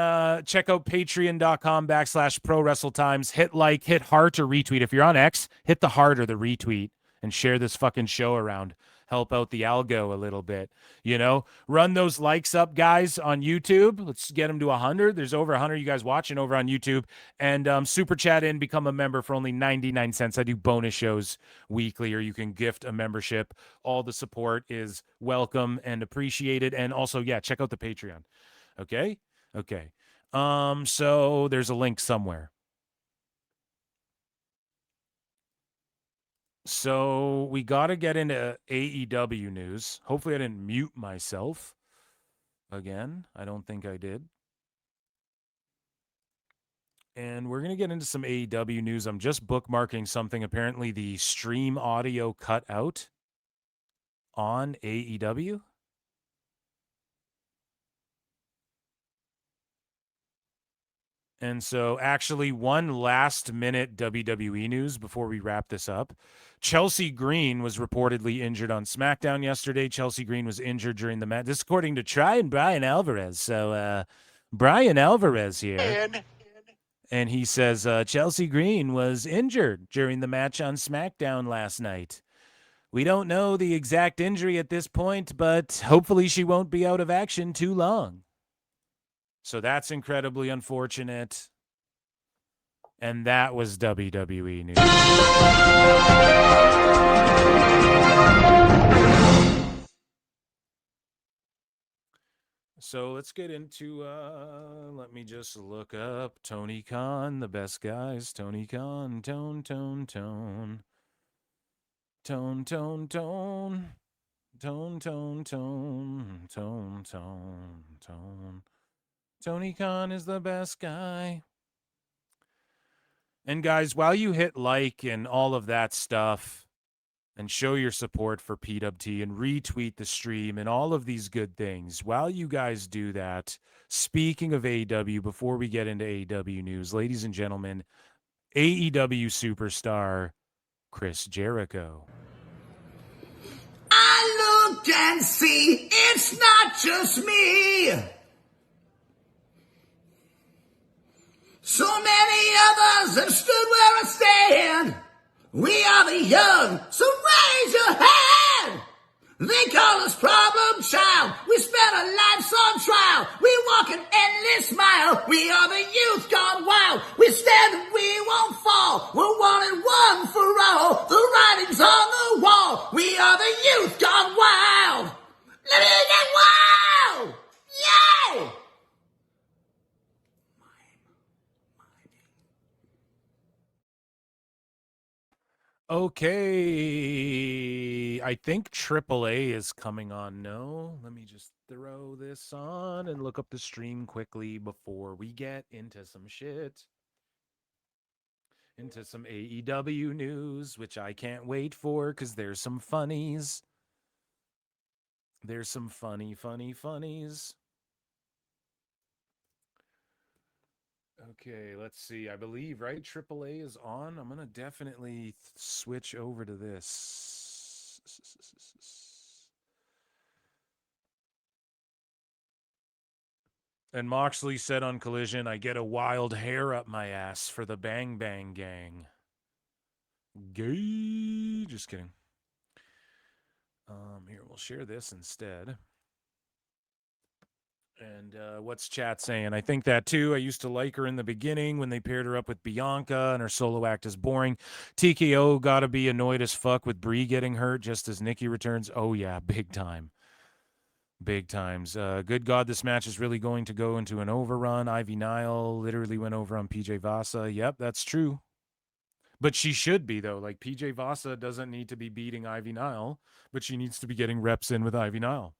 check out patreon.com/Pro Wrestle Times. Hit like, hit heart, or retweet. If you're on X, hit the heart or the retweet and share this fucking show around. Help out the algo a little bit, you know. Run those likes up, guys, on YouTube. Let's get them to 100. There's over 100 you guys watching over on YouTube. And super chat in, become a member for only 99 cents. I do bonus shows weekly, or you can gift a membership. All the support is welcome and appreciated. And also, yeah, check out the Patreon. Okay? Okay. So there's a link somewhere. So we got to get into AEW news. Hopefully I didn't mute myself again. I don't think I did. And we're going to get into some AEW news. I'm just bookmarking something. Apparently the stream audio cut out on AEW. And so actually one last minute WWE news before we wrap this up. Chelsea Green was reportedly injured on SmackDown yesterday. Chelsea Green was injured during the match. This according to Brian Alvarez. So Brian Alvarez here. And he says Chelsea Green was injured during the match on SmackDown last night. We don't know the exact injury at this point, but hopefully she won't be out of action too long. So that's incredibly unfortunate. And that was WWE news. So let's get into, let me just look up Tony Khan, the best guys. Tony Khan, tone. Tone. Tony Khan is the best guy. And guys, while you hit like and all of that stuff and show your support for PWT and retweet the stream and all of these good things, while you guys do that, speaking of AEW, before we get into AEW news, ladies and gentlemen, AEW superstar Chris Jericho. I looked and see it's not just me. So many others have stood where I stand. We are the young, so raise your hand. They call us problem child. We spent our lives on trial. We walk an endless mile. We are the youth gone wild. We stand and we won't fall. We're one and one for all. The writing's on the wall. We are the youth gone wild. Let me get wild. Yay! Okay, I think AAA is coming on. No, let me just throw this on and look up the stream quickly before we get into some shit. Into some AEW news, which I can't wait for because there's some funnies. There's some funnies. Okay, let's see. I believe, right? AAA is on. I'm going to definitely switch over to this. And Moxley said on Collision, I get a wild hair up my ass for the Bang Bang Gang. Gay. Just kidding. Here, we'll share this instead. And what's chat saying? I think that too. I used to like her in the beginning when they paired her up with Bianca, and her solo act is boring. TKO got to be annoyed as fuck with Brie getting hurt just as Nikki returns. Oh yeah, big time. Big times. Good God, this match is really going to go into an overrun. Ivy Nile literally went over on PJ Vasa. Yep, that's true. But she should be, though. Like, PJ Vasa doesn't need to be beating Ivy Nile, but she needs to be getting reps in with Ivy Nile.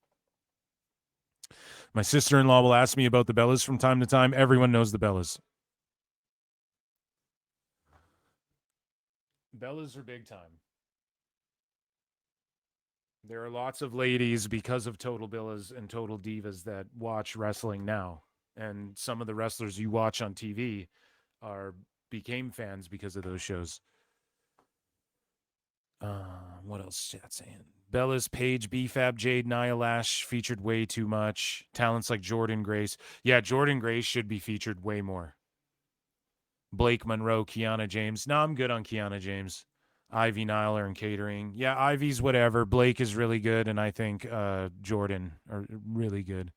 My sister-in-law will ask me about the Bellas from time to time. Everyone knows the Bellas. Bellas are big time. There are lots of ladies because of Total Bellas and Total Divas that watch wrestling now. And some of the wrestlers you watch on TV became fans because of those shows. What else is chat saying? Bellas, Paige, BFAB, Jade, Nia Lash featured way too much. Talents like Jordan Grace. Yeah, Jordan Grace should be featured way more. Blake Monroe, Kiana James. No, I'm good on Kiana James. Ivy Nile are in catering. Yeah, Ivy's whatever. Blake is really good, and I think Jordan are really good.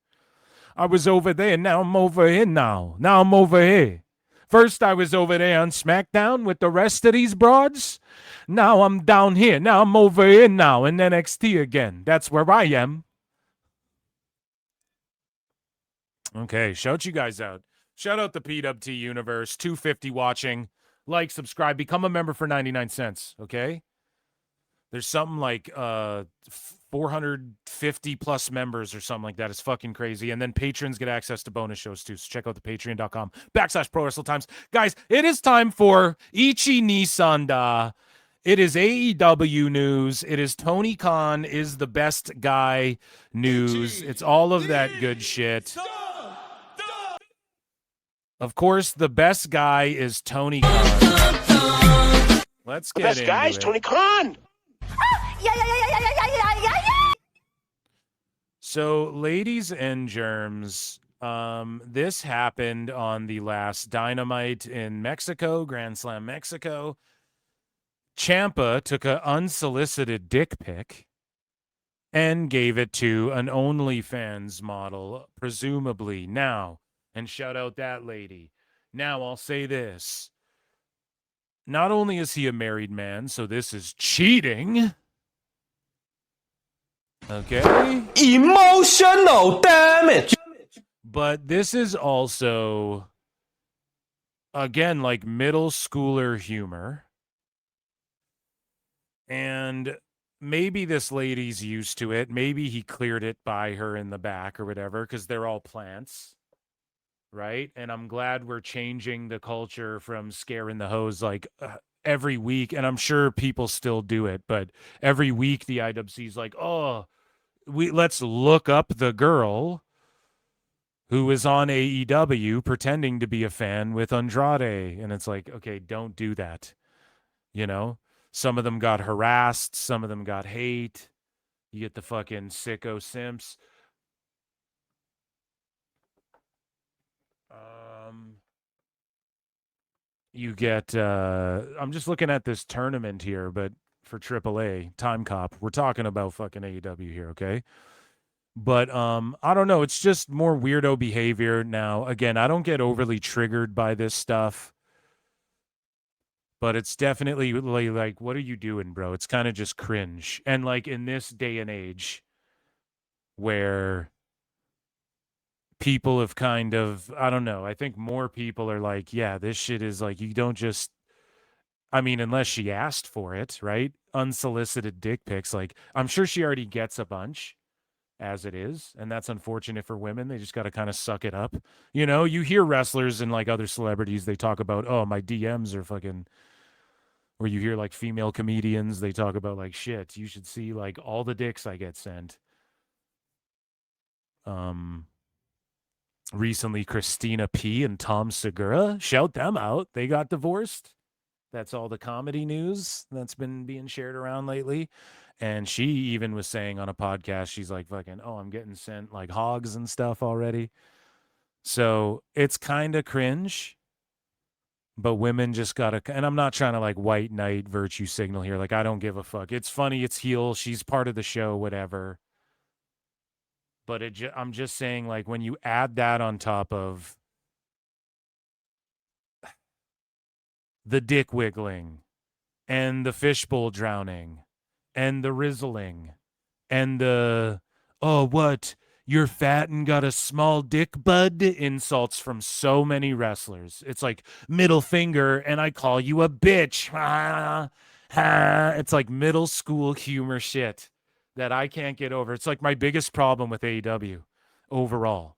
I was over there, now I'm over here now. Now I'm over here. First, I was over there on SmackDown with the rest of these broads. Now I'm down here. Now I'm over here now in NXT again. That's where I am. Okay, shout you guys out. Shout out the PWT Universe, 250 watching. Like, subscribe, become a member for 99 cents, okay? There's something like 450 plus members or something like that. It's fucking crazy. And then patrons get access to bonus shows too. So check out the patreon.com/Pro Wrestle Times. Guys, it is time for Ichi Nisanda. It is AEW news. It is Tony Khan is the best guy news. It's all of that good shit. Of course, the best guy is Tony Khan. Let's get into it. The best guy is Tony Khan. So, ladies and germs, this happened on the last Dynamite in Mexico, Grand Slam Mexico. Ciampa took an unsolicited dick pic and gave it to an OnlyFans model, presumably. Now, and shout out that lady. Now, I'll say this. Not only is he a married man, so this is cheating. Okay? Emotional damage. But this is also, again, like middle schooler humor. And maybe this lady's used to it. Maybe he cleared it by her in the back or whatever, because they're all plants. Right? And I'm glad we're changing the culture from scaring the hose like every week. And I'm sure people still do it, but every week the IWC's like, oh, let's look up the girl who is on AEW pretending to be a fan with Andrade. And it's like, okay, don't do that. You know, some of them got harassed. Some of them got hate. You get the fucking sicko simps. You get, I'm just looking at this tournament here, but for AAA, Time Cop, we're talking about fucking AEW here, okay? But I don't know, it's just more weirdo behavior now. Again, I don't get overly triggered by this stuff, but it's definitely like, what are you doing, bro? It's kind of just cringe. And like in this day and age where people have kind of, I don't know, I think more people are like, yeah, this shit is like, you don't just, I mean, unless she asked for it, right? Unsolicited dick pics. Like, I'm sure she already gets a bunch as it is. And that's unfortunate for women. They just got to kind of suck it up. You know, you hear wrestlers and like other celebrities, they talk about, oh, my DMs are fucking, or you hear like female comedians, they talk about like, shit, you should see like all the dicks I get sent. Recently, Christina P. and Tom Segura, shout them out. They got divorced. That's all the comedy news that's been being shared around lately. And she even was saying on a podcast, she's like, fucking, oh, I'm getting sent like hogs and stuff already. So it's kind of cringe. But women just got to, and I'm not trying to like white knight virtue signal here. Like, I don't give a fuck. It's funny. It's heel. She's part of the show, whatever. But I'm just saying, like, when you add that on top of the dick wiggling and the fishbowl drowning and the rizzling and the, oh, what? You're fat and got a small dick, bud? Insults from so many wrestlers. It's like middle finger and I call you a bitch. It's like middle school humor shit that I can't get over. It's like my biggest problem with AEW overall.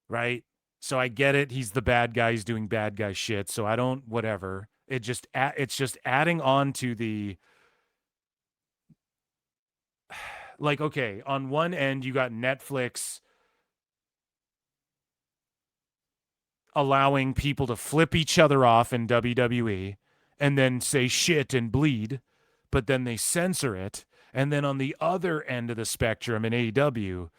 Right? So I get it. He's the bad guy. He's doing bad guy shit. So I don't, whatever. It's just adding on to the, like, okay, on one end, you got Netflix allowing people to flip each other off in WWE and then say shit and bleed, but then they censor it. And then on the other end of the spectrum in AEW,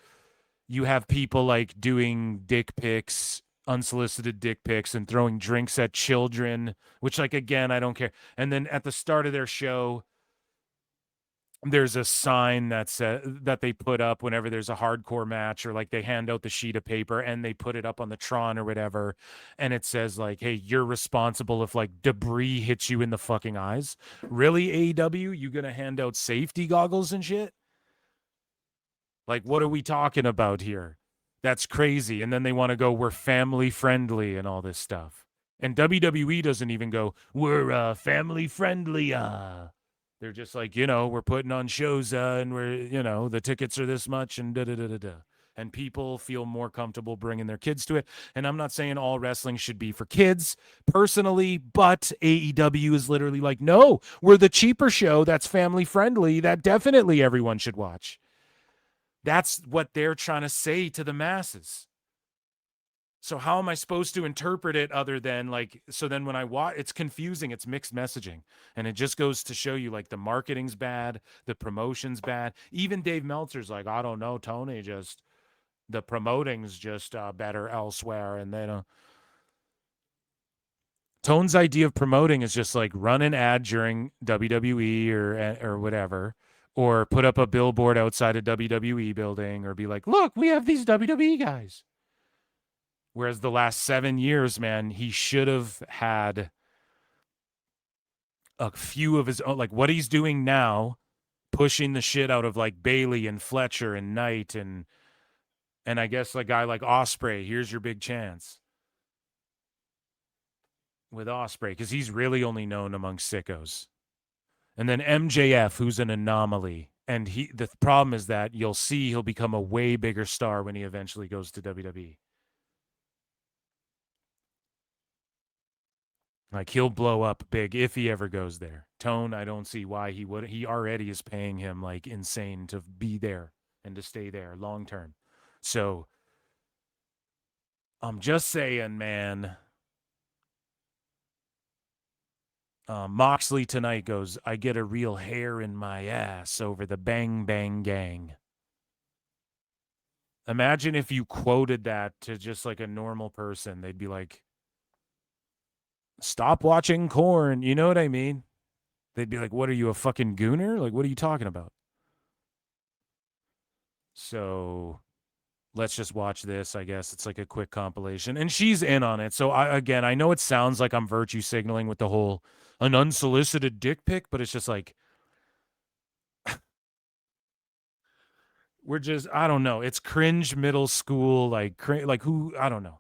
you have people like doing dick pics, unsolicited dick pics, and throwing drinks at children, which, like, again, I don't care. And then at the start of their show, there's a sign that they put up whenever there's a hardcore match, or like they hand out the sheet of paper and they put it up on the Tron or whatever. And it says like, hey, you're responsible if like debris hits you in the fucking eyes. Really, AEW? You gonna hand out safety goggles and shit? Like, what are we talking about here? That's crazy. And then they want to go, we're family friendly and all this stuff. And WWE doesn't even go, we're family friendly. They're just like, we're putting on shows and we're, the tickets are this much and da-da-da-da-da. And people feel more comfortable bringing their kids to it. And I'm not saying all wrestling should be for kids personally, but AEW is literally like, no, we're the cheaper show that's family friendly that definitely everyone should watch. That's what they're trying to say to the masses. So how am I supposed to interpret it other than like, so then when I watch, it's confusing, it's mixed messaging. And it just goes to show you like the marketing's bad, the promotion's bad. Even Dave Meltzer's like, I don't know, Tony, just the promoting's just better elsewhere. And they don't. Tone's idea of promoting is just like run an ad during WWE or whatever, or put up a billboard outside a WWE building, or be like, look, we have these WWE guys. Whereas the last 7 years, man, he should have had a few of his own, like what he's doing now, pushing the shit out of like Bailey and Fletcher and Knight and I guess a guy like Ospreay. Here's your big chance with Ospreay, because he's really only known among sickos. And then MJF, who's an anomaly. And the problem is that you'll see he'll become a way bigger star when he eventually goes to WWE. Like, he'll blow up big if he ever goes there. Tone, I don't see why he would. He already is paying him like insane to be there and to stay there long term. So I'm just saying, man. Moxley tonight goes, I get a real hair in my ass over the Bang Bang Gang. Imagine if you quoted that to just like a normal person. They'd be like, stop watching Korn. You know what I mean? They'd be like, what are you, a fucking gooner? Like, what are you talking about? So let's just watch this. I guess it's like a quick compilation. And she's in on it. So I know it sounds like I'm virtue signaling with the whole an unsolicited dick pic, but it's just like, we're just, I don't know. It's cringe middle school, like who, I don't know.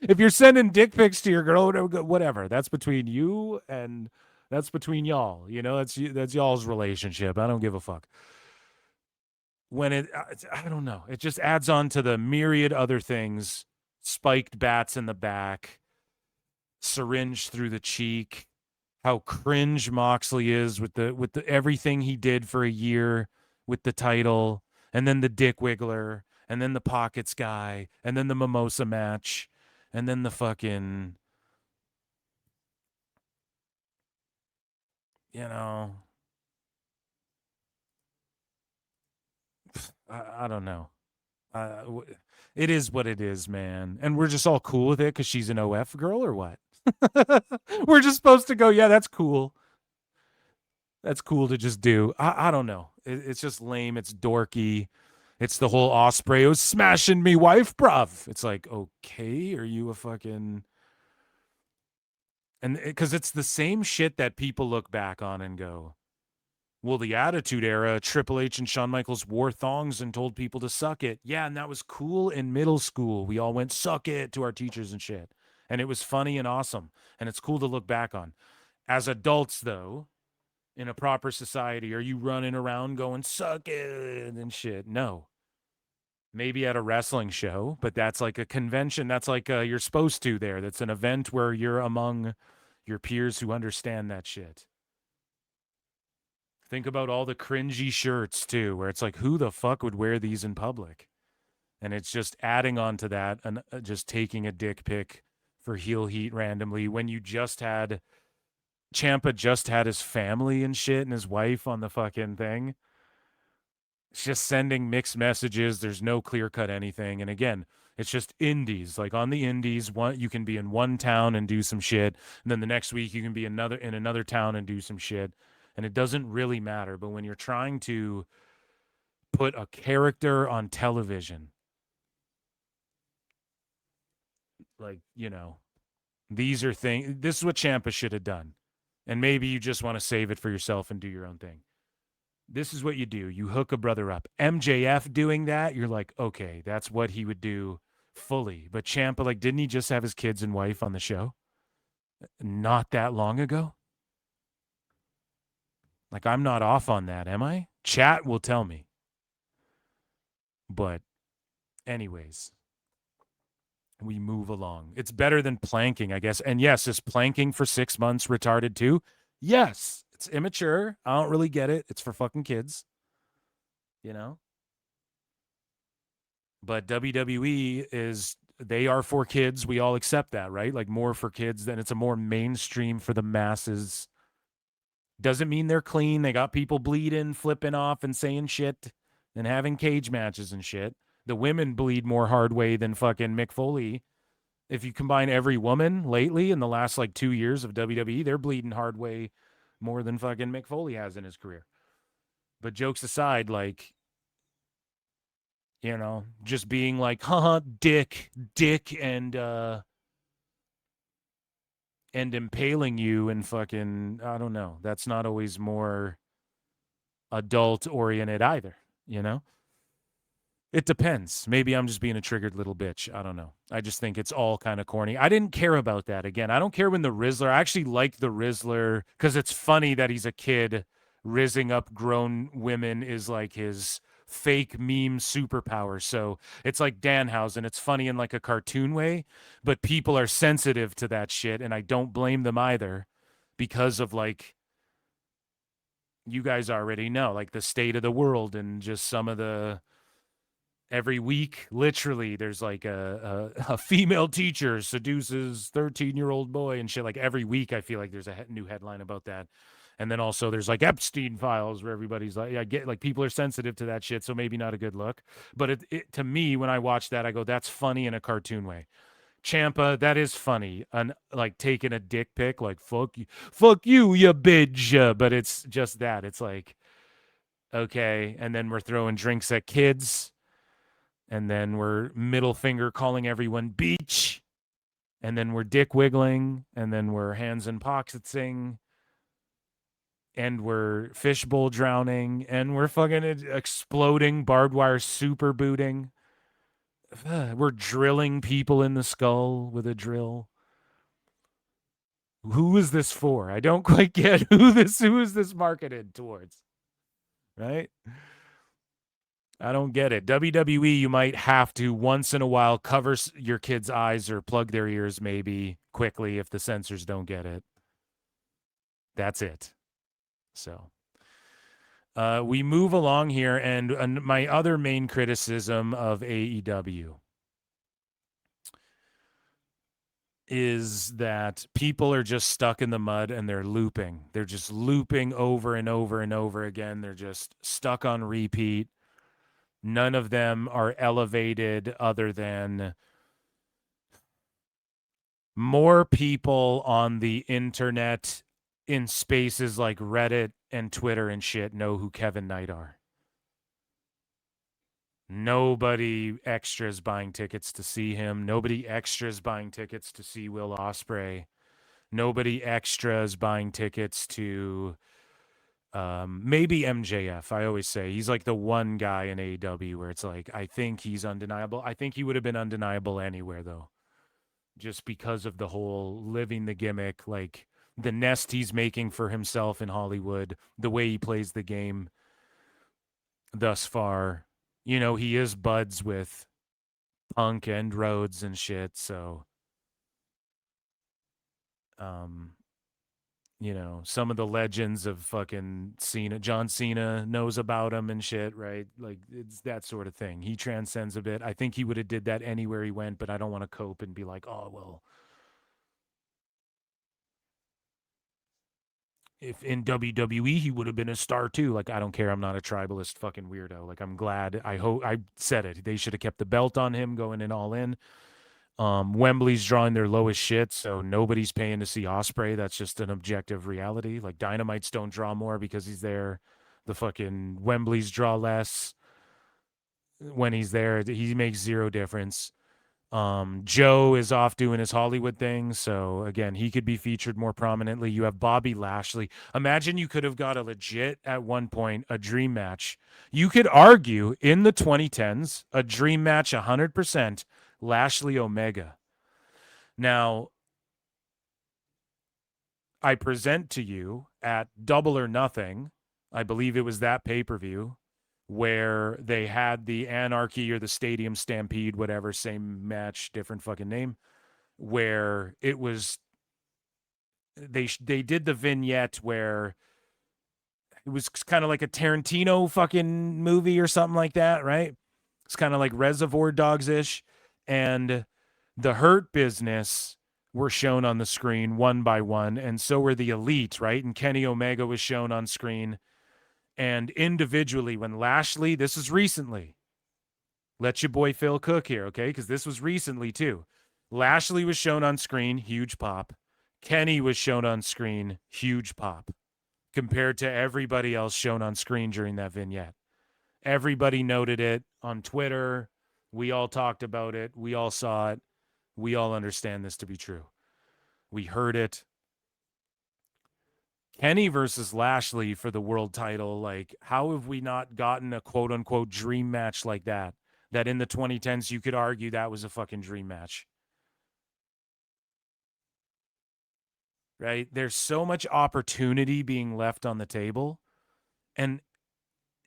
If you're sending dick pics to your girl, whatever, that's between you and that's between y'all. That's y'all's relationship. I don't give a fuck. When I don't know. It just adds on to the myriad other things. Spiked bats in the back, syringe through the cheek, how cringe Moxley is with the everything he did for a year with the title, and then the dick wiggler, and then the pockets guy, and then the mimosa match, and then the fucking, I don't know. It is what it is, man. And we're just all cool with it because she's an OF girl, or what? We're just supposed to go, yeah, that's cool. That's cool to just do. I don't know. It's just lame. It's dorky. It's the whole Osprey was smashing me wife, bruv. It's like, okay, are you a fucking... And because it's the same shit that people look back on and go, well, the Attitude Era, Triple H and Shawn Michaels wore thongs and told people to suck it. Yeah, and that was cool in middle school. We all went, suck it, to our teachers and shit. And it was funny and awesome. And it's cool to look back on. As adults, though, in a proper society, are you running around going, suck it and shit? No. Maybe at a wrestling show, but that's like a convention. That's like you're supposed to there. That's an event where you're among your peers who understand that shit. Think about all the cringy shirts too, where it's like, who the fuck would wear these in public? And it's just adding on to that and just taking a dick pic for heel heat randomly when you just had Ciampa just had his family and shit and his wife on the fucking thing. It's just sending mixed messages. There's no clear-cut anything. And again, it's just indies. Like on the indies, you can be in one town and do some shit, and then the next week you can be in another town and do some shit. And it doesn't really matter. But when you're trying to put a character on television, like, you know, these are things. This is what Ciampa should have done. And maybe you just want to save it for yourself and do your own thing. This is what you do. You hook a brother up. MJF doing that, you're like, okay, that's what he would do fully. But Ciampa, like, didn't he just have his kids and wife on the show not that long ago? Like, I'm not off on that, am I? Chat will tell me. But anyways, we move along. It's better than planking, I guess. And yes, is planking for 6 months retarded too? Yes. It's immature. I don't really get it. It's for fucking kids, you know? But WWE they are for kids. We all accept that, right? Like more for kids, then it's a more mainstream for the masses. Doesn't mean they're clean. They got people bleeding, flipping off and saying shit and having cage matches and shit. The women bleed more hard way than fucking Mick Foley. If you combine every woman lately in the last like 2 years of WWE, they're bleeding hard way more than fucking Mick Foley has in his career. But jokes aside, like, you know, just being like, dick, and impaling you and fucking, I don't know. That's not always more adult oriented either, you know? It depends. Maybe I'm just being a triggered little bitch. I don't know. I just think it's all kind of corny. I didn't care about that. Again, I don't care when the Rizzler, I actually like the Rizzler because it's funny that he's a kid. Rizzing up grown women is like his fake meme superpower. So it's like Danhausen. It's funny in like a cartoon way, but people are sensitive to that shit. And I don't blame them either because of like, you guys already know, like the state of the world and just some of the... Every week, literally, there's like a female teacher seduces 13-year-old boy and shit. Like every week, I feel like there's a new headline about that. And then also there's like Epstein files where everybody's like, I get like people are sensitive to that shit. So maybe not a good look. But it to me, when I watch that, I go, that's funny in a cartoon way. Ciampa, that is funny. And like taking a dick pic, like fuck you, you bitch. But it's just that. It's like, okay. And then we're throwing drinks at kids. And then we're middle finger calling everyone beach. And then we're dick wiggling. And then we're hands in pocketsing. And we're fishbowl drowning. And we're fucking exploding barbed wire super booting. We're drilling people in the skull with a drill. Who is this for? I don't quite get who is this marketed towards. Right? I don't get it. WWE, you might have to once in a while cover your kids' eyes or plug their ears maybe quickly if the censors don't get it. That's it. So we move along here, and my other main criticism of AEW is that people are just stuck in the mud and they're looping. They're just looping over and over and over again. They're just stuck on repeat. None of them are elevated other than more people on the internet in spaces like Reddit and Twitter and shit know who Kevin Knight are. Nobody extras buying tickets to see him. Nobody extras buying tickets to see Will Ospreay. Nobody extras buying tickets to maybe MJF. I always say he's like the one guy in AEW where it's like, I think he's undeniable. I think he would have been undeniable anywhere though. Just because of the whole living the gimmick, like the nest he's making for himself in Hollywood, the way he plays the game thus far. You know, he is buds with Punk and Rhodes and shit, so you know, some of the legends of fucking Cena, John Cena knows about him and shit, right? Like it's that sort of thing. He transcends a bit. I think he would have did that anywhere he went, but I don't want to cope and be like, oh well, if in WWE he would have been a star too. Like I don't care. I'm not a tribalist fucking weirdo. Like I'm glad. I hope I said it. They should have kept the belt on him going in all in. Wembley's drawing their lowest shit, so nobody's paying to see Ospreay. That's just an objective reality. Like Dynamites don't draw more because he's there. The fucking Wembley's draw less when he's there. He makes zero difference. Joe is off doing his Hollywood thing, so again, he could be featured more prominently. You have Bobby Lashley. Imagine you could have got a legit, at one point, a dream match. You could argue in the 2010s, a dream match 100%, Lashley Omega. Now, I present to you at Double or Nothing, I believe it was that pay-per-view, where they had the Anarchy or the Stadium Stampede, whatever, same match, different fucking name, where it was, they did the vignette where it was kind of like a Tarantino fucking movie or something like that, right? It's kind of like Reservoir Dogs-ish. And the Hurt Business were shown on the screen one by one, and so were the Elite, right? And Kenny Omega was shown on screen. And individually, when Lashley, this is recently, let your boy Phil cook here, okay? Because this was recently too. Lashley was shown on screen, huge pop. Kenny was shown on screen, huge pop, compared to everybody else shown on screen during that vignette. Everybody noted it on Twitter. We all talked about it. We all saw it. We all understand this to be true. We heard it. Kenny versus Lashley for the world title. Like, how have we not gotten a quote unquote dream match like that? That in the 2010s, you could argue that was a fucking dream match. Right? There's so much opportunity being left on the table. And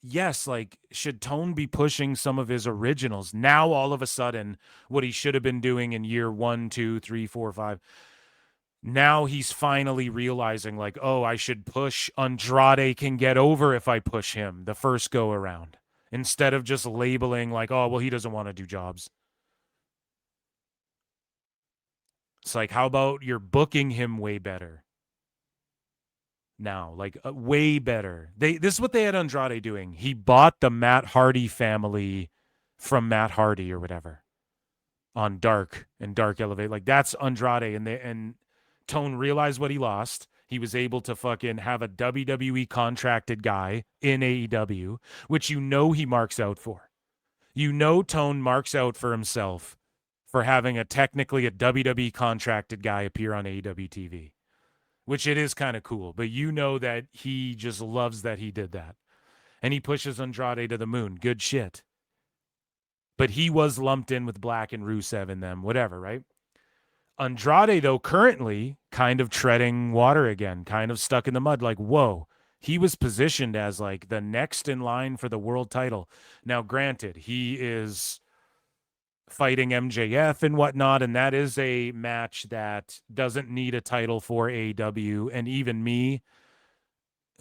yes, like, should Tone be pushing some of his originals? Now, all of a sudden, what he should have been doing in year 1, 2, 3, 4, 5. Now he's finally realizing, like, oh, I should push Andrade can get over if I push him the first go around. Instead of just labeling like, oh, well, he doesn't want to do jobs. It's like, how about you're booking him way better? Now, like way better. This is what they had Andrade doing. He bought the Matt Hardy family from Matt Hardy or whatever on Dark and Dark Elevate. Like that's Andrade, and Tone realized what he lost. He was able to fucking have a WWE contracted guy in AEW, which you know he marks out for. You know Tone marks out for himself for having technically a WWE contracted guy appear on AEW TV. Which it is kind of cool, but you know that he just loves that he did that. And he pushes Andrade to the moon. Good shit. But he was lumped in with Black and Rusev and them, whatever, right? Andrade, though, currently kind of treading water again, kind of stuck in the mud. Like, whoa, he was positioned as like the next in line for the world title. Now, granted, he is fighting MJF and whatnot, and that is a match that doesn't need a title for AEW. And even me,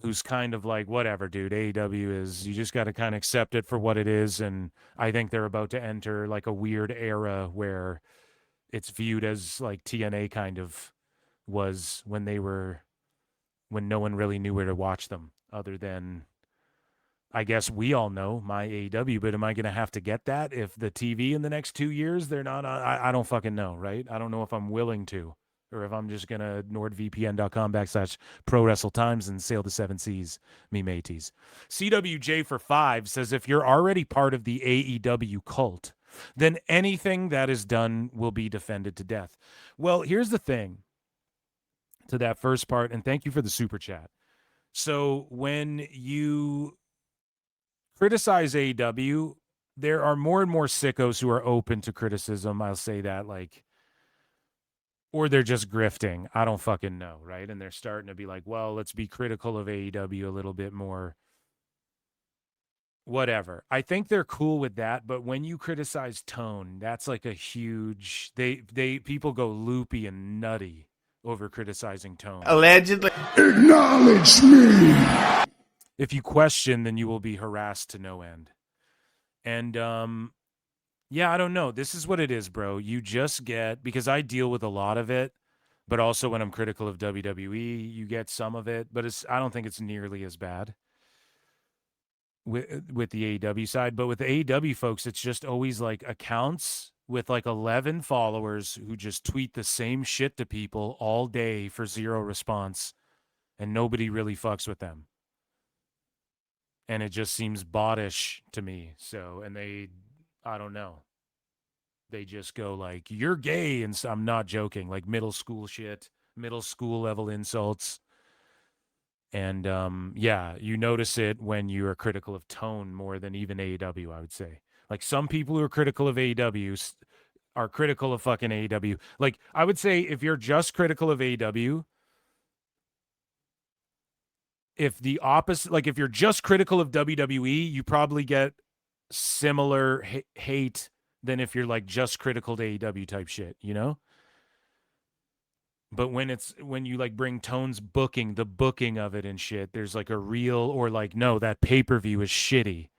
who's kind of like, whatever, dude, AEW is, you just got to kind of accept it for what it is. And I think they're about to enter like a weird era where it's viewed as like TNA kind of was when no one really knew where to watch them other than, I guess we all know my AEW, but am I going to have to get that if the TV in the next 2 years, they're not, I don't fucking know, right? I don't know if I'm willing to, or if I'm just going to nordvpn.com/pro-wrestle-times and sail the 7 seas, me mateys. CWJ for 5 says, if you're already part of the AEW cult, then anything that is done will be defended to death. Well, here's the thing to that first part, and thank you for the super chat. So when you criticize AEW, there are more and more sickos who are open to criticism. I'll say that, like, or they're just grifting. I don't fucking know, right? And they're starting to be like, well, let's be critical of AEW a little bit more. Whatever. I think they're cool with that, but when you criticize tone, that's like a huge people go loopy and nutty over criticizing tone. Allegedly. Acknowledge me. If you question, then you will be harassed to no end. And yeah, I don't know. This is what it is, bro. You just get, because I deal with a lot of it, but also when I'm critical of WWE, you get some of it, but I don't think it's nearly as bad with the AEW side. But with the AEW folks, it's just always like accounts with like 11 followers who just tweet the same shit to people all day for zero response, and nobody really fucks with them. And it just seems bottish to me. So, and I don't know. They just go like, you're gay. And so, I'm not joking, like middle school shit, middle school level insults. And yeah, you notice it when you are critical of tone more than even AEW, I would say. Like some people who are critical of AEW are critical of fucking AEW. Like I would say if you're just critical of AEW, if the opposite, like if you're just critical of WWE, you probably get similar hate than if you're like just critical to AEW type shit, you know? But when you like bring Tone's booking, the booking of it and shit, there's like a real, or like, no, that pay-per-view is shitty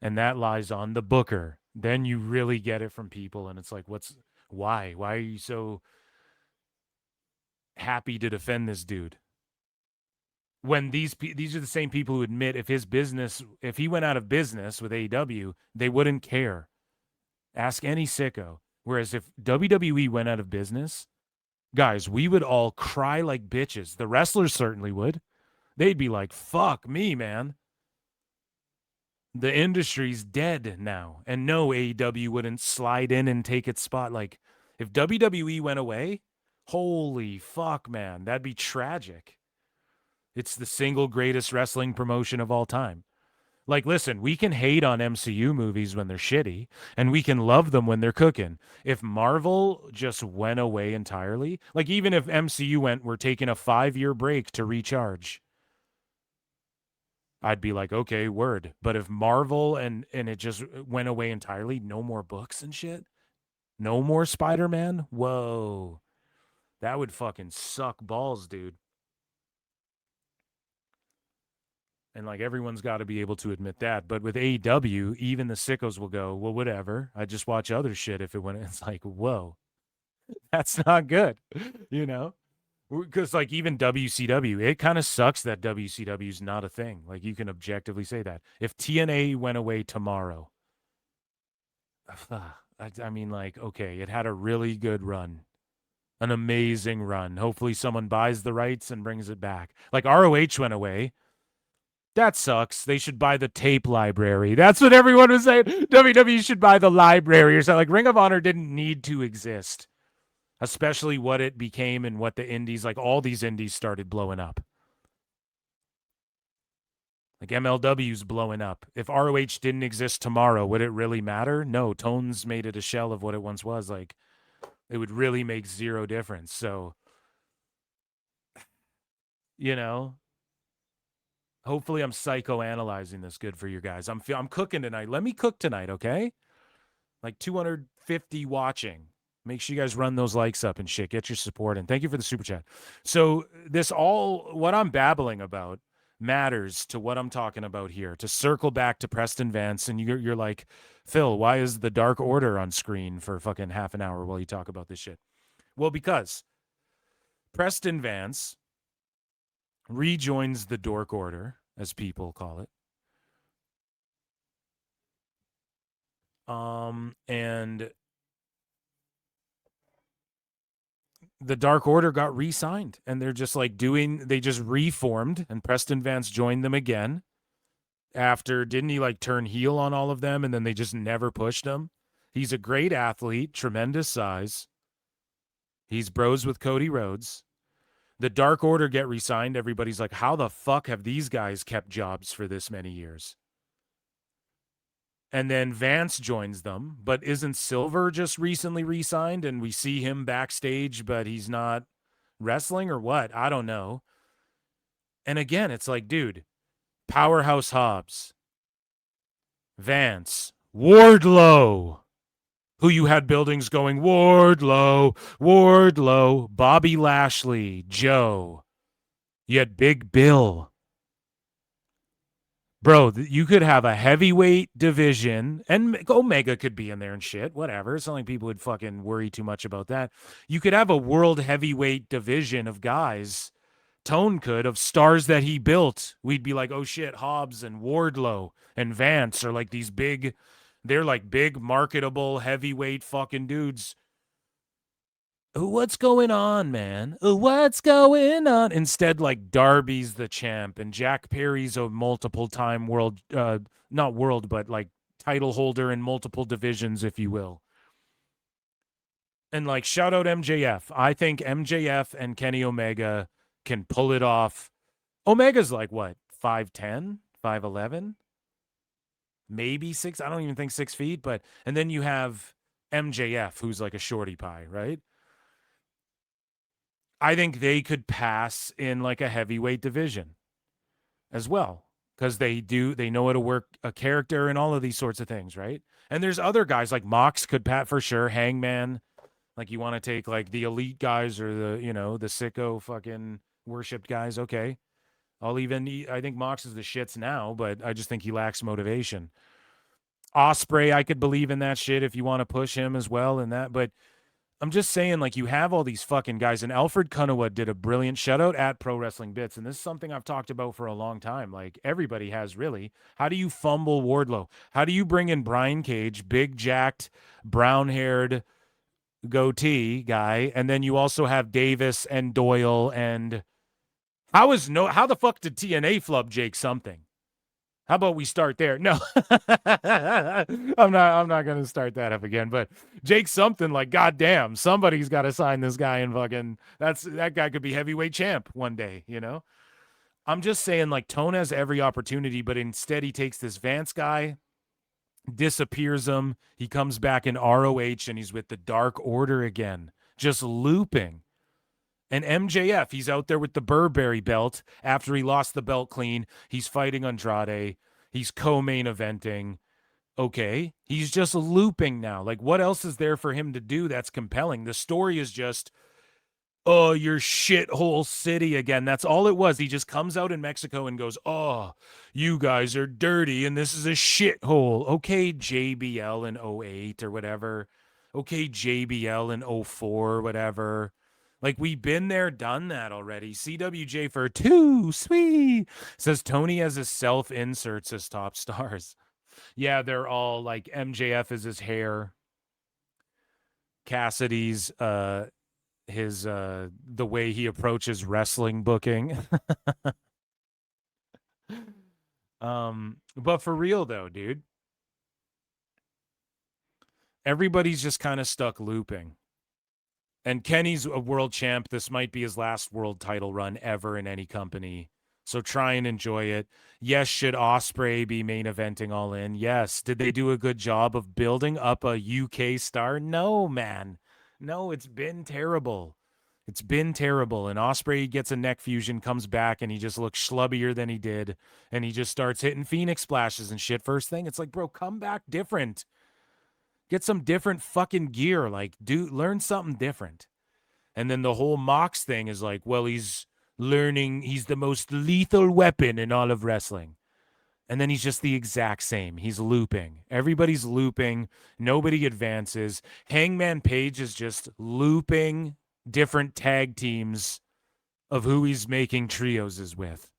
and that lies on the booker. Then you really get it from people. And it's like, why are you so happy to defend this dude? When these are the same people who admit if he went out of business with AEW, they wouldn't care. Ask any sicko. Whereas if WWE went out of business, guys, we would all cry like bitches. The wrestlers certainly would. They'd be like, fuck me, man. The industry's dead now. And no, AEW wouldn't slide in and take its spot. Like, if WWE went away, holy fuck, man, that'd be tragic. It's the single greatest wrestling promotion of all time. Like, listen, we can hate on MCU movies when they're shitty, and we can love them when they're cooking. If Marvel just went away entirely, like even if MCU we're taking a 5-year break to recharge, I'd be like, okay, word. But if Marvel and it just went away entirely, no more books and shit, no more Spider-Man, whoa, that would fucking suck balls, dude. And like everyone's got to be able to admit that. But with AEW, even the sickos will go, well, whatever. I just watch other shit if it went. It's like, whoa, that's not good, you know? Because like even WCW, it kind of sucks that WCW is not a thing. Like you can objectively say that. If TNA went away tomorrow, I mean, like, okay, it had a really good run, an amazing run. Hopefully someone buys the rights and brings it back. Like ROH went away. That sucks. They should buy the tape library. That's what everyone was saying. WWE should buy the library or something. Like Ring of Honor didn't need to exist, especially what it became and what the indies, like all these indies started blowing up. Like MLW's blowing up. If ROH didn't exist tomorrow, would it really matter? No, Tones made it a shell of what it once was. Like it would really make zero difference. So, you know, hopefully I'm psychoanalyzing this good for you guys. I'm cooking tonight. Let me cook tonight, okay? Like 250 watching. Make sure you guys run those likes up and shit. Get your support in. Thank you for the super chat. So what I'm babbling about matters to what I'm talking about here. To circle back to Preston Vance, and you're like, Phil, why is the Dark Order on screen for fucking half an hour while you talk about this shit? Well, because Preston Vance rejoins the Dork Order, as people call it. And the Dark Order got re-signed, and they're just like they just reformed, and Preston Vance joined them again after, didn't he like turn heel on all of them, and then they just never pushed him? He's a great athlete, tremendous size. He's bros with Cody Rhodes. The Dark Order get re-signed. Everybody's like, how the fuck have these guys kept jobs for this many years? And then Vance joins them, but isn't Silver just recently re-signed and we see him backstage, but he's not wrestling or what? I don't know. And again, it's like, dude, Powerhouse Hobbs, Vance, Wardlow, who you had buildings going, Wardlow, Bobby Lashley, Joe. You had Big Bill. Bro, you could have a heavyweight division, and Omega could be in there and shit, whatever. It's not like people would fucking worry too much about that. You could have a world heavyweight division of guys, Tone could, of stars that he built. We'd be like, oh shit, Hobbs and Wardlow and Vance are like these big, they're like big, marketable, heavyweight fucking dudes. What's going on, man? What's going on? Instead, like, Darby's the champ and Jack Perry's a multiple-time world, not world, but like title holder in multiple divisions, if you will. And like, shout out MJF. I think MJF and Kenny Omega can pull it off. Omega's like, what, 5'10", 5'11"? Maybe 6. I don't even think 6 feet, but, and then you have MJF, who's like a shorty pie, right? I think they could pass in like a heavyweight division as well, because they know how to work a character and all of these sorts of things, right? And there's other guys like Mox could pat for sure, Hangman. Like, you want to take like the elite guys or the, you know, the sicko fucking worshipped guys. Okay. I think Mox is the shits now, but I just think he lacks motivation. Osprey, I could believe in that shit if you want to push him as well and that, but I'm just saying, like, you have all these fucking guys, and Alfred Kunawa did a brilliant shout-out at Pro Wrestling Bits, and this is something I've talked about for a long time. Like, everybody has, really. How do you fumble Wardlow? How do you bring in Brian Cage, big, jacked, brown-haired goatee guy, and then you also have Davis and Doyle, and how the fuck did TNA flub Jake something? How about we start there? No, I'm not going to start that up again, but Jake something, like, goddamn, somebody's got to sign this guy, and fucking that guy could be heavyweight champ one day, you know? I'm just saying, like, Tone has every opportunity, but instead he takes this Vance guy, disappears him. He comes back in ROH and he's with the Dark Order again, just looping. And MJF, he's out there with the Burberry belt. After he lost the belt clean, he's fighting Andrade. He's co-main eventing. Okay, he's just looping now. Like, what else is there for him to do that's compelling? The story is just, oh, your shithole city again. That's all it was. He just comes out in Mexico and goes, oh, you guys are dirty and this is a shithole. Okay, JBL in 08 or whatever. Okay, JBL in 04 or whatever. Like, we've been there, done that already. CWJ for too sweet, says Tony has his self-inserts as top stars. Yeah, they're all like, MJF is his hair. Cassidy's the way he approaches wrestling booking. But for real though, dude, everybody's just kind of stuck looping. And Kenny's a world champ. This might be his last world title run ever in any company. So try and enjoy it. Yes, should Osprey be main eventing All In? Yes. Did they do a good job of building up a UK star? No, man. No, it's been terrible. It's been terrible. And Osprey gets a neck fusion, comes back, and he just looks schlubbier than he did. And he just starts hitting Phoenix splashes and shit first thing. It's like, bro, come back different. Get some different fucking gear. Like, learn something different. And then the whole Mox thing is like, well, he's learning, he's the most lethal weapon in all of wrestling. And then he's just the exact same. He's looping. Everybody's looping. Nobody advances. Hangman Page is just looping different tag teams of who he's making trios with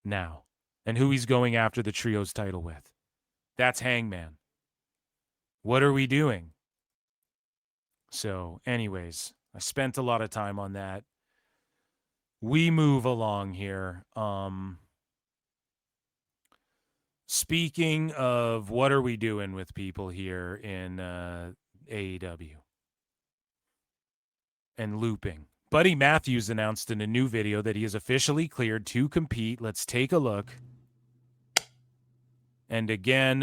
now. And who he's going after the trios title with. That's Hangman. What are we doing? So, anyways, I spent a lot of time on that. We move along here. Speaking of what are we doing with people here in AEW and looping. Buddy Matthews announced in a new video that he is officially cleared to compete. Let's take a look. And again,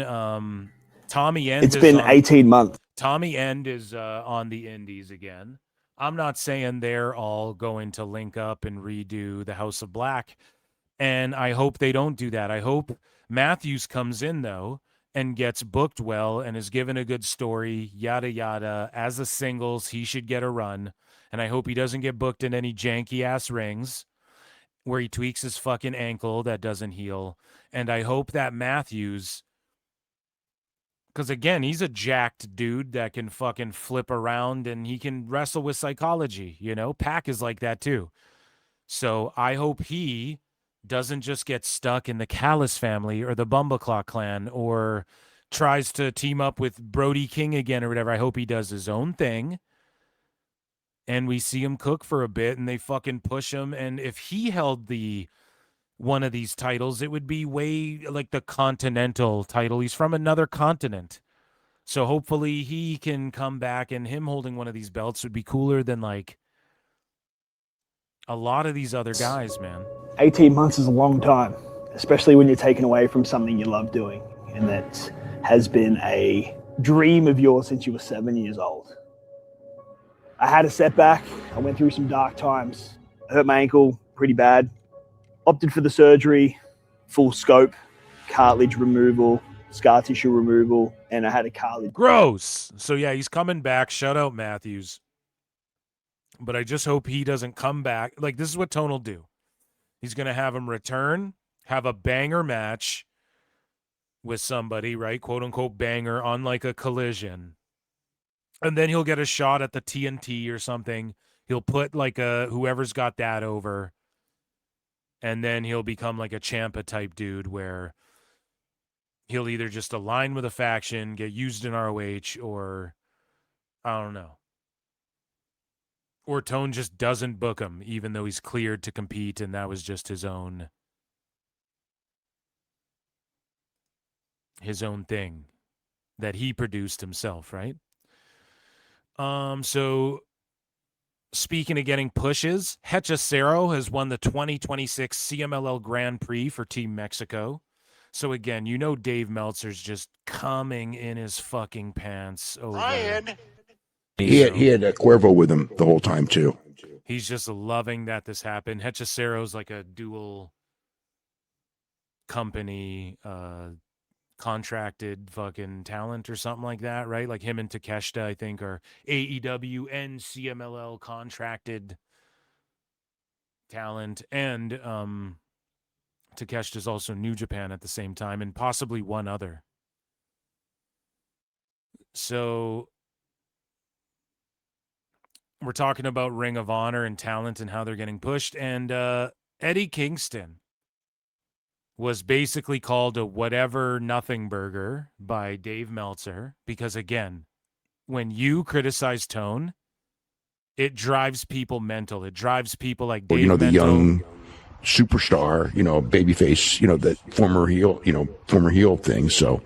Tommy End. It's been 18 months. Tommy End is on the indies again. I'm not saying they're all going to link up and redo the House of Black. And I hope they don't do that. I hope Matthews comes in, though, and gets booked well and is given a good story, yada, yada. As a singles, he should get a run. And I hope he doesn't get booked in any janky-ass rings where he tweaks his fucking ankle that doesn't heal. And I hope that Matthews, because again, he's a jacked dude that can fucking flip around and he can wrestle with psychology, you know? Pac is like that too. So I hope he doesn't just get stuck in the Callis family or the Bumbleclaw clan or tries to team up with Brody King again or whatever. I hope he does his own thing. And we see him cook for a bit and they fucking push him. And if he held one of these titles, it would be way like the Continental title. He's from another continent. So hopefully he can come back, and him holding one of these belts would be cooler than like a lot of these other guys, man. 18 months is a long time, especially when you're taken away from something you love doing and that has been a dream of yours since you were 7 years old. I had a setback. I went through some dark times. I hurt my ankle pretty bad. Opted for the surgery, full scope, cartilage removal, scar tissue removal, and I had a cartilage. Gross. So yeah, he's coming back. Shout out Matthews. But I just hope he doesn't come back. Like, this is what Tone will do. He's going to have him return, have a banger match with somebody, right? Quote unquote banger on like a Collision. And then he'll get a shot at the TNT or something. He'll put like whoever's got that over. And then he'll become like a Ciampa type dude where he'll either just align with a faction, get used in ROH, or I don't know. Or Tone just doesn't book him, even though he's cleared to compete, and that was just his own thing that he produced himself, right? So speaking of getting pushes, Hechicero has won the 2026 CMLL Grand Prix for Team Mexico. So again, you know Dave Meltzer's just coming in his fucking pants over. Ryan. He had a Cuervo with him the whole time too. He's just loving that this happened. Hechicero's like a dual company contracted fucking talent or something like that, right? Like him and Takeshita, I think, are AEW and CMLL contracted talent. And Takeshita's also New Japan at the same time, and possibly one other. So we're talking about Ring of Honor and talent and how they're getting pushed. And Eddie Kingston was basically called a whatever nothing burger by Dave Meltzer because, again, when you criticize Tone, it drives people mental. It drives people like Dave the young superstar, babyface, the former heel thing. So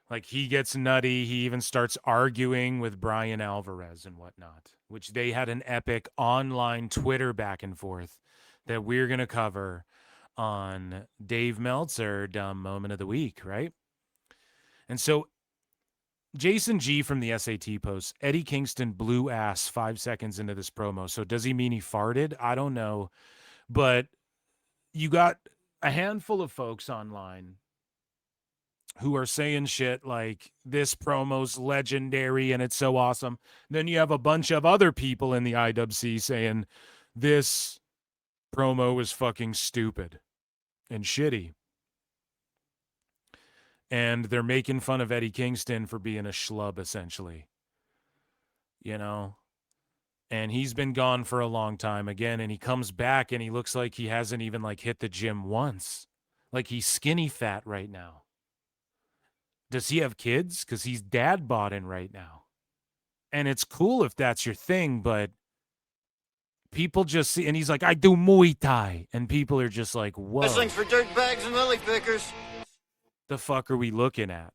like he gets nutty. He even starts arguing with Brian Alvarez and whatnot, which they had an epic online Twitter back and forth that we're going to cover on Dave Meltzer, Dumb Moment of the Week, right? And so Jason G from the SAT posts, Eddie Kingston blew ass 5 seconds into this promo. So does he mean he farted? I don't know. But you got a handful of folks online who are saying shit like this promo's legendary and it's so awesome. Then you have a bunch of other people in the IWC saying this promo was fucking stupid and shitty. And they're making fun of Eddie Kingston for being a schlub, essentially. And he's been gone for a long time again, and he comes back and he looks like he hasn't even like hit the gym once. Like he's skinny fat right now. Does he have kids? Because he's dad bod in right now. And it's cool if that's your thing, but people just see, and he's like, I do Muay Thai. And people are just like, whoa. Wrestling's for dirtbags and lily pickers. The fuck are we looking at?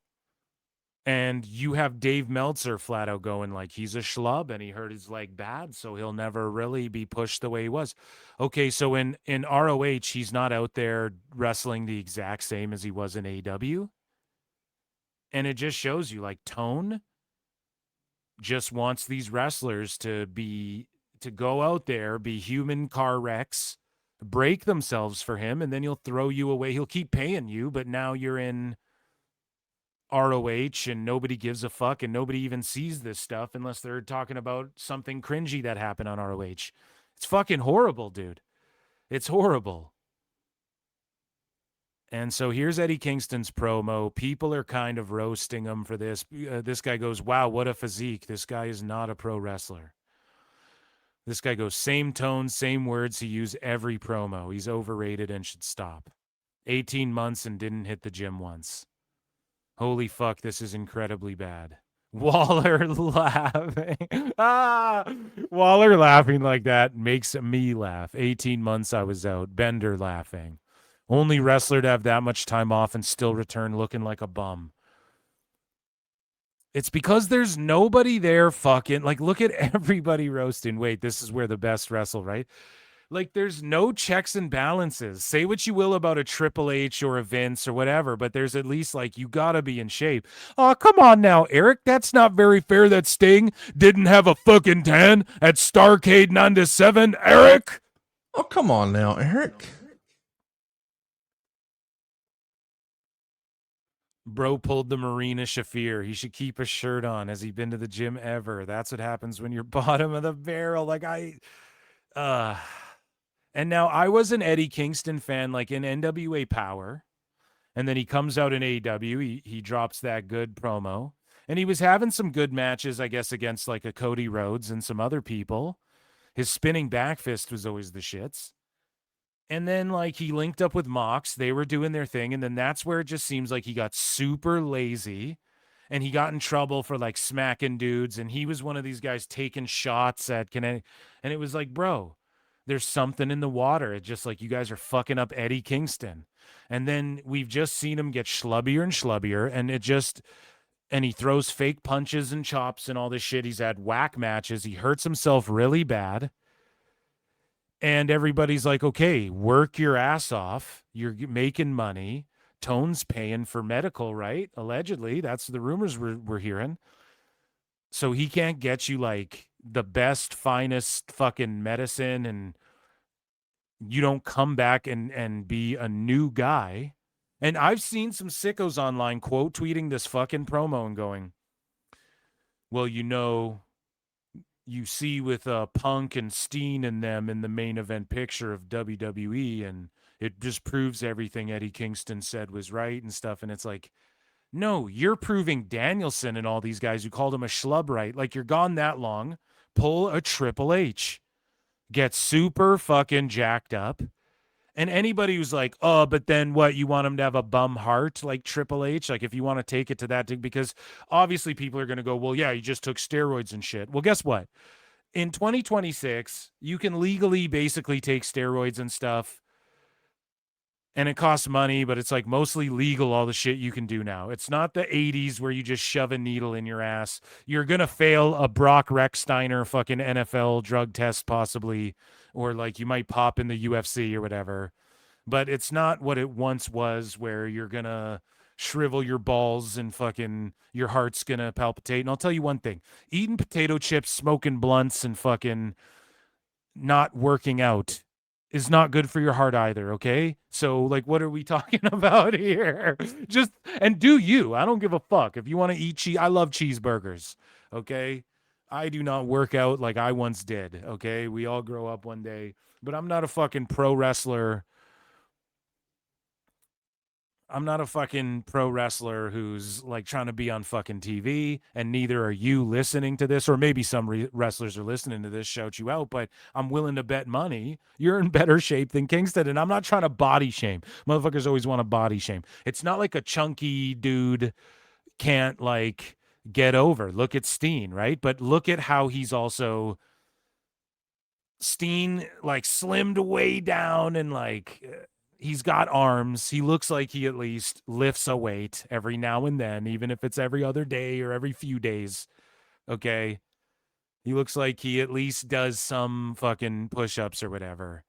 And you have Dave Meltzer flat out going like he's a schlub and he hurt his leg bad, so he'll never really be pushed the way he was. Okay, so in ROH, he's not out there wrestling the exact same as he was in AEW. And it just shows you, like, Tone just wants these wrestlers to go out there, be human car wrecks, break themselves for him, and then he'll throw you away. He'll keep paying you, but now you're in ROH and nobody gives a fuck and nobody even sees this stuff unless they're talking about something cringy that happened on ROH. It's fucking horrible, dude. It's horrible. And so here's Eddie Kingston's promo. People are kind of roasting him for this. This guy goes, wow, what a physique. This guy is not a pro wrestler. This guy goes, same tone, same words he used every promo. He's overrated and should stop. 18 months and didn't hit the gym once. Holy fuck, this is incredibly bad. Waller laughing. Waller laughing like that makes me laugh. 18 months I was out. Bender laughing. Only wrestler to have that much time off and still return looking like a bum. It's because there's nobody there fucking, like, look at everybody roasting. Wait, this is where the best wrestle, right? Like, there's no checks and balances. Say what you will about a Triple H or a Vince or whatever, but there's at least, like, you gotta be in shape. Oh, come on now, Eric. That's not very fair that Sting didn't have a fucking 10 at Starrcade 97, Eric. Oh, come on now, Eric. Bro pulled the Marina Shafir. He should keep a shirt on. Has he been to the gym ever? That's what happens when you're bottom of the barrel. Like, and now I was an Eddie Kingston fan, like in NWA Power. And then he comes out in AEW. He drops that good promo. And he was having some good matches, I guess, against like a Cody Rhodes and some other people. His spinning back fist was always the shits. And then, like, he linked up with Mox. They were doing their thing. And then that's where it just seems like he got super lazy. And he got in trouble for, like, smacking dudes. And he was one of these guys taking shots at Connecticut. And it was like, bro, there's something in the water. It's just like you guys are fucking up Eddie Kingston. And then we've just seen him get schlubbier and schlubbier. And he throws fake punches and chops and all this shit. He's had whack matches. He hurts himself really bad. And everybody's like, okay, work your ass off. You're making money. Tone's paying for medical, right? Allegedly. That's the rumors we're hearing. So he can't get you like the best, finest fucking medicine, and you don't come back and be a new guy. And I've seen some sickos online quote tweeting this fucking promo and going, well, you see with Punk and Steen and them in the main event picture of WWE, and it just proves everything Eddie Kingston said was right and stuff. And it's like, no, you're proving Danielson and all these guys who called him a schlub right. Like, you're gone that long. Pull a Triple H. Get super fucking jacked up. And anybody who's like, oh, but then what, you want him to have a bum heart like Triple H? Like, if you want to take it to that, because obviously people are going to go, well, yeah, he just took steroids and shit. Well, guess what? In 2026, you can legally basically take steroids and stuff. And it costs money, but it's like mostly legal, all the shit you can do now. It's not the 80s where you just shove a needle in your ass. You're going to fail a Brock Rechsteiner fucking NFL drug test possibly, or like you might pop in the UFC or whatever. But it's not what it once was where you're going to shrivel your balls and fucking your heart's going to palpitate. And I'll tell you one thing. Eating potato chips, smoking blunts, and fucking not working out is not good for your heart either, okay? So, like, what are we talking about here? Just, and do you. I don't give a fuck. If you want to eat cheese, I love cheeseburgers, okay? I do not work out like I once did, okay? We all grow up one day. But I'm not a fucking pro wrestler. I'm not a fucking pro wrestler who's like trying to be on fucking TV, and neither are you listening to this, or maybe some wrestlers are listening to this, shout you out, but I'm willing to bet money you're in better shape than Kingston, and I'm not trying to body shame. Motherfuckers always want to body shame. It's not like a chunky dude can't like get over. Look at Steen, right? But look at how he's also Steen like slimmed way down and like he's got arms. He looks like he at least lifts a weight every now and then, even if it's every other day or every few days. Okay. He looks like he at least does some fucking push-ups or whatever.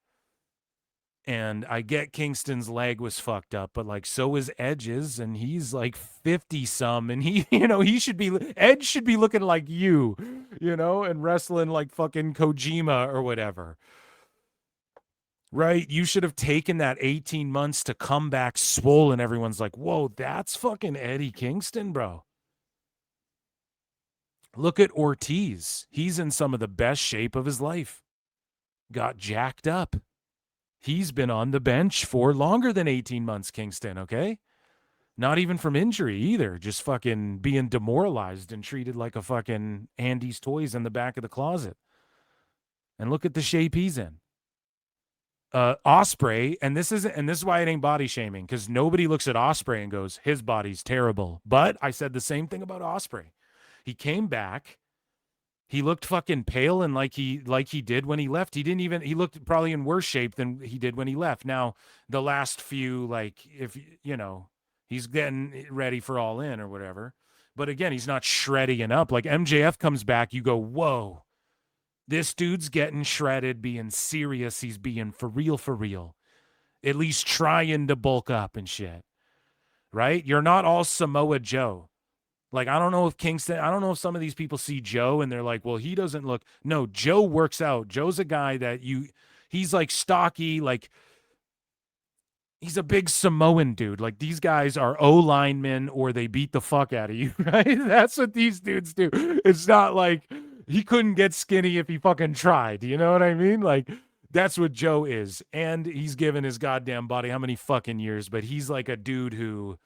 And I get Kingston's leg was fucked up, but like so is Edge's, and he's like 50 some, and he, Edge should be looking like you, and wrestling like fucking Kojima or whatever. Right? You should have taken that 18 months to come back swollen. Everyone's like, whoa, that's fucking Eddie Kingston, bro. Look at Ortiz. He's in some of the best shape of his life. Got jacked up. He's been on the bench for longer than 18 months, Kingston, okay? Not even from injury either. Just fucking being demoralized and treated like a fucking Andy's toys in the back of the closet. And look at the shape he's in. Ospreay, and this is why it ain't body shaming, because nobody looks at Ospreay and goes, his body's terrible. But I said the same thing about Ospreay. He came back. He looked fucking pale and like he did when he left. He looked probably in worse shape than he did when he left. Now, the last few, like, if, he's getting ready for All In or whatever. But again, he's not shredding up. Like MJF comes back, you go, whoa, this dude's getting shredded, being serious. He's being for real. At least trying to bulk up and shit. Right? You're not all Samoa Joe. Like, I don't know if some of these people see Joe and they're like, well, he doesn't look. No, Joe works out. Joe's a guy that he's like stocky, like he's a big Samoan dude. Like these guys are O-linemen or they beat the fuck out of you, right? That's what these dudes do. It's not like he couldn't get skinny if he fucking tried. You know what I mean? Like that's what Joe is. And he's given his goddamn body how many fucking years, but he's like a dude who...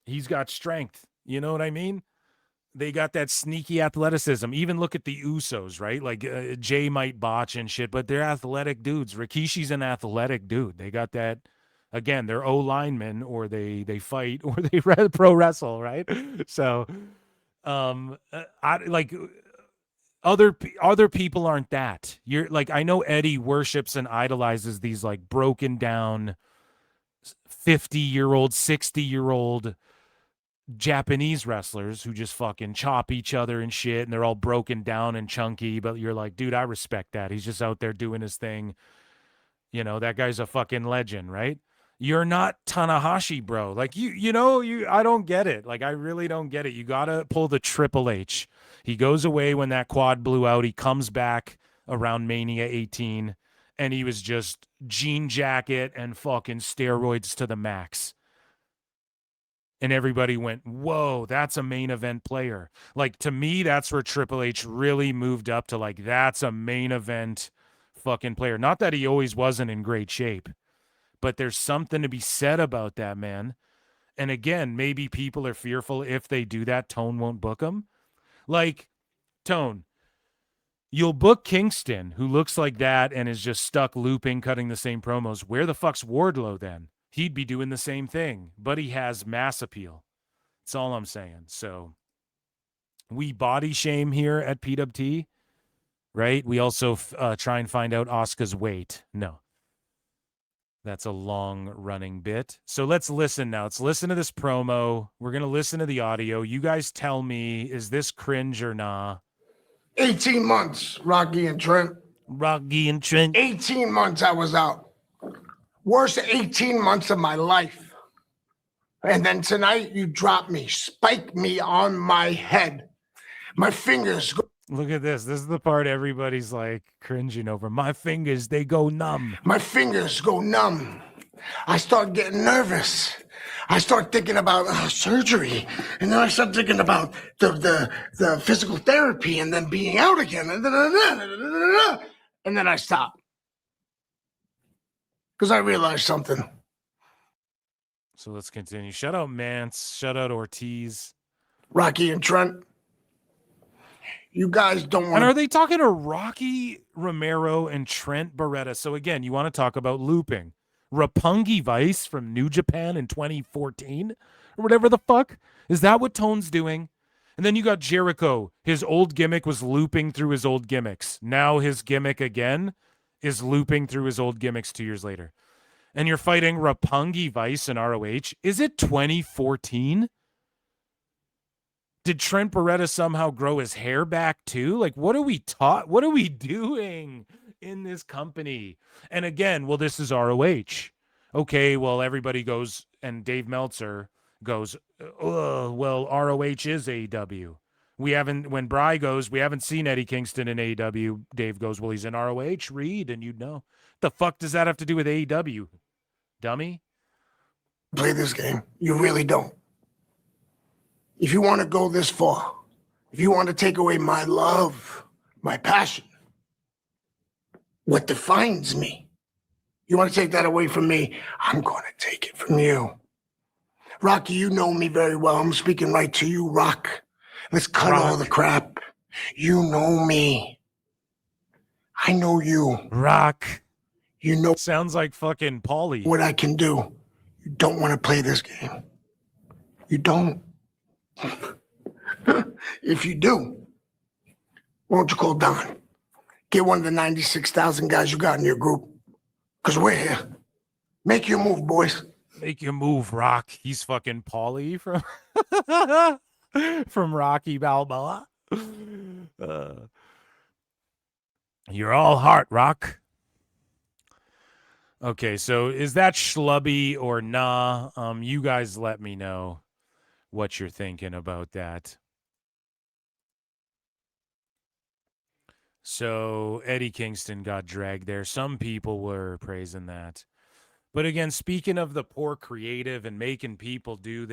He's got strength. You know what I mean? They got that sneaky athleticism. Even look at the Usos, right? Like Jay might botch and shit, but they're athletic dudes. Rikishi's an athletic dude. They got that. Again, they're O-linemen or they fight or they pro wrestle, right? So, I like other people aren't that. You're like, I know Eddie worships and idolizes these like broken down 50-year-old, 60-year-old Japanese wrestlers who just fucking chop each other and shit, and they're all broken down and chunky, but you're like, dude, I respect that. He's just out there doing his thing. That guy's a fucking legend, right? You're not Tanahashi, bro. Like, I don't get it. Like, I really don't get it. You got to pull the Triple H. He goes away when that quad blew out. He comes back around Mania 18, and he was just jean jacket and fucking steroids to the max. And everybody went, whoa, that's a main event player. Like, to me, that's where Triple H really moved up to, like, that's a main event fucking player. Not that he always wasn't in great shape, but there's something to be said about that, man. And again, maybe people are fearful if they do that, Tone won't book him. Like, Tone, you'll book Kingston, who looks like that and is just stuck looping, cutting the same promos. Where the fuck's Wardlow then? He'd be doing the same thing, but he has mass appeal. That's all I'm saying. So we body shame here at PWT, right? We also try and find out Asuka's weight. No, that's a long running bit. So let's listen now. Let's listen to this promo. We're going to listen to the audio. You guys tell me, is this cringe or nah? 18 months, Rocky and Trent. 18 months I was out. Worst 18 months of my life. And then tonight you drop me, spike me on my head. My fingers go. Look at this. This is the part everybody's like cringing over. My fingers, they go numb. My fingers go numb. I start getting nervous. I start thinking about surgery. And then I start thinking about the physical therapy and then being out again. And then I stop. Because I realized something. So let's continue. Shout out Mance. Shout out Ortiz. Rocky and Trent. You guys don't want. And are they talking to Rocky Romero and Trent Beretta? So again, you want to talk about looping. Roppongi Vice from New Japan in 2014 or whatever the fuck. Is that what Tone's doing? And then you got Jericho. His old gimmick was looping through his old gimmicks. Now his gimmick again is looping through his old gimmicks 2 years later. And you're fighting Roppongi Vice in ROH. Is it 2014? Did Trent Beretta somehow grow his hair back too? Like, what are we taught? What are we doing in this company? And again, well, this is ROH. Okay, well, everybody goes, and Dave Meltzer goes, well, ROH is AEW. We haven't, when Bry goes, we haven't seen Eddie Kingston in AEW. Dave goes, well, he's in ROH, Reed, and you'd know. The fuck does that have to do with AEW? Dummy? Play this game. You really don't. If you want to go this far, if you want to take away my love, my passion, what defines me, you want to take that away from me, I'm going to take it from you. Rocky, you know me very well. I'm speaking right to you, Rock. Let's cut all the crap. You know me. I know you. Rock. You know. Sounds like fucking Paulie. What I can do. You don't want to play this game. You don't. If you do, why don't you call Don? Get one of the 96,000 guys you got in your group. Because we're here. Make your move, boys. Make your move, Rock. He's fucking Paulie from from Rocky Balboa. You're all heart, Rock. Okay, so is that schlubby or nah? You guys let me know what you're thinking about that. So Eddie Kingston got dragged there. Some people were praising that. But again, speaking of the poor creative and making people do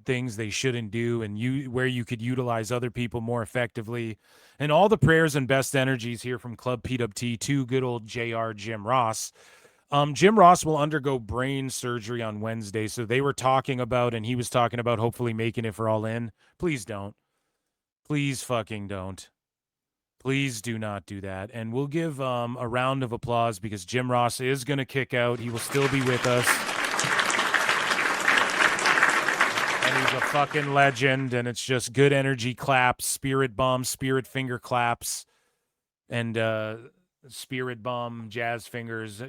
things they shouldn't do, and where you could utilize other people more effectively, and all the prayers and best energies here from Club PWT to good old JR Jim Ross. Jim Ross will undergo brain surgery on Wednesday, so they were talking about, and he was talking about hopefully making it for All In. Please don't. Please fucking don't. Please do not do that. And we'll give a round of applause because Jim Ross is going to kick out. He will still be with us. And he's a fucking legend, and it's just good energy claps, spirit bomb, spirit finger claps, and spirit bomb, jazz fingers,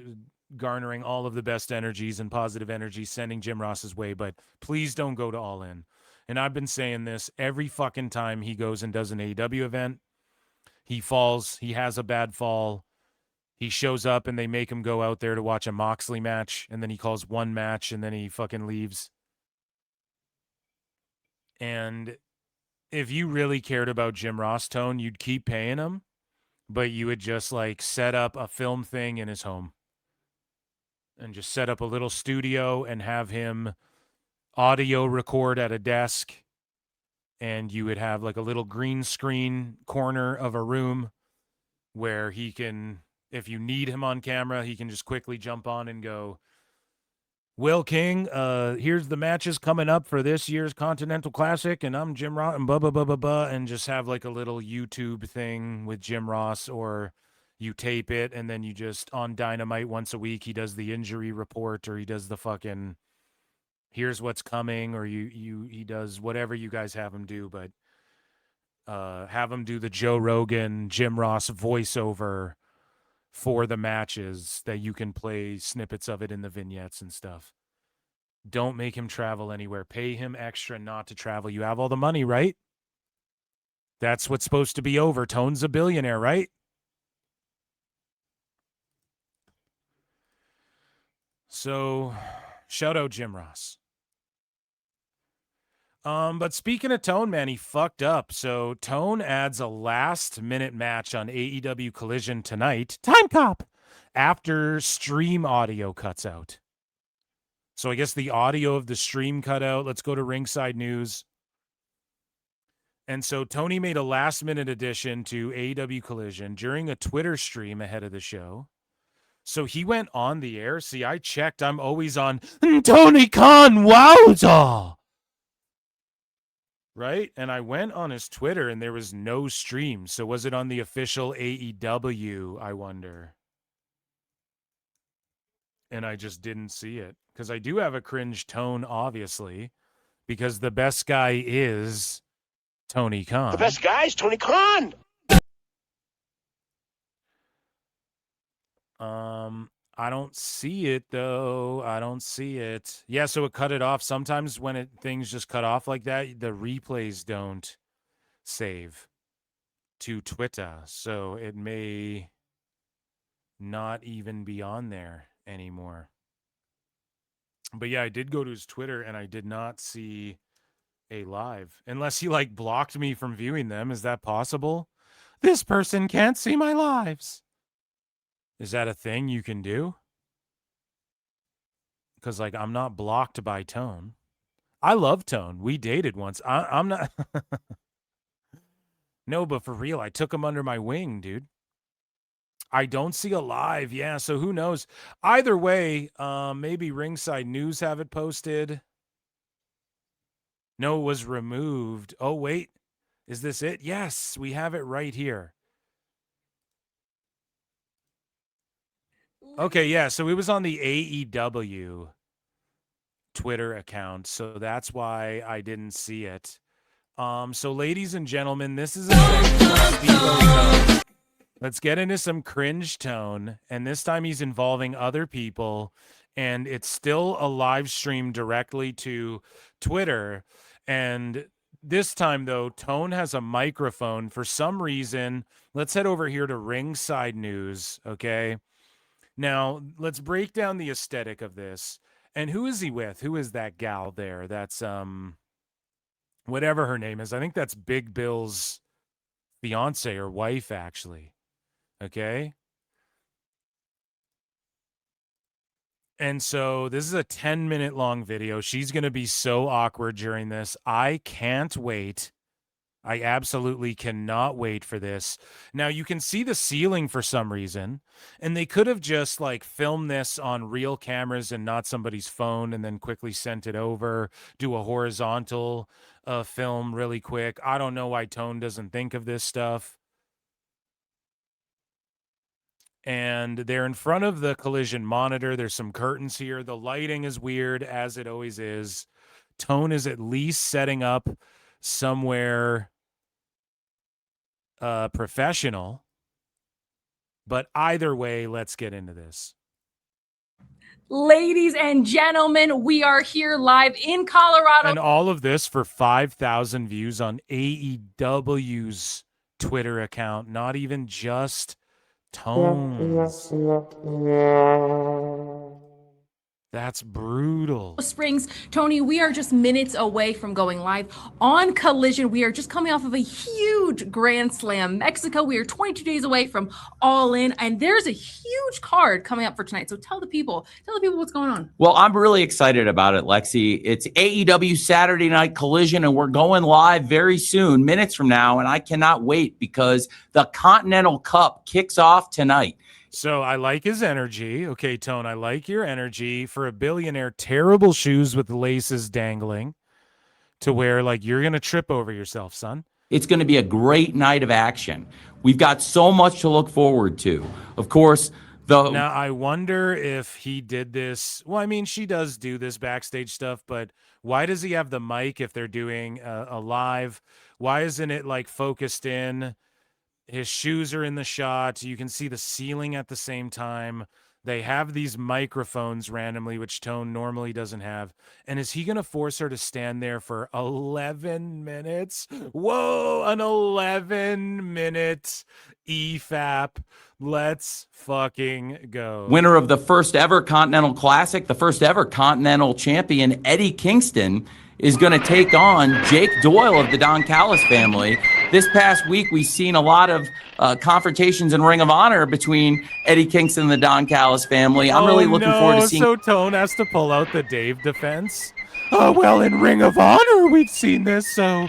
garnering all of the best energies and positive energies, sending Jim Ross's way. But please don't go to All In. And I've been saying this every fucking time he goes and does an AEW event. He falls. He has a bad fall. He shows up and they make him go out there to watch a Moxley match. And then he calls one match and then he fucking leaves. And if you really cared about Jim Ross, Tone, you'd keep paying him. But you would just like set up a film thing in his home. And just set up a little studio and have him audio record at a desk. And you would have like a little green screen corner of a room where he can, if you need him on camera, he can just quickly jump on and go, Will King, here's the matches coming up for this year's Continental Classic, and I'm Jim Ross, and blah, blah, blah, blah, blah, and just have like a little YouTube thing with Jim Ross, or you tape it, and then you just, on Dynamite once a week, he does the injury report, or he does the fucking here's what's coming, or he does whatever you guys have him do, but have him do the Joe Rogan, Jim Ross voiceover for the matches that you can play snippets of it in the vignettes and stuff. Don't make him travel anywhere. Pay him extra not to travel. You have all the money, right? That's what's supposed to be over. Tone's a billionaire, right? So, shout out Jim Ross. But speaking of Tone, man, he fucked up. So Tone adds a last-minute match on AEW Collision tonight. Time cop! After stream audio cuts out. So I guess the audio of the stream cut out. Let's go to Ringside News. And so Tony made a last-minute addition to AEW Collision during a Twitter stream ahead of the show. So he went on the air. See, I checked. I'm always on Tony Khan. Wowza! Right? And I went on his Twitter and there was no stream. So was it on the official AEW, I wonder? and I just didn't see it because I do have a cringe tone, obviously, because the best guy is Tony Khan. The best guy is Tony Khan. I don't see it though. I don't see it. Yeah, so it cut it off. Sometimes when things just cut off like that, the replays don't save to Twitter, so it may not even be on there anymore. But yeah, I did go to his Twitter and I did not see a live, unless he like blocked me from viewing them. Is that possible? This person can't see my lives. Is that a thing you can do? Because like I'm not blocked by Tone. I love Tone. We dated once. I'm not. No, but for real, I took him under my wing, dude. I don't see a live. Yeah, so who knows? Either way, maybe Ringside News have it posted. No, it was removed. Oh, wait. Is this it? Yes, we have it right here. Okay, yeah, so it was on the AEW Twitter account, so that's why I didn't see it. So ladies and gentlemen, this is a segment. Let's get into some cringe tone, and this time he's involving other people, and it's still a live stream directly to Twitter. And this time, though, Tone has a microphone for some reason. Let's head over here to Ringside News, okay? Now, let's break down the aesthetic of this. And who is he with? Who is that gal there? That's, whatever her name is. I think that's Big Bill's fiance or wife, actually. Okay? And so this is a 10-minute long video. She's going to be so awkward during this. I can't wait. I absolutely cannot wait for this. Now, you can see the ceiling for some reason, and they could have just like filmed this on real cameras and not somebody's phone and then quickly sent it over, do a horizontal film really quick. I don't know why Tone doesn't think of this stuff. And they're in front of the Collision monitor. There's some curtains here. The lighting is weird, as it always is. Tone is at least setting up somewhere professional. But either way, let's get into this. Ladies and gentlemen, we are here live in Colorado. And all of this for 5,000 views on AEW's Twitter account, not even just Tones. That's brutal. Springs, Tony, we are just minutes away from going live on Collision. We are just coming off of a huge Grand Slam Mexico. We are 22 days away from All In, and there's a huge card coming up for tonight. So tell the people what's going on. Well, I'm really excited about it, Lexi. It's AEW Saturday Night Collision, and we're going live very soon, minutes from now, and I cannot wait because the Continental Cup kicks off tonight. So I like his energy. Okay, Tone, I like your energy. For a billionaire, terrible shoes with laces dangling to where, like, you're going to trip over yourself, son. It's going to be a great night of action. We've got so much to look forward to. Of course, Now, I wonder if he did this. Well, I mean, she does do this backstage stuff, but why does he have the mic if they're doing a live? Why isn't it, like, focused in? His shoes are in the shot. You can see the ceiling at the same time. They have these microphones randomly, which Tone normally doesn't have. And is he going to force her to stand there for 11 minutes? Whoa, an 11-minute EFAP. Let's fucking go. Winner of the first ever Continental Classic, the first ever Continental Champion, Eddie Kingston, is going to take on Jake Doyle of the Don Callis family. This past week, we've seen a lot of confrontations in Ring of Honor between Eddie Kingston and the Don Callis family. I'm really looking forward to seeing... So Tone has to pull out the Dave defense? Well, in Ring of Honor, we've seen this, so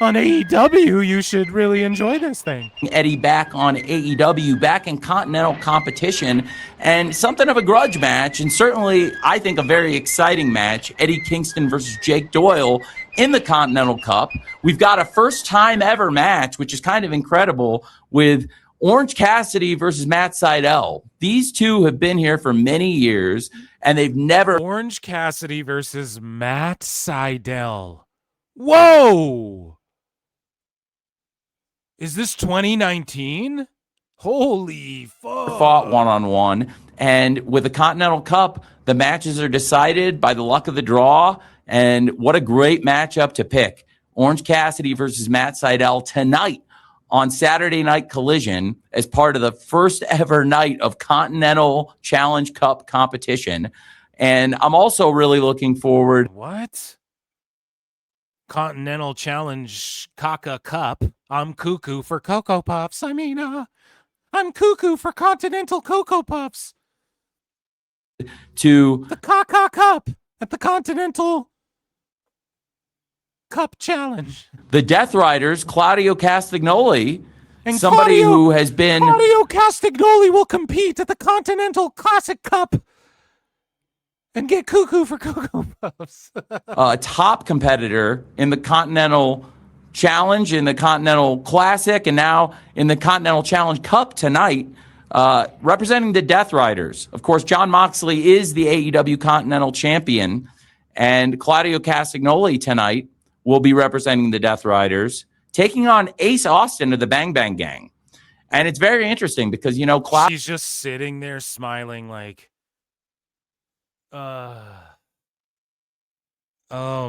on AEW, you should really enjoy this thing. Eddie back on AEW, back in Continental competition, and something of a grudge match, and certainly, I think, a very exciting match. Eddie Kingston versus Jake Doyle in the Continental Cup. We've got a first-time ever match, which is kind of incredible, with Orange Cassidy versus Matt Sydal. These two have been here for many years, and they've never... Orange Cassidy versus Matt Sydal. Whoa! Is this 2019? Holy fuck. Fought one-on-one. And with the Continental Cup, the matches are decided by the luck of the draw. And what a great matchup to pick. Orange Cassidy versus Matt Sydal tonight on Saturday Night Collision as part of the first ever night of Continental Challenge Cup competition. And I'm also really looking forward. What? Continental Challenge Caca Cup. I'm cuckoo for Cocoa Puffs. I'm cuckoo for Continental Cocoa Puffs. To the Caca Cup at the Continental Cup Challenge. The Death Riders, Claudio Castagnoli, and somebody who has been... Claudio Castagnoli will compete at the Continental Classic Cup and get cuckoo for Cocoa Puffs. A top competitor in the Continental Challenge, in the Continental Classic, and now in the Continental Challenge Cup tonight, representing the Death Riders. Of course, Jon Moxley is the AEW Continental Champion, and Claudio Castagnoli tonight will be representing the Death Riders, taking on Ace Austin of the Bang Bang Gang. And it's very interesting because, you know, she's just sitting there smiling like, oh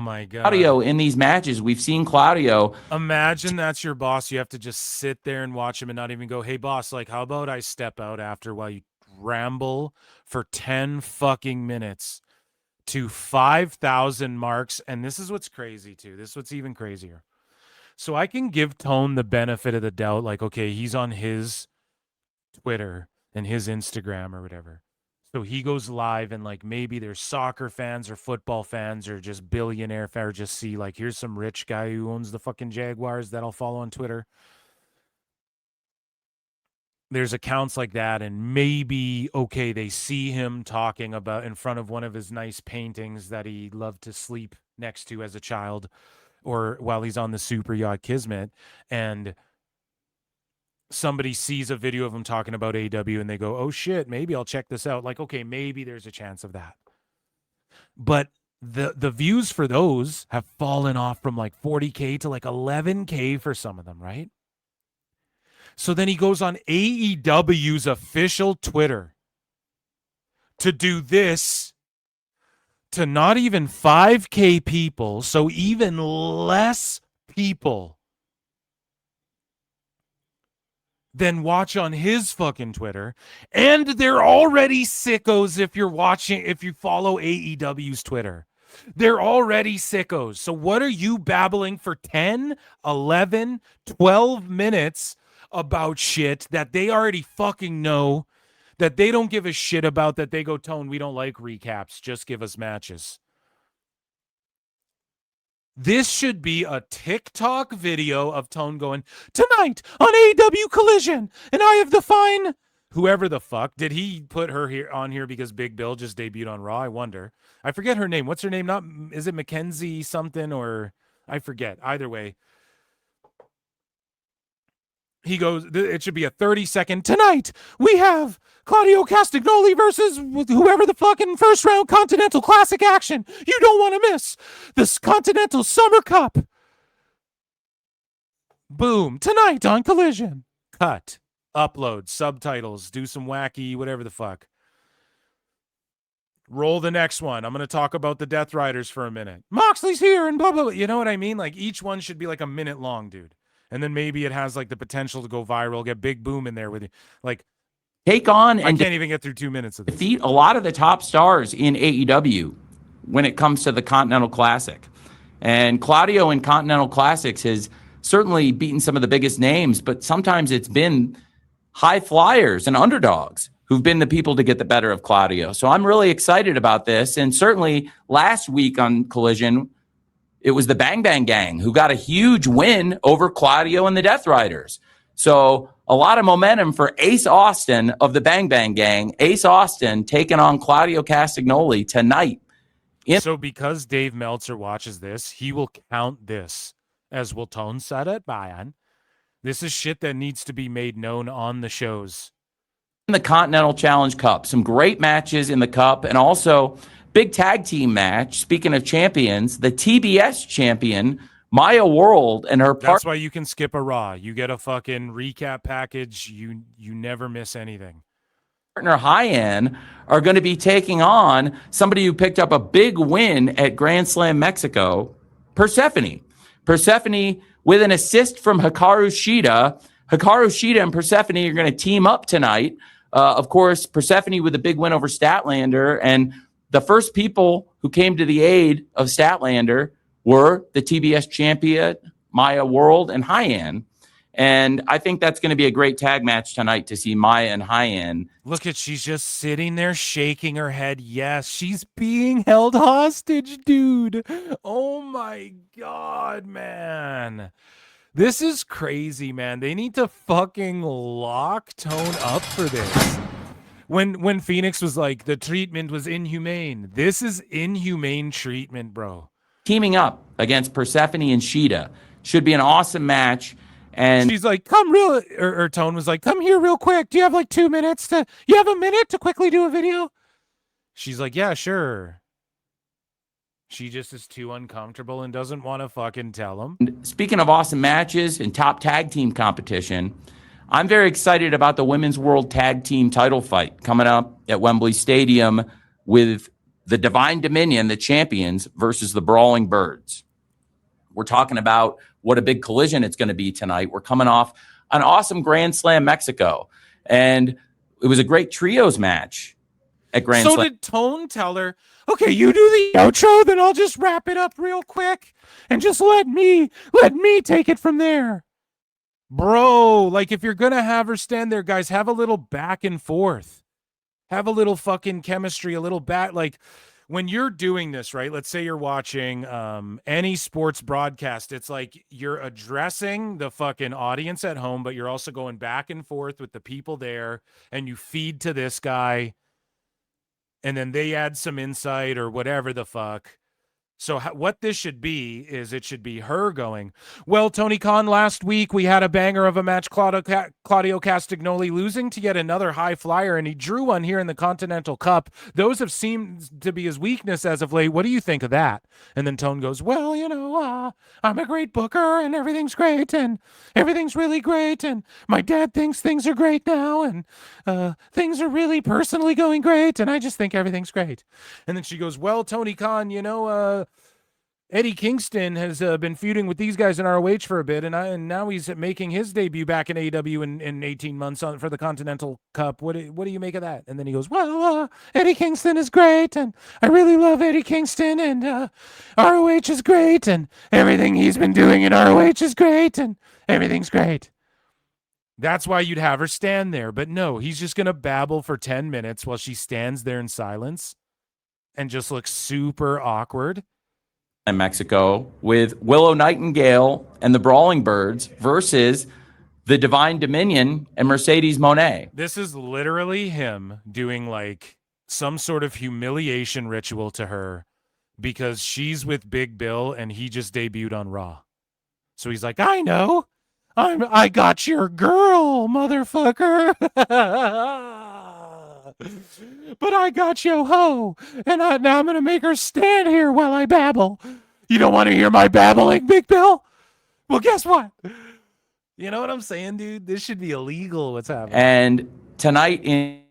my God. Claudio in these matches, we've seen Claudio. Imagine that's your boss. You have to just sit there and watch him and not even go, hey boss, like, how about I step out after while you ramble for 10 fucking minutes to 5,000 marks. And this is what's crazy too. This is what's even crazier. So I can give Tone the benefit of the doubt. Like, okay, he's on his Twitter and his Instagram or whatever. So he goes live and like maybe there's soccer fans or football fans or just billionaire fans, or just see like, here's some rich guy who owns the fucking Jaguars that I'll follow on Twitter. There's accounts like that, and maybe, okay, they see him talking about in front of one of his nice paintings that he loved to sleep next to as a child, or while he's on the super yacht Kismet, and somebody sees a video of him talking about AEW and they go, oh shit, maybe I'll check this out. Like, okay, maybe there's a chance of that. But the views for those have fallen off from like 40K to like 11K for some of them, right? So then he goes on AEW's official Twitter to do this to not even 5K people, so even less people than watch on his fucking Twitter. And they're already sickos if you follow AEW's Twitter. They're already sickos. So what are you babbling for 10, 11, 12 minutes about shit that they already fucking know, that they don't give a shit about, that they go, Tone, we don't like recaps, just give us matches. This should be a TikTok video of Tone going, tonight on AEW Collision, and I have the fine, whoever the fuck. Did he put her here on here because Big Bill just debuted on Raw? I wonder. I forget her name. What's her name? Is it Mackenzie something, or I forget. Either way. He goes, it should be a 30-second. Tonight, we have Claudio Castagnoli versus whoever the fucking first round Continental Classic action. You don't want to miss this Continental Summer Cup. Boom. Tonight on Collision. Cut. Upload. Subtitles. Do some wacky, whatever the fuck. Roll the next one. I'm going to talk about the Death Riders for a minute. Moxley's here and blah, blah, blah. You know what I mean? Like, each one should be like a minute long, dude. And then maybe it has like the potential to go viral, get Big Boom in there with you. Like, take on and I can't even get through 2 minutes of this. Defeat a lot of the top stars in AEW when it comes to the Continental Classic. And Claudio in Continental Classics has certainly beaten some of the biggest names, but sometimes it's been high flyers and underdogs who've been the people to get the better of Claudio. So I'm really excited about this. And certainly last week on Collision, it was the Bang Bang Gang who got a huge win over Claudio and the Death Riders. So a lot of momentum for Ace Austin of the Bang Bang Gang. Ace Austin taking on Claudio Castagnoli tonight. So because Dave Meltzer watches this, he will count this as will Tone said it, Bayan. This is shit that needs to be made known on the shows. In the Continental Challenge Cup, some great matches in the Cup, and also big tag team match. Speaking of champions, the TBS champion, Maya World, and her That's why you can skip a Raw. You get a fucking recap package. You never miss anything. partner Hyan are going to be taking on somebody who picked up a big win at Grand Slam Mexico, Persephone. Persephone with an assist from Hikaru Shida. Hikaru Shida and Persephone are going to team up tonight. Of course, Persephone with a big win over Statlander. And the first people who came to the aid of Statlander were the TBS champion, Maya World, and Hyan. And I think that's going to be a great tag match tonight to see Maya and Hyan. Look at, she's just sitting there shaking her head. Yes, she's being held hostage, dude. Oh my God, man. This is crazy, man. They need to fucking lock Tone up for this. When Phoenix was like, the treatment was inhumane. This is inhumane treatment, bro. Teaming up against Persephone and Shida should be an awesome match. And she's like, come real, or Tone was like, come here real quick. Do you have like 2 minutes you have a minute to quickly do a video? She's like, yeah, sure. She just is too uncomfortable and doesn't want to fucking tell him. Speaking of awesome matches and top tag team competition, I'm very excited about the Women's World Tag Team title fight coming up at Wembley Stadium with the Divine Dominion, the champions, versus the Brawling Birds. We're talking about what a big collision it's going to be tonight. We're coming off an awesome Grand Slam Mexico, and it was a great trios match at Grand Slam. So did Tone tell her, okay, you do the outro, then I'll just wrap it up real quick and just let me take it from there. Bro, like if you're going to have her stand there, guys, have a little back and forth. Have a little fucking chemistry, a little like when you're doing this, right? Let's say you're watching any sports broadcast. It's like you're addressing the fucking audience at home, but you're also going back and forth with the people there, and you feed to this guy, and then they add some insight or whatever the fuck. So what this should be is it should be her going, well, Tony Khan, last week we had a banger of a match, Claudio Castagnoli losing to yet another high flyer, and he drew one here in the Continental Cup. Those have seemed to be his weakness as of late. What do you think of that? And then Tone goes, well, you know, I'm a great booker, and everything's great, and everything's really great, and my dad thinks things are great now, and things are really personally going great, and I just think everything's great. And then she goes, well, Tony Khan, you know, Eddie Kingston has been feuding with these guys in ROH for a bit, and now he's making his debut back in AEW in 18 months for the Continental Cup. What do you make of that? And then he goes, well, Eddie Kingston is great, and I really love Eddie Kingston, and ROH is great, and everything he's been doing in ROH is great, and everything's great. That's why you'd have her stand there. But no, he's just going to babble for 10 minutes while she stands there in silence and just looks super awkward. In Mexico with Willow Nightingale and the Brawling Birds versus the Divine Dominion and Mercedes Moné. This is literally him doing like some sort of humiliation ritual to her because she's with Big Bill and he just debuted on Raw. So he's like, I know. I got your girl, motherfucker. But I got yo ho, and now I'm going to make her stand here while I babble. You don't want to hear my babbling, Big Bill? Well, guess what? You know what I'm saying, dude? This should be illegal, what's happening. And tonight in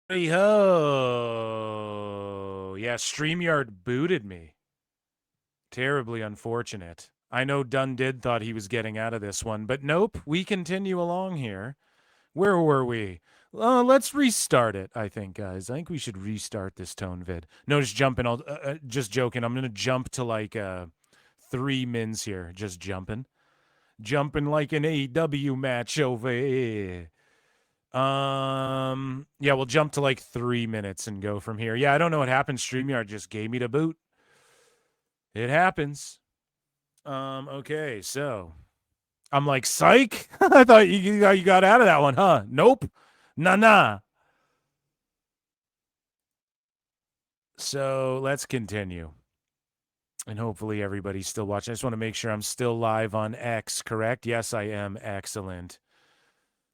Hey ho. Yeah, StreamYard booted me. Terribly unfortunate. I know Dundid thought he was getting out of this one, but nope, we continue along here. Where were we? Let's restart it, I think, guys. I think we should restart this tone vid. No, just jumping. Just joking. I'm going to jump to like 3 mins here. Just jumping. Jumping like an AEW match over here. Yeah, we'll jump to like 3 minutes and go from here. Yeah, I don't know what happened. StreamYard just gave me the boot. It happens. Okay, so I'm like, psych. I thought you got out of that one, huh? Nope. Nah. So let's continue. And hopefully everybody's still watching. I just want to make sure I'm still live on X, correct? Yes, I am. Excellent.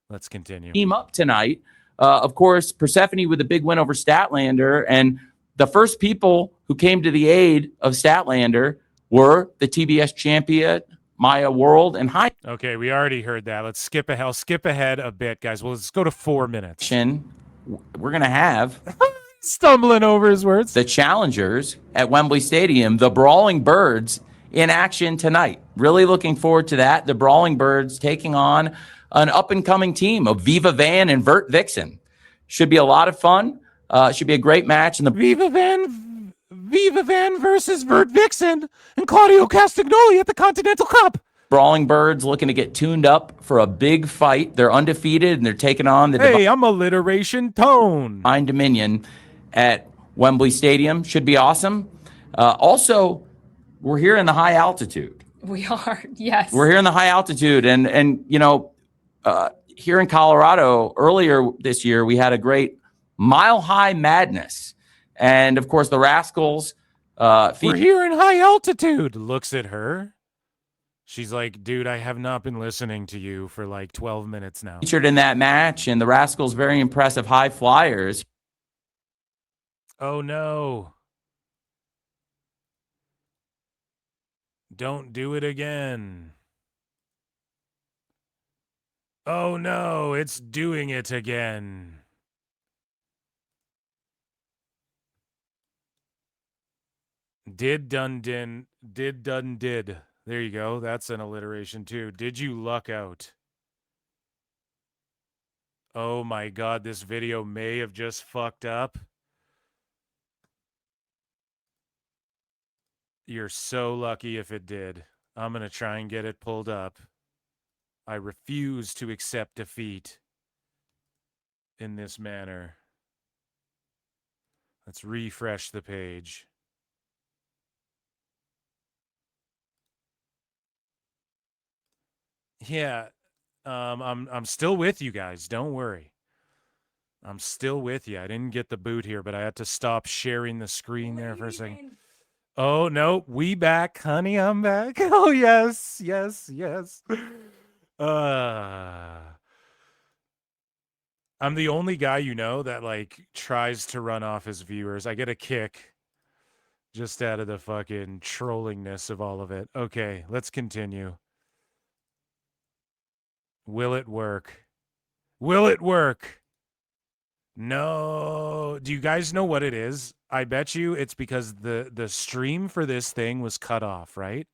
Let's continue. Team up tonight. Of course, Persephone with a big win over Statlander. And the first people who came to the aid of Statlander were the TBS champion, Maya World, and High. Okay, we already heard that. Let's skip ahead a bit, guys. Well, let's go to 4 minutes. We're going to have... Stumbling over his words. The challengers at Wembley Stadium, the Brawling Birds, in action tonight. Really looking forward to that. The Brawling Birds taking on an up-and-coming team of Viva Van and Vert Vixen. Should be a lot of fun. Should be a great match. And the Viva Van versus Vert Vixen and Claudio Castagnoli at the Continental Cup. Brawling Birds looking to get tuned up for a big fight. They're undefeated, and they're taking on the I'm alliteration tone. Divine Dominion at Wembley Stadium. Should be awesome. Also, we're here in the high altitude. We are, yes. We're here in the high altitude, and you know, here in Colorado earlier this year, we had a great Mile High Madness, and of course the Rascals. We're here in high altitude. Looks at her. She's like, dude, I have not been listening to you for like 12 minutes now. Featured in that match, and the Rascals very impressive high flyers. Oh no. Don't do it again. Oh no, it's doing it again. Did. There you go. That's an alliteration too. Did you luck out? Oh my God, this video may have just fucked up. You're so lucky if it did. I'm going to try and get it pulled up. I refuse to accept defeat in this manner. Let's refresh the page. Yeah, I'm still with you guys. Don't worry. I'm still with you. I didn't get the boot here, but I had to stop sharing the screen there for a second. Oh, no, we back, honey, I'm back. Oh, yes. I'm the only guy that, like, tries to run off his viewers. I get a kick just out of the fucking trollingness of all of it. Okay, let's continue. Will it work? Will it work? No. Do you guys know what it is? I bet you it's because the stream for this thing was cut off, right?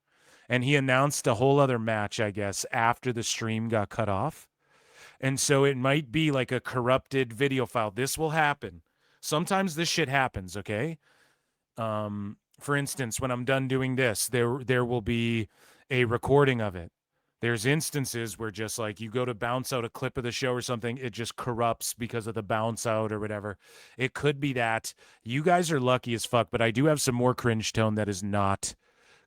And he announced a whole other match, I guess, after the stream got cut off. And so it might be like a corrupted video file. This will happen. Sometimes this shit happens, okay? For instance, when I'm done doing this, there will be a recording of it. There's instances where just like you go to bounce out a clip of the show or something, it just corrupts because of the bounce out or whatever. It could be that. You guys are lucky as fuck, but I do have some more cringe tone that is not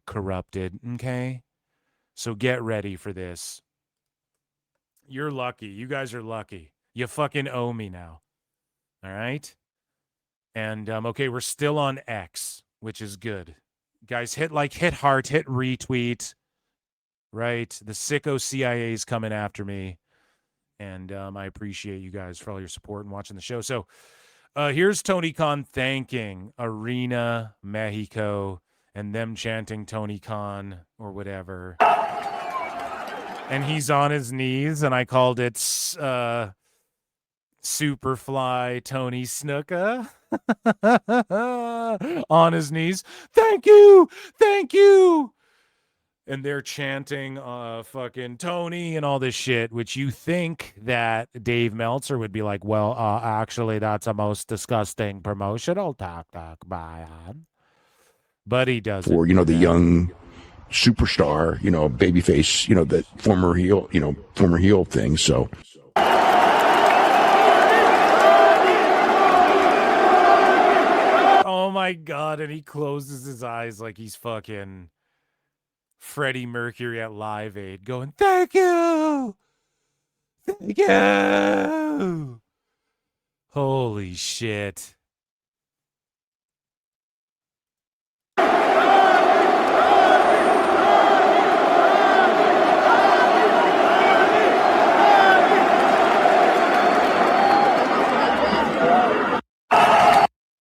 corrupted, okay? So get ready for this. You're lucky. You guys are lucky. You fucking owe me now. All right? And, okay, we're still on X, which is good. Guys, hit heart, hit retweet. Right, the sicko CIA is coming after me, and I appreciate you guys for all your support and watching the show. So here's Tony Khan thanking Arena Mexico and them chanting Tony Khan or whatever, and he's on his knees, and I called it Superfly Tony Snuka on his knees. Thank you. Thank you. And they're chanting fucking Tony and all this shit, which you think that Dave Meltzer would be like, well, actually, that's a most disgusting promotional tactic, man. But he doesn't. For, the young superstar, babyface, that former heel thing. So. Oh my God. And he closes his eyes like he's fucking Freddie Mercury at Live Aid going, thank you. Thank you. Holy shit.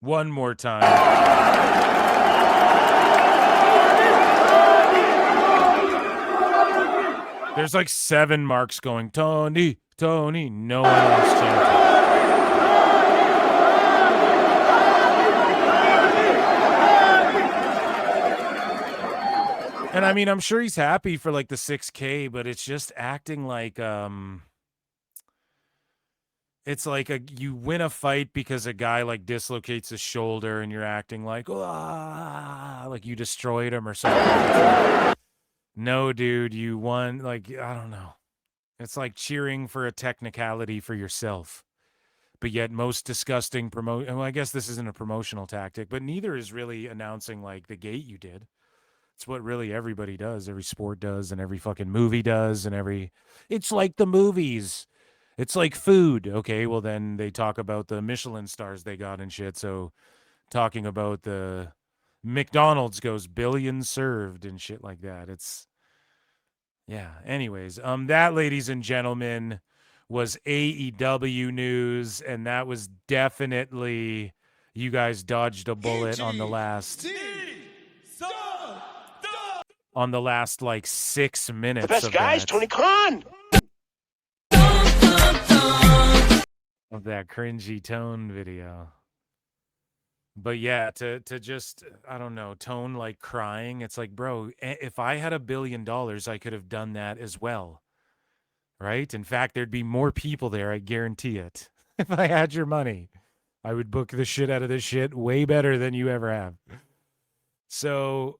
One more time. There's like 7 marks going, Tony, Tony. No one else chanting. And I mean, I'm sure he's happy for like the 6K, but it's just acting like it's like you win a fight because a guy like dislocates his shoulder and you're acting like, like you destroyed him or something. No, dude, you won. Like, I don't know. It's like cheering for a technicality for yourself. But yet most disgusting well, I guess this isn't a promotional tactic, but neither is really announcing like the gate you did. It's what really everybody does. Every sport does and every fucking movie does and it's like the movies. It's like food. Okay, well then they talk about the Michelin stars they got and shit. So talking about the McDonald's goes billions served and shit like that. Yeah. Anyways, that, ladies and gentlemen, was AEW news, and that was definitely, you guys dodged a bullet on the last like 6 minutes. The best of guys, that. Tony Khan. Of that cringy Tone video. But yeah, to just, I don't know, Tone like crying. It's like, bro, if I had $1 billion, I could have done that as well. Right? In fact, there'd be more people there. I guarantee it. If I had your money, I would book the shit out of this shit way better than you ever have. So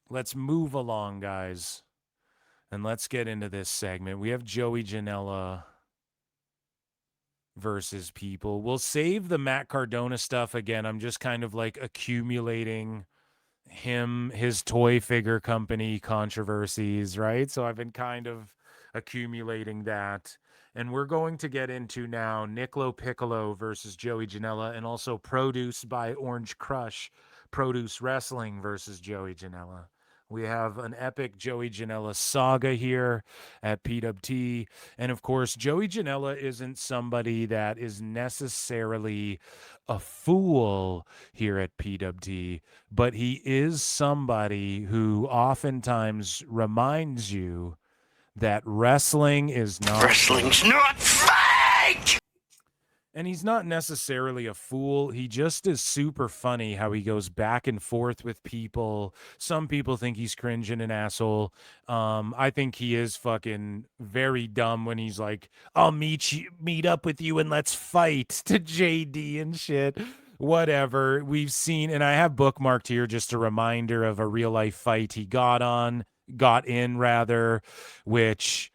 let's move along, guys. And let's get into this segment. We have Joey Janela versus people. We'll save the Matt Cardona stuff again. I'm just kind of like accumulating his toy figure company controversies, right? So I've been kind of accumulating that. And we're going to get into now Nick LoPiccolo versus Joey Janela, and also Produce by Orange Crush, Produce Wrestling versus Joey Janela. We have an epic Joey Janela saga here at PWT. And of course, Joey Janela isn't somebody that is necessarily a fool here at PWT, but he is somebody who oftentimes reminds you that wrestling is not... Wrestling's not fake! And he's not necessarily a fool. He just is super funny how he goes back and forth with people. Some people think he's cringe and an asshole. I think he is fucking very dumb when he's like, I'll meet up with you and let's fight to JD and shit. Whatever. We've seen, and I have bookmarked here just a reminder of a real life fight he got in, which...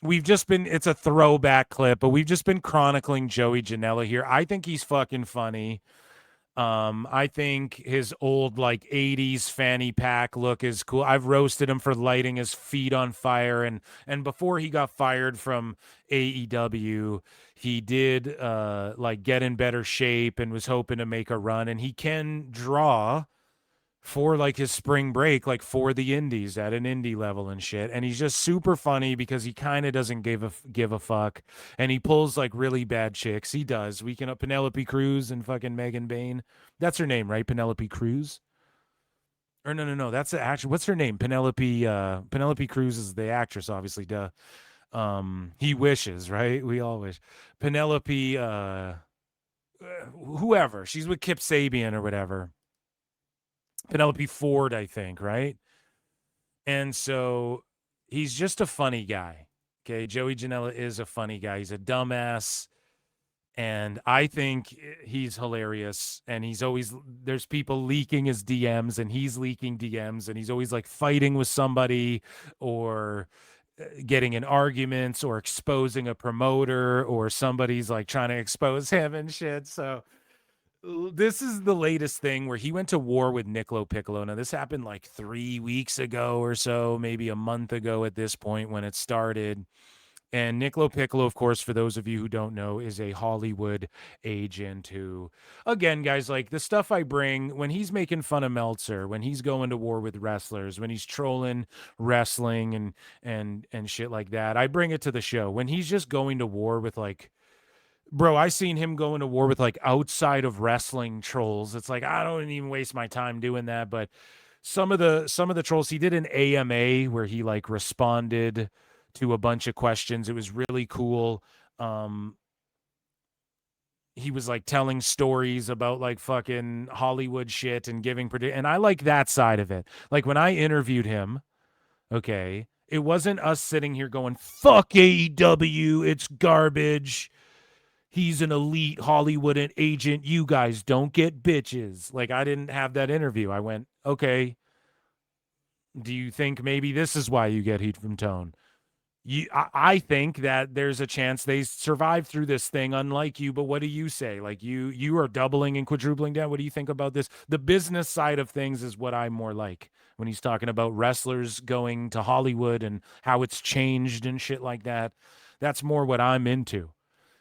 it's a throwback clip, but we've just been chronicling Joey Janela here. I think he's fucking funny. I think his old like 80s fanny pack look is cool. I've roasted him for lighting his feet on fire. And before he got fired from AEW, he did like get in better shape and was hoping to make a run. And he can draw for like his spring break, like for the indies at an indie level and shit. And he's just super funny because he kind of doesn't give a fuck. And he pulls like really bad chicks. He does. We can up Penelope Cruz and fucking Megan Bain. That's her name, right? Penelope Cruz? Or no. That's the actress. What's her name? Penelope Cruz is the actress, obviously. Duh. He wishes, right? We all wish. Penelope, whoever. She's with Kip Sabian or whatever. Penelope Ford, I think, right? And so he's just a funny guy. Okay, Joey Janela is a funny guy. He's a dumbass. And I think he's hilarious. And he's always, there's people leaking his DMs and he's leaking DMs. And he's always like fighting with somebody or getting in arguments or exposing a promoter or somebody's like trying to expose him and shit. So this is the latest thing where he went to war with Nick LoPiccolo. Now, this happened like 3 weeks ago or so, maybe a month ago at this point when it started. And Nick LoPiccolo, of course, for those of you who don't know, is a Hollywood agent who, again, guys, like the stuff I bring, when he's making fun of Meltzer, when he's going to war with wrestlers, when he's trolling wrestling and shit like that, I bring it to the show. When he's just going to war with like, bro, I seen him going to war with like outside of wrestling trolls. It's like, I don't even waste my time doing that. But some of the trolls, he did an AMA where he like responded to a bunch of questions. It was really cool. He was like telling stories about like fucking Hollywood shit and giving and I like that side of it. Like when I interviewed him, okay, it wasn't us sitting here going, fuck AEW, it's garbage. He's an elite Hollywood agent. You guys don't get bitches. Like, I didn't have that interview. I went, okay, do you think maybe this is why you get heat from Tone? I think that there's a chance they survive through this thing, unlike you. But what do you say? Like, you are doubling and quadrupling down. What do you think about this? The business side of things is what I'm more like when he's talking about wrestlers going to Hollywood and how it's changed and shit like that. That's more what I'm into.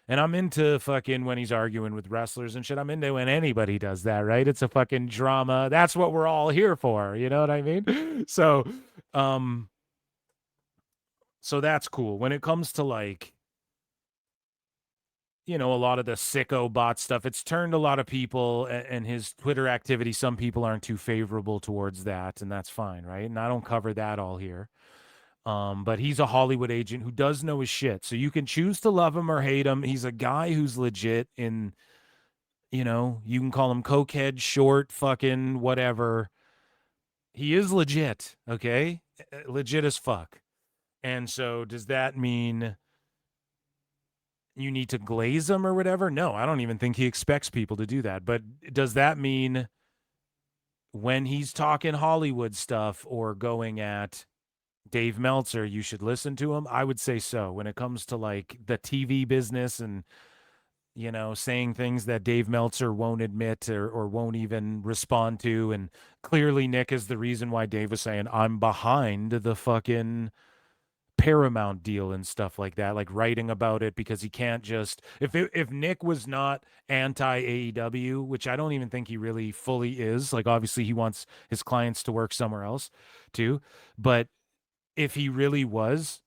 And I'm into fucking when he's arguing with wrestlers and shit. I'm into when anybody does that, right? It's a fucking drama. That's what we're all here for. You know what I mean? So that's cool. When it comes to like, you know, a lot of the sicko bot stuff, it's turned a lot of people and his Twitter activity. Some people aren't too favorable towards that, and that's fine, right? And I don't cover that all here. But he's a Hollywood agent who does know his shit. So you can choose to love him or hate him. He's a guy who's legit in, you know, you can call him cokehead, short, fucking whatever. He is legit, okay? Legit as fuck. And so does that mean you need to glaze him or whatever? No, I don't even think he expects people to do that. But does that mean when he's talking Hollywood stuff or going at Dave Meltzer, you should listen to him? I would say so. When it comes to like the TV business and, you know, saying things that Dave Meltzer won't admit or won't even respond to. And clearly Nick is the reason why Dave was saying, I'm behind the fucking Paramount deal and stuff like that, like writing about it, because he can't just, if Nick was not anti AEW, which I don't even think he really fully is, like obviously he wants his clients to work somewhere else too, but if he really was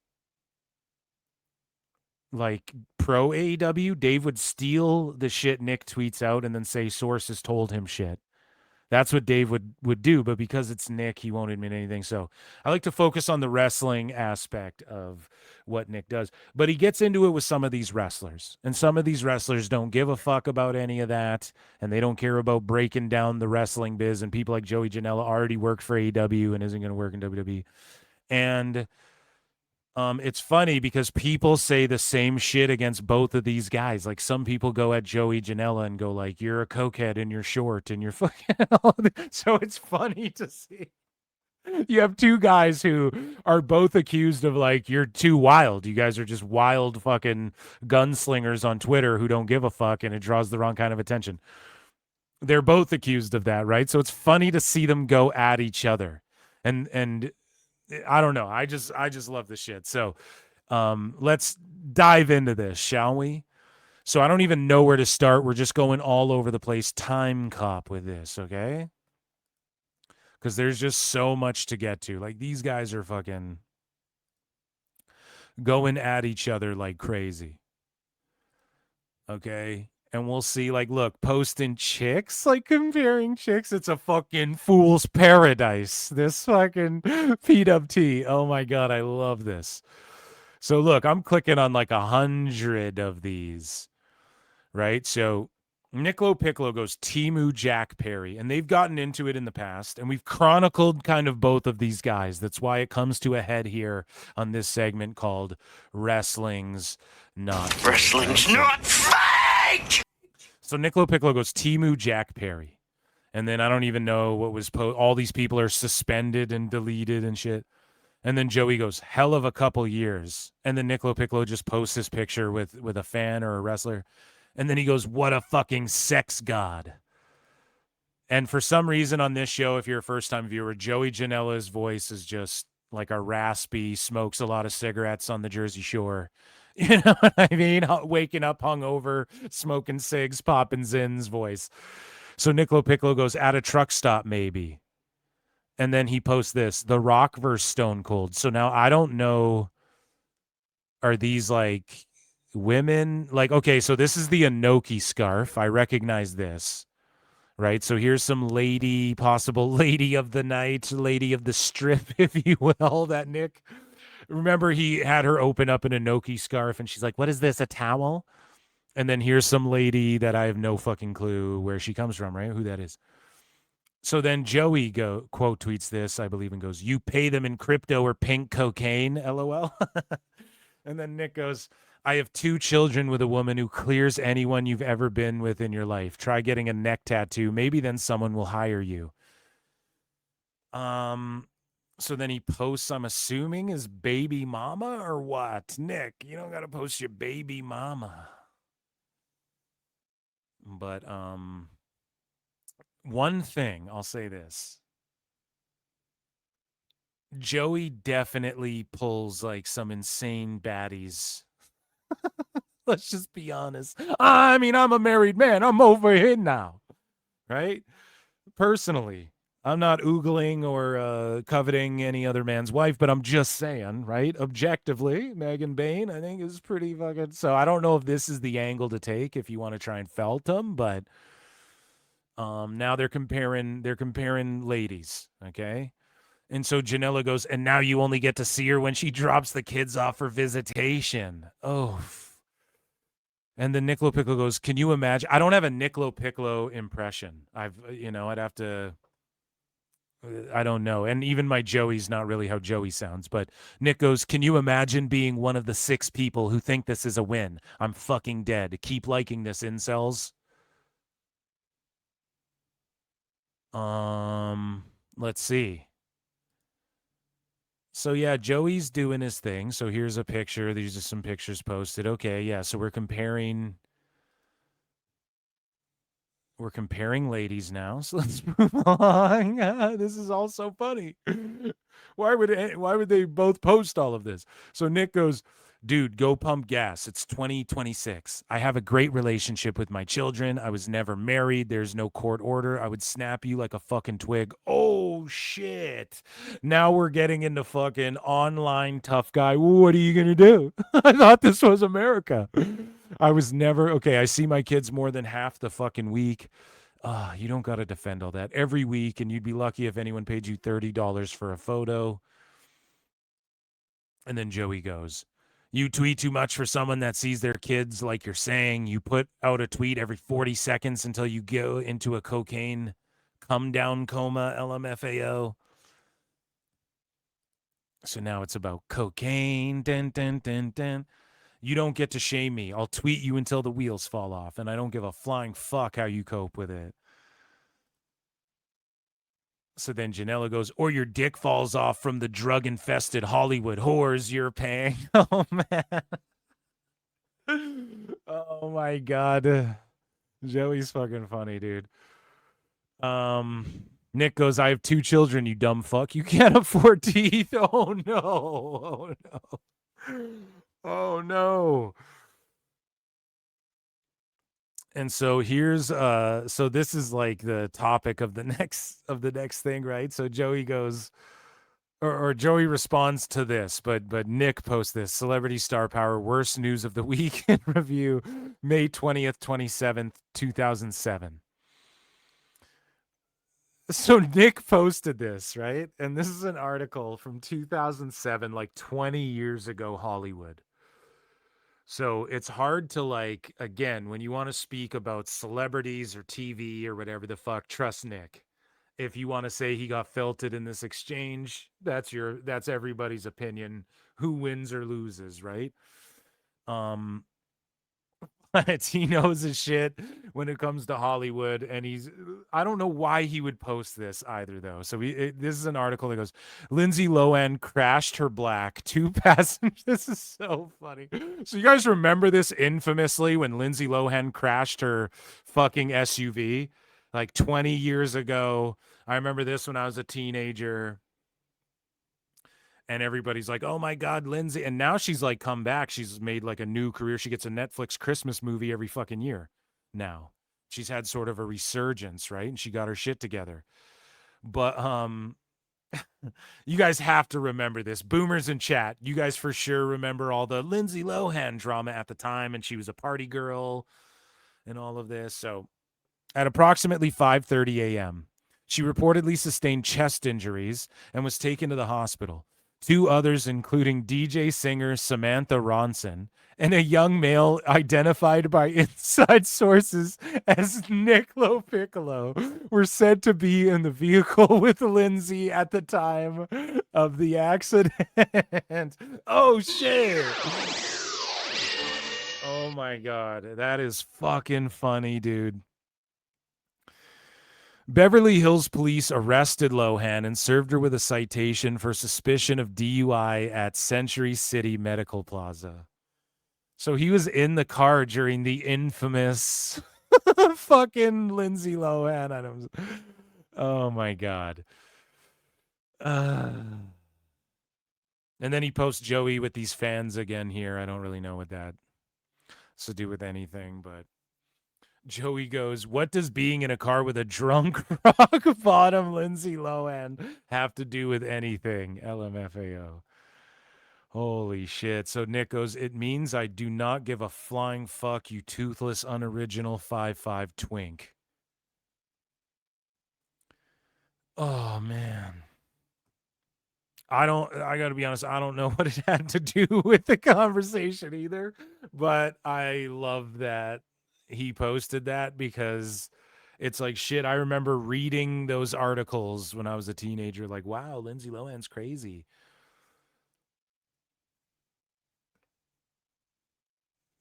like pro AEW, Dave would steal the shit Nick tweets out and then say sources told him shit. That's what Dave would do, but because it's Nick, he won't admit anything. So I like to focus on the wrestling aspect of what Nick does. But he gets into it with some of these wrestlers, and some of these wrestlers don't give a fuck about any of that, and they don't care about breaking down the wrestling biz, and people like Joey Janela already worked for AEW and isn't going to work in WWE. And it's funny because people say the same shit against both of these guys. Like some people go at Joey Janela and go like, you're a cokehead and you're short and you're fucking. So it's funny to see. You have two guys who are both accused of like, you're too wild. You guys are just wild fucking gunslingers on Twitter who don't give a fuck, and it draws the wrong kind of attention. They're both accused of that, right? So it's funny to see them go at each other. And I don't know. I just love this shit. So let's dive into this, shall we? So I don't even know where to start. We're just going all over the place. Time cop with this, okay? Because there's just so much to get to. Like these guys are fucking going at each other like crazy. Okay? And we'll see, like, look, posting chicks, like comparing chicks. It's a fucking fool's paradise. This fucking PWT. Oh my God, I love this. So look, I'm clicking on like 100 of these, right? So Nick LoPiccolo goes Timu Jack Perry, and they've gotten into it in the past, and we've chronicled kind of both of these guys. That's why it comes to a head here on this segment called Wrestling's Not Fake. Wrestling's not fake! So Nick LoPiccolo goes Timu Jack Perry. And then I don't even know what was all these people are suspended and deleted and shit. And then Joey goes, hell of a couple years. And then Nick LoPiccolo just posts this picture with a fan or a wrestler. And then he goes, what a fucking sex god. And for some reason on this show, if you're a first-time viewer, Joey Janela's voice is just like a raspy, smokes a lot of cigarettes on the Jersey Shore. You know what I mean? Waking up hungover, smoking cigs, popping zins voice. So Nick LoPiccolo goes, at a truck stop maybe. And then he posts this, The Rock versus Stone Cold. So now I don't know, are these like women? Like, okay, so this is the Inoki scarf. I recognize this, right? So here's some lady, possible lady of the night, lady of the strip, if you will, that Nick. Remember he had her open up an Inoki scarf and she's like, what is this, a towel? And then here's some lady that I have no fucking clue where she comes from, right? Who that is. So then Joey quote tweets this, I believe, and goes, you pay them in crypto or pink cocaine, LOL. And then Nick goes, I have 2 children with a woman who clears anyone you've ever been with in your life. Try getting a neck tattoo. Maybe then someone will hire you. So then he posts, I'm assuming, his baby mama or what? Nick, you don't got to post your baby mama. But one thing, I'll say this. Joey definitely pulls like some insane baddies. Let's just be honest. I mean, I'm a married man. I'm over here now. Right? Personally, I'm not oogling or coveting any other man's wife, but I'm just saying, right? Objectively, Megan Bain, I think, is pretty fucking... So I don't know if this is the angle to take if you want to try and felt them, but now they're comparing ladies, okay? And so Janela goes, and now you only get to see her when she drops the kids off for visitation. Oh. And then Nick LoPiccolo goes, can you imagine? I don't have a Nick LoPiccolo impression. I'd have to, I don't know. And even my Joey's not really how Joey sounds. But Nick goes, can you imagine being one of the 6 people who think this is a win? I'm fucking dead. Keep liking this, incels. Let's see. So yeah, Joey's doing his thing. So here's a picture. These are some pictures posted. Okay, yeah. So we're comparing ladies now. So let's move on. This is all so funny. Why would they both post all of this? So Nick goes, dude, go pump gas. It's 2026. I have a great relationship with my children. I was never married. There's no court order. I would snap you like a fucking twig. Oh, shit. Now we're getting into fucking online tough guy. What are you going to do? I thought this was America. I was never... Okay, I see my kids more than half the fucking week. You don't got to defend all that. Every week, and you'd be lucky if anyone paid you $30 for a photo. And then Joey goes... You tweet too much for someone that sees their kids, like you're saying. You put out a tweet every 40 seconds until you go into a cocaine come-down coma, LMFAO. So now it's about cocaine. Dun, dun, dun, dun. You don't get to shame me. I'll tweet you until the wheels fall off, and I don't give a flying fuck how you cope with it. So then Janela goes, or your dick falls off from the drug-infested Hollywood whores you're paying. Oh, man. Oh, my God. Joey's fucking funny, dude. Nick goes, I have 2 children, you dumb fuck. You can't afford teeth. Oh, no. Oh, no. Oh, no. And so here's so this is like the topic of the next thing, right? So Joey goes or Joey responds to this, but Nick posts this: Celebrity Star Power Worst News of the Week in Review, May 20th, 27th, 2007. So Nick posted this, right? And this is an article from 2007, like 20 years ago, Hollywood. So it's hard to, like, again, when you want to speak about celebrities or TV or whatever the fuck, trust Nick. If you want to say he got felted in this exchange, that's everybody's opinion. Who wins or loses, right? He knows his shit when it comes to Hollywood, and I don't know why he would post this either, though. So this is an article that goes, Lindsay Lohan crashed her black 2 passengers. This is so funny. So you guys remember this infamously when Lindsay Lohan crashed her fucking SUV like 20 years ago? I remember this when I was a teenager. And everybody's like, oh my God, Lindsay. And now she's like come back. She's made like a new career. She gets a Netflix Christmas movie every fucking year now. She's had sort of a resurgence, right? And she got her shit together. But you guys have to remember this. Boomers in chat, you guys for sure remember all the Lindsay Lohan drama at the time. And she was a party girl and all of this. So at approximately 5:30 a.m., she reportedly sustained chest injuries and was taken to the hospital. 2 others, including DJ singer Samantha Ronson and a young male identified by inside sources as Nick LoPiccolo, were said to be in the vehicle with Lindsay at the time of the accident. Oh, shit. Oh, my God. That is fucking funny, dude. Beverly Hills police arrested Lohan and served her with a citation for suspicion of DUI at Century City Medical Plaza. So he was in the car during the infamous fucking Lindsay Lohan. Oh my God. And then he posts Joey with these fans again here. I don't really know what that has to do with anything, but Joey goes, what does being in a car with a drunk rock bottom Lindsay Lohan have to do with anything? LMFAO. Holy shit. So Nick goes, it means I do not give a flying fuck, you toothless, unoriginal 5'5" twink. Oh, man. I got to be honest, I don't know what it had to do with the conversation either, but I love that he posted that because it's like, shit, I remember reading those articles when I was a teenager, like, wow, Lindsay Lohan's crazy.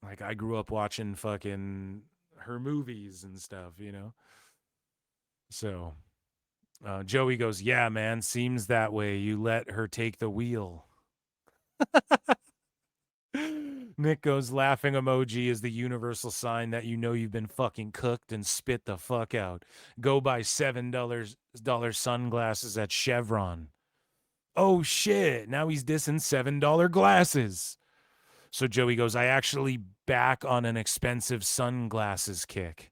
Like, I grew up watching fucking her movies and stuff, you know? So, Joey goes, yeah, man, seems that way. You let her take the wheel. Nick goes, laughing emoji is the universal sign that you know you've been fucking cooked and spit the fuck out. Go buy $7 sunglasses at Chevron. Oh shit, now he's dissing $7 glasses. So Joey goes, I actually back on an expensive sunglasses kick.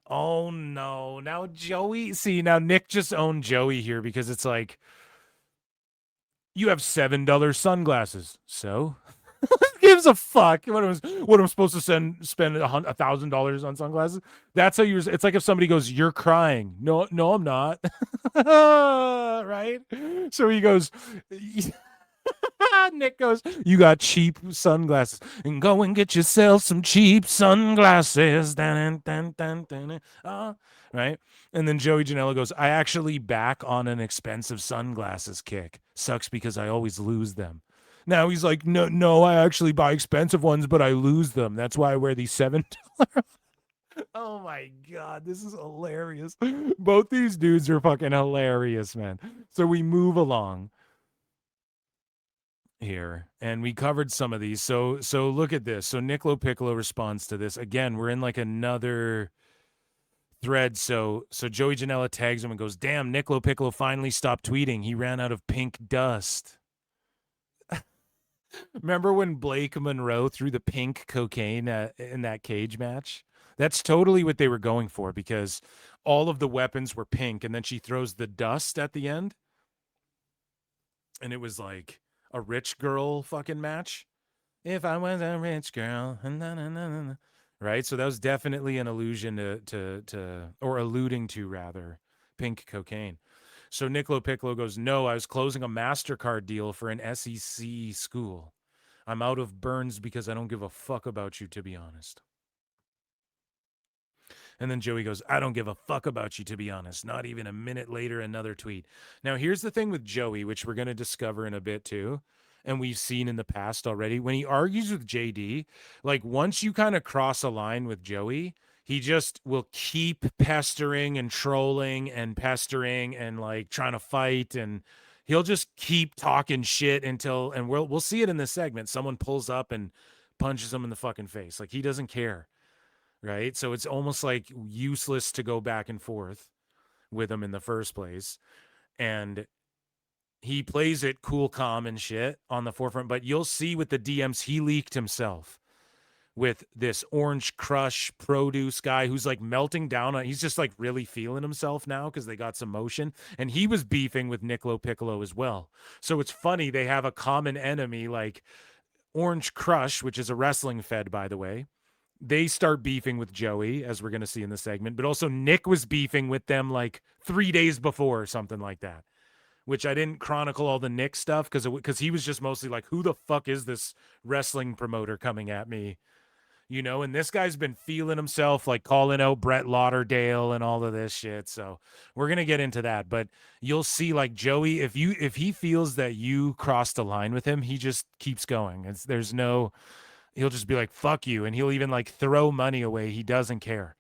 Oh no, now Joey, see, now Nick just owned Joey here because it's like, you have $7 sunglasses, so gives a fuck what I'm supposed to spend $1,000 on sunglasses. That's how you're. It's like if somebody goes, you're crying. No, I'm not. Right? So he goes, Nick goes, you got cheap sunglasses and go and get yourself some cheap sunglasses. Right? And then Joey Janela goes, I actually back on an expensive sunglasses kick. Sucks because I always lose them. Now he's like, no, I actually buy expensive ones, but I lose them. That's why I wear these $7. Oh my God, this is hilarious. Both these dudes are fucking hilarious, man. So we move along here, and we covered some of these. So look at this. So Nick LoPiccolo responds to this. Again, we're in like another thread. So Joey Janela tags him and goes, damn, Nick LoPiccolo finally stopped tweeting. He ran out of pink dust. Remember when Blake Monroe threw the pink cocaine in that cage match? That's totally what they were going for because all of the weapons were pink, and then she throws the dust at the end. And it was like a rich girl fucking match. If I was a rich girl. Right? So that was definitely an allusion to or alluding to, rather, pink cocaine. So Nick LoPiccolo goes, no, I was closing a MasterCard deal for an SEC school. I'm out of burns because I don't give a fuck about you, to be honest. And then Joey goes, I don't give a fuck about you, to be honest. Not even a minute later, another tweet. Now, here's the thing with Joey, which we're going to discover in a bit too. And we've seen in the past already. When he argues with JD, like once you kind of cross a line with Joey, he just will keep pestering and trolling and pestering and like trying to fight. And he'll just keep talking shit until, and we'll see it in this segment. Someone pulls up and punches him in the fucking face. Like he doesn't care. Right. So it's almost like useless to go back and forth with him in the first place. And he plays it cool, calm and shit on the forefront. But you'll see with the DMs, he leaked himself with this Orange Crush produce guy who's like melting down on, he's just like really feeling himself now because they got some motion. And he was beefing with Nick LoPiccolo as well. So it's funny, they have a common enemy like Orange Crush, which is a wrestling fed, by the way. They start beefing with Joey, as we're going to see in the segment, but also Nick was beefing with them like 3 days before or something like that, which I didn't chronicle all the Nick stuff because he was just mostly like, who the fuck is this wrestling promoter coming at me? You know, and this guy's been feeling himself, like calling out Brett Lauderdale and all of this shit. So we're going to get into that, but you'll see like Joey, if he feels that you crossed a line with him, he just keeps going. He'll just be like, fuck you. And he'll even like throw money away. He doesn't care,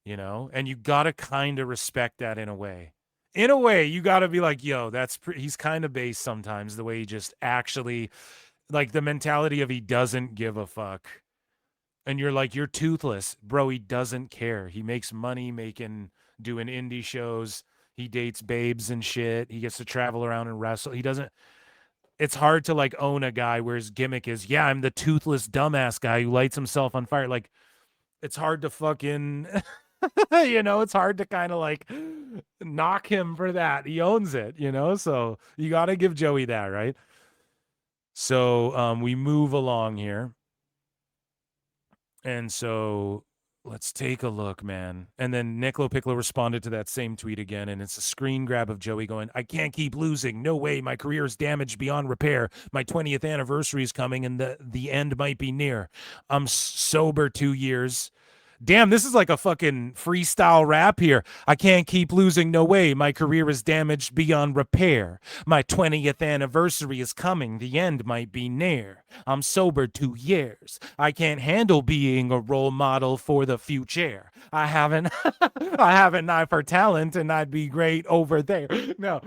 you know? And you got to kind of respect that in a way. In a way, you got to be like, yo, he's kind of base sometimes, the way he just actually, like the mentality of he doesn't give a fuck. And you're like, you're toothless. Bro, he doesn't care. He makes money doing indie shows. He dates babes and shit. He gets to travel around and wrestle. It's hard to like own a guy where his gimmick is, yeah, I'm the toothless dumbass guy who lights himself on fire. Like, it's hard to fucking, you know, it's hard to kind of like knock him for that. He owns it, you know? So you got to give Joey that, right? So we move along here. And so let's take a look, man. And then Nick LoPiccolo responded to that same tweet again, and it's a screen grab of Joey going, I can't keep losing. No way. My career is damaged beyond repair. My 20th anniversary is coming, and the end might be near. I'm sober 2 years. Damn, this is like a fucking freestyle rap here. I can't keep losing. No way. My career is damaged beyond repair. My 20th anniversary is coming. The end might be near. I'm sober 2 years. I can't handle being a role model for the future. I have an eye for talent, and I'd be great over there. No.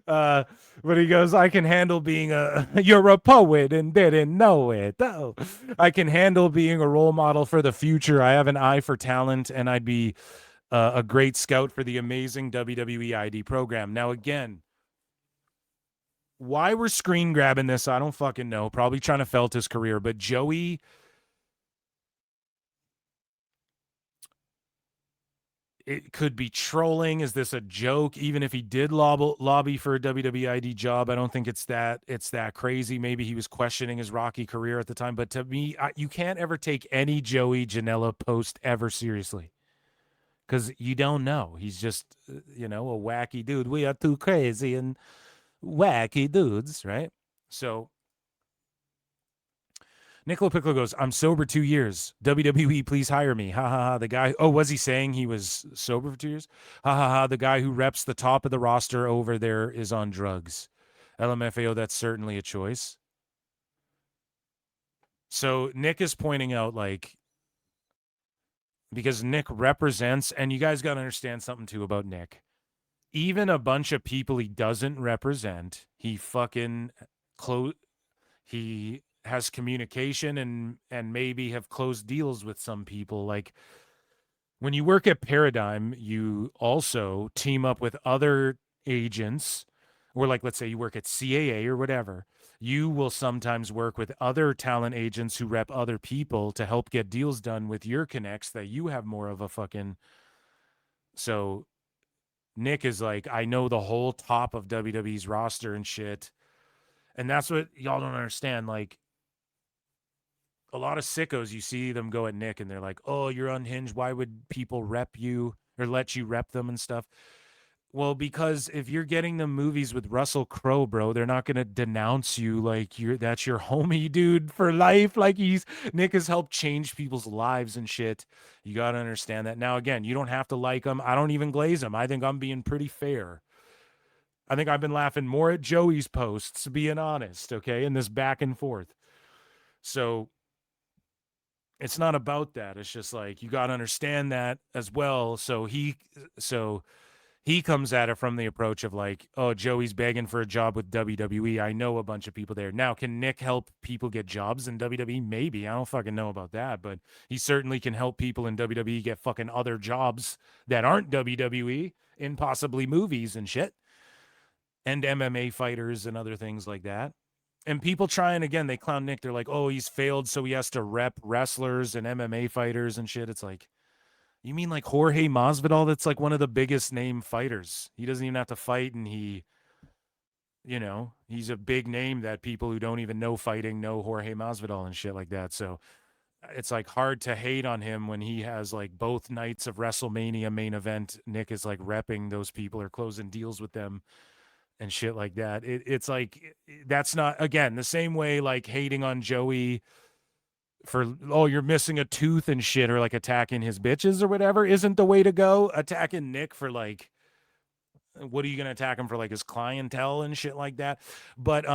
But he goes, I can handle being you're a poet and didn't know it. Oh, I can handle being a role model for the future. I have an eye for talent, and I'd be a great scout for the amazing WWE ID program. Now, again, why we're screen grabbing this, I don't fucking know. Probably trying to felt his career, but Joey, it could be trolling. Is this a joke? Even if he did lobby for a WWE ID job, I don't think it's that crazy. Maybe he was questioning his Rocky career at the time. But to me, you can't ever take any Joey Janela post ever seriously, because you don't know. He's just, you know, a wacky dude. We are too crazy and wacky dudes, right? So Nick LoPiccolo goes, I'm sober 2 years. WWE, please hire me. Ha ha ha. The guy, was he saying he was sober for 2 years? Ha ha ha. The guy who reps the top of the roster over there is on drugs. LMFAO, that's certainly a choice. So Nick is pointing out, like, because Nick represents, and you guys got to understand something too about Nick. Even a bunch of people he doesn't represent, he fucking he has communication and maybe have closed deals with some people. Like, when you work at Paradigm, you also team up with other agents, or like, let's say you work at CAA or whatever. You will sometimes work with other talent agents who rep other people to help get deals done with your connects that you have more of a fucking. So Nick is like, I know the whole top of WWE's roster and shit. And that's what y'all don't understand. Like, a lot of sickos, you see them go at Nick and they're like, oh, you're unhinged. Why would people rep you or let you rep them and stuff? Well, because if you're getting the movies with Russell Crowe, bro, they're not gonna denounce you like that's your homie, dude, for life. Like Nick has helped change people's lives and shit. You gotta understand that. Now, again, you don't have to like him. I don't even glaze him. I think I'm being pretty fair. I think I've been laughing more at Joey's posts, being honest, okay, in this back and forth. So it's not about that. It's just like you gotta understand that as well. So he comes at it from the approach of like, oh, Joey's begging for a job with WWE. I know a bunch of people there. Now, can Nick help people get jobs in WWE? Maybe. I don't fucking know about that, but he certainly can help people in WWE get fucking other jobs that aren't WWE in possibly movies and shit, and MMA fighters and other things like that. And people try and, again, they clown Nick. They're like, oh, he's failed, so he has to rep wrestlers and MMA fighters and shit. It's like, you mean like Jorge Masvidal? That's like one of the biggest name fighters. He doesn't even have to fight, and he's a big name that people who don't even know fighting know Jorge Masvidal and shit like that. So it's like hard to hate on him when he has like both nights of WrestleMania main event. Nick is like repping those people or closing deals with them and shit like that. It's like, that's not, again, the same way like hating on Joey for, oh, you're missing a tooth and shit, or like attacking his bitches or whatever isn't the way to go. Attacking Nick for like, what are you going to attack him for, like his clientele and shit like that? But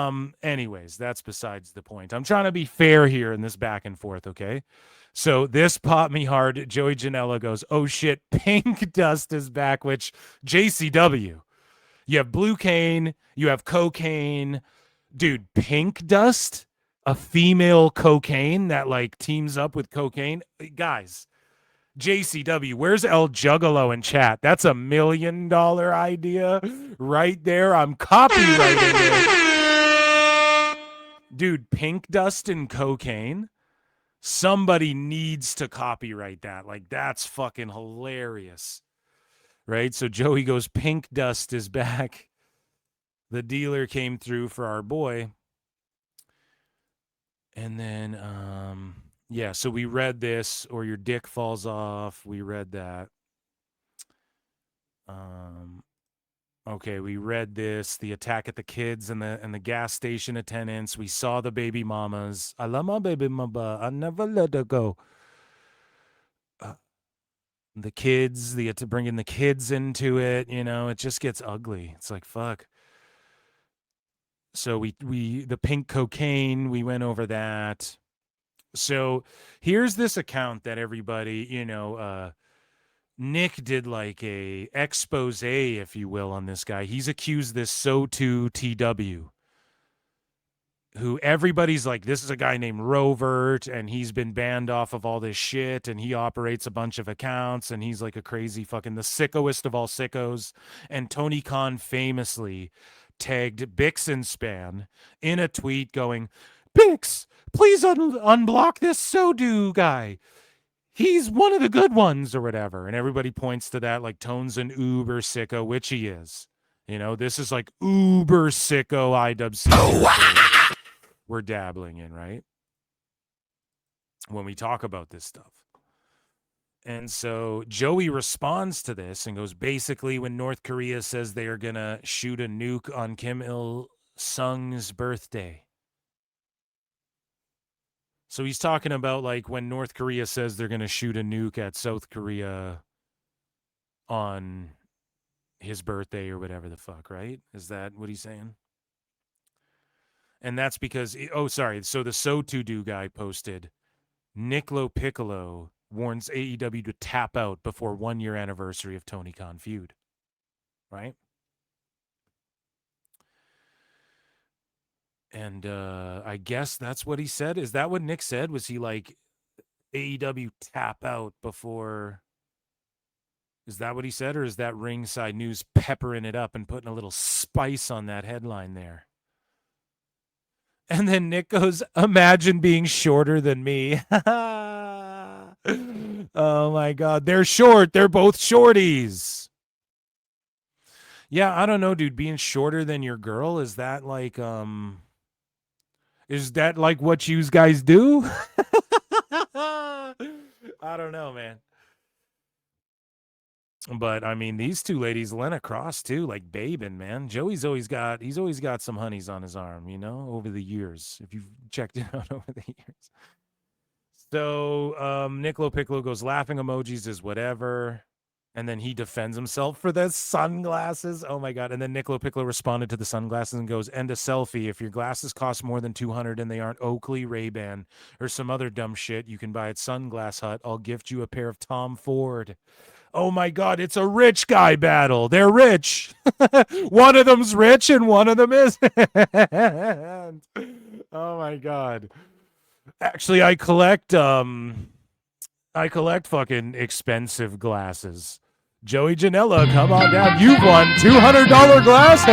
anyways, that's besides the point. I'm trying to be fair here in this back and forth, okay? So this popped me hard. Joey Janela goes, oh shit, Pink Dust is back, which JCW. You have Blue Cane, you have Cocaine. Dude, Pink Dust? A female cocaine that like teams up with cocaine. Guys, JCW, where's El Juggalo in chat? That's $1 million idea right there. I'm copyrighting it. Dude, Pink Dust and cocaine. Somebody needs to copyright that. Like, that's fucking hilarious. Right? So Joey goes, Pink Dust is back. The dealer came through for our boy. And then, yeah, so we read this, or your dick falls off. We read that. Okay, we read this, the attack at the kids and the gas station attendants. We saw the baby mamas. I love my baby mama. I never let her go. The kids, bringing the kids into it, it just gets ugly. It's like, fuck. So the pink cocaine, we went over that. So here's this account that everybody, Nick did like a expose, if you will, on this guy. He's accused this So2 TW, who everybody's like, this is a guy named Rovert, and he's been banned off of all this shit, and he operates a bunch of accounts, and he's like a crazy fucking, the sickoest of all sickos. And Tony Khan famously tagged Bix and Span in a tweet going, Bix, please unblock this So2 guy. He's one of the good ones, or whatever. And everybody points to that like Tone's an uber sicko, which he is. This is like uber sicko IWC. We're dabbling in, right? When we talk about this stuff. And so Joey responds to this and goes, basically, when North Korea says they are going to shoot a nuke on Kim Il-sung's birthday. So he's talking about like when North Korea says they're going to shoot a nuke at South Korea on his birthday or whatever the fuck, right? Is that what he's saying? And that's because, so the So2 guy posted, Nick LoPiccolo warns AEW to tap out before 1 year anniversary of Tony Khan feud. Right? And I guess that's what he said. Is that what Nick said? Was he like, AEW tap out before? Is that what he said? Or is that Ringside News peppering it up and putting a little spice on that headline there? And then Nick goes, imagine being shorter than me. Oh my God. They're short. They're both shorties. Yeah, I don't know, dude. Being shorter than your girl, is that like what you guys do? I don't know, man. But I mean, these two ladies, Lena Cross too, like babing, man. Joey's always got some honeys on his arm, you know, over the years. If you've checked it out over the years. So Nick LoPiccolo goes laughing emojis is whatever. And then he defends himself for the sunglasses. Oh my God. And then Nick LoPiccolo responded to the sunglasses and goes, and a selfie. If your glasses cost more than $200 and they aren't Oakley, Ray-Ban, or some other dumb shit you can buy at Sunglass Hut, I'll gift you a pair of Tom Ford. Oh my God, it's a rich guy battle. They're rich. One of them's rich and one of them isn't. Oh my God. Actually, I collect fucking expensive glasses. Joey Janela, come on down. You've won $200 glasses.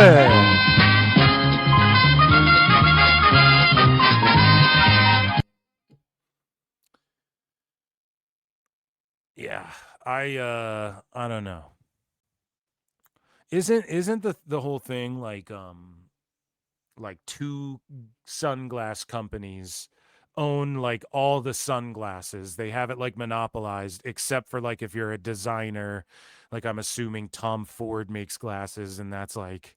Yeah, I don't know. Isn't the whole thing like two sunglass companies own like all the sunglasses? They have it like monopolized, except for like if you're a designer, like I'm assuming Tom Ford makes glasses, and that's like,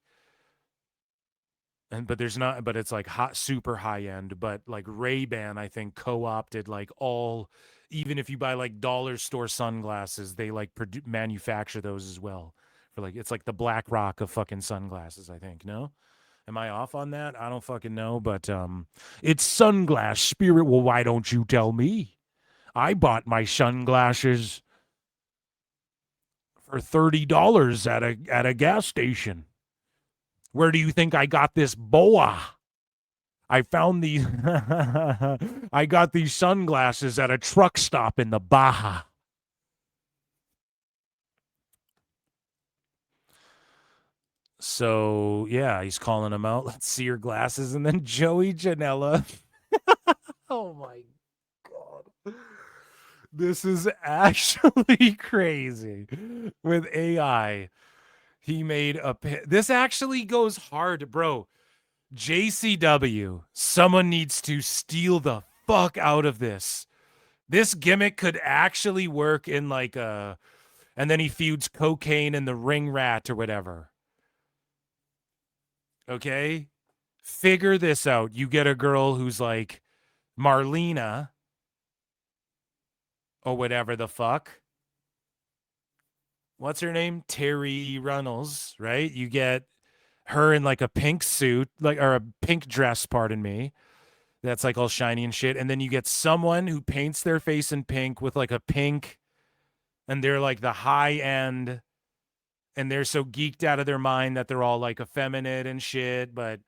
but there's not, but it's like super high end. But like Ray-Ban, I think co-opted like all, even if you buy like dollar store sunglasses, they like manufacture those as well. For like, it's like the Black Rock of fucking sunglasses, I think. No? Am I off on that? I don't fucking know, but it's Sunglass Spirit. Well, why don't you tell me? I bought my sunglasses for $30 at a gas station. Where do you think I got this boa? I found these I got these sunglasses at a truck stop in the Baja. So, yeah, he's calling him out. Let's see your glasses. And then Joey Janela. Oh, my God. This is actually crazy. With AI, he made a... This actually goes hard, bro. JCW, someone needs to steal the fuck out of this. This gimmick could actually work in like a... And then he feuds Cocaine and the Ring Rat or whatever. Okay? Figure this out. You get a girl who's like Marlena or whatever the fuck. What's her name? Terry Runnels, right? You get her in like a pink suit, like, or a pink dress, pardon me. That's like all shiny and shit. And then you get someone who paints their face in pink with like a pink, and they're like the high end, and they're so geeked out of their mind that they're all like effeminate and shit, but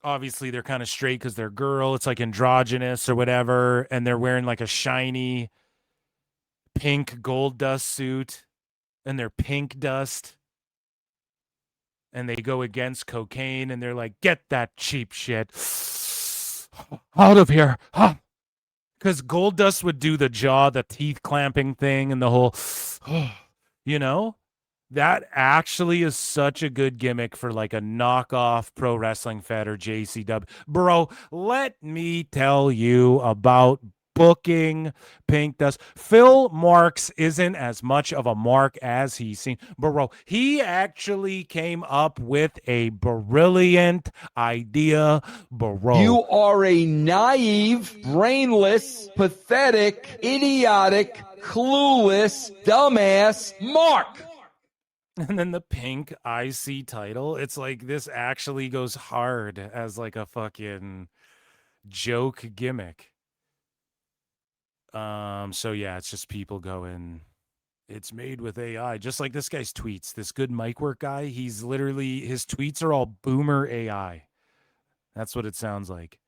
obviously they're kind of straight because they're girl. It's like androgynous or whatever. And they're wearing like a shiny pink gold dust suit, and they're pink dust. And they go against Cocaine, and they're like, get that cheap shit out of here. Huh? Because Gold Dust would do the jaw, the teeth clamping thing, and the whole, you know? That actually is such a good gimmick for like a knockoff Pro Wrestling Fed or JCW. Bro, let me tell you about booking Pink Dust. Phil Marks isn't as much of a mark as he's seen. Bro, he actually came up with a brilliant idea. Bro, you are a naive, brainless, pathetic, idiotic, clueless, dumbass Mark. And then the pink IC title, it's like this actually goes hard as like a fucking joke gimmick. So yeah, it's just people going, it's made with AI. Just like this guy's tweets, this good mic work guy, he's literally, his tweets are all boomer AI. That's what it sounds like.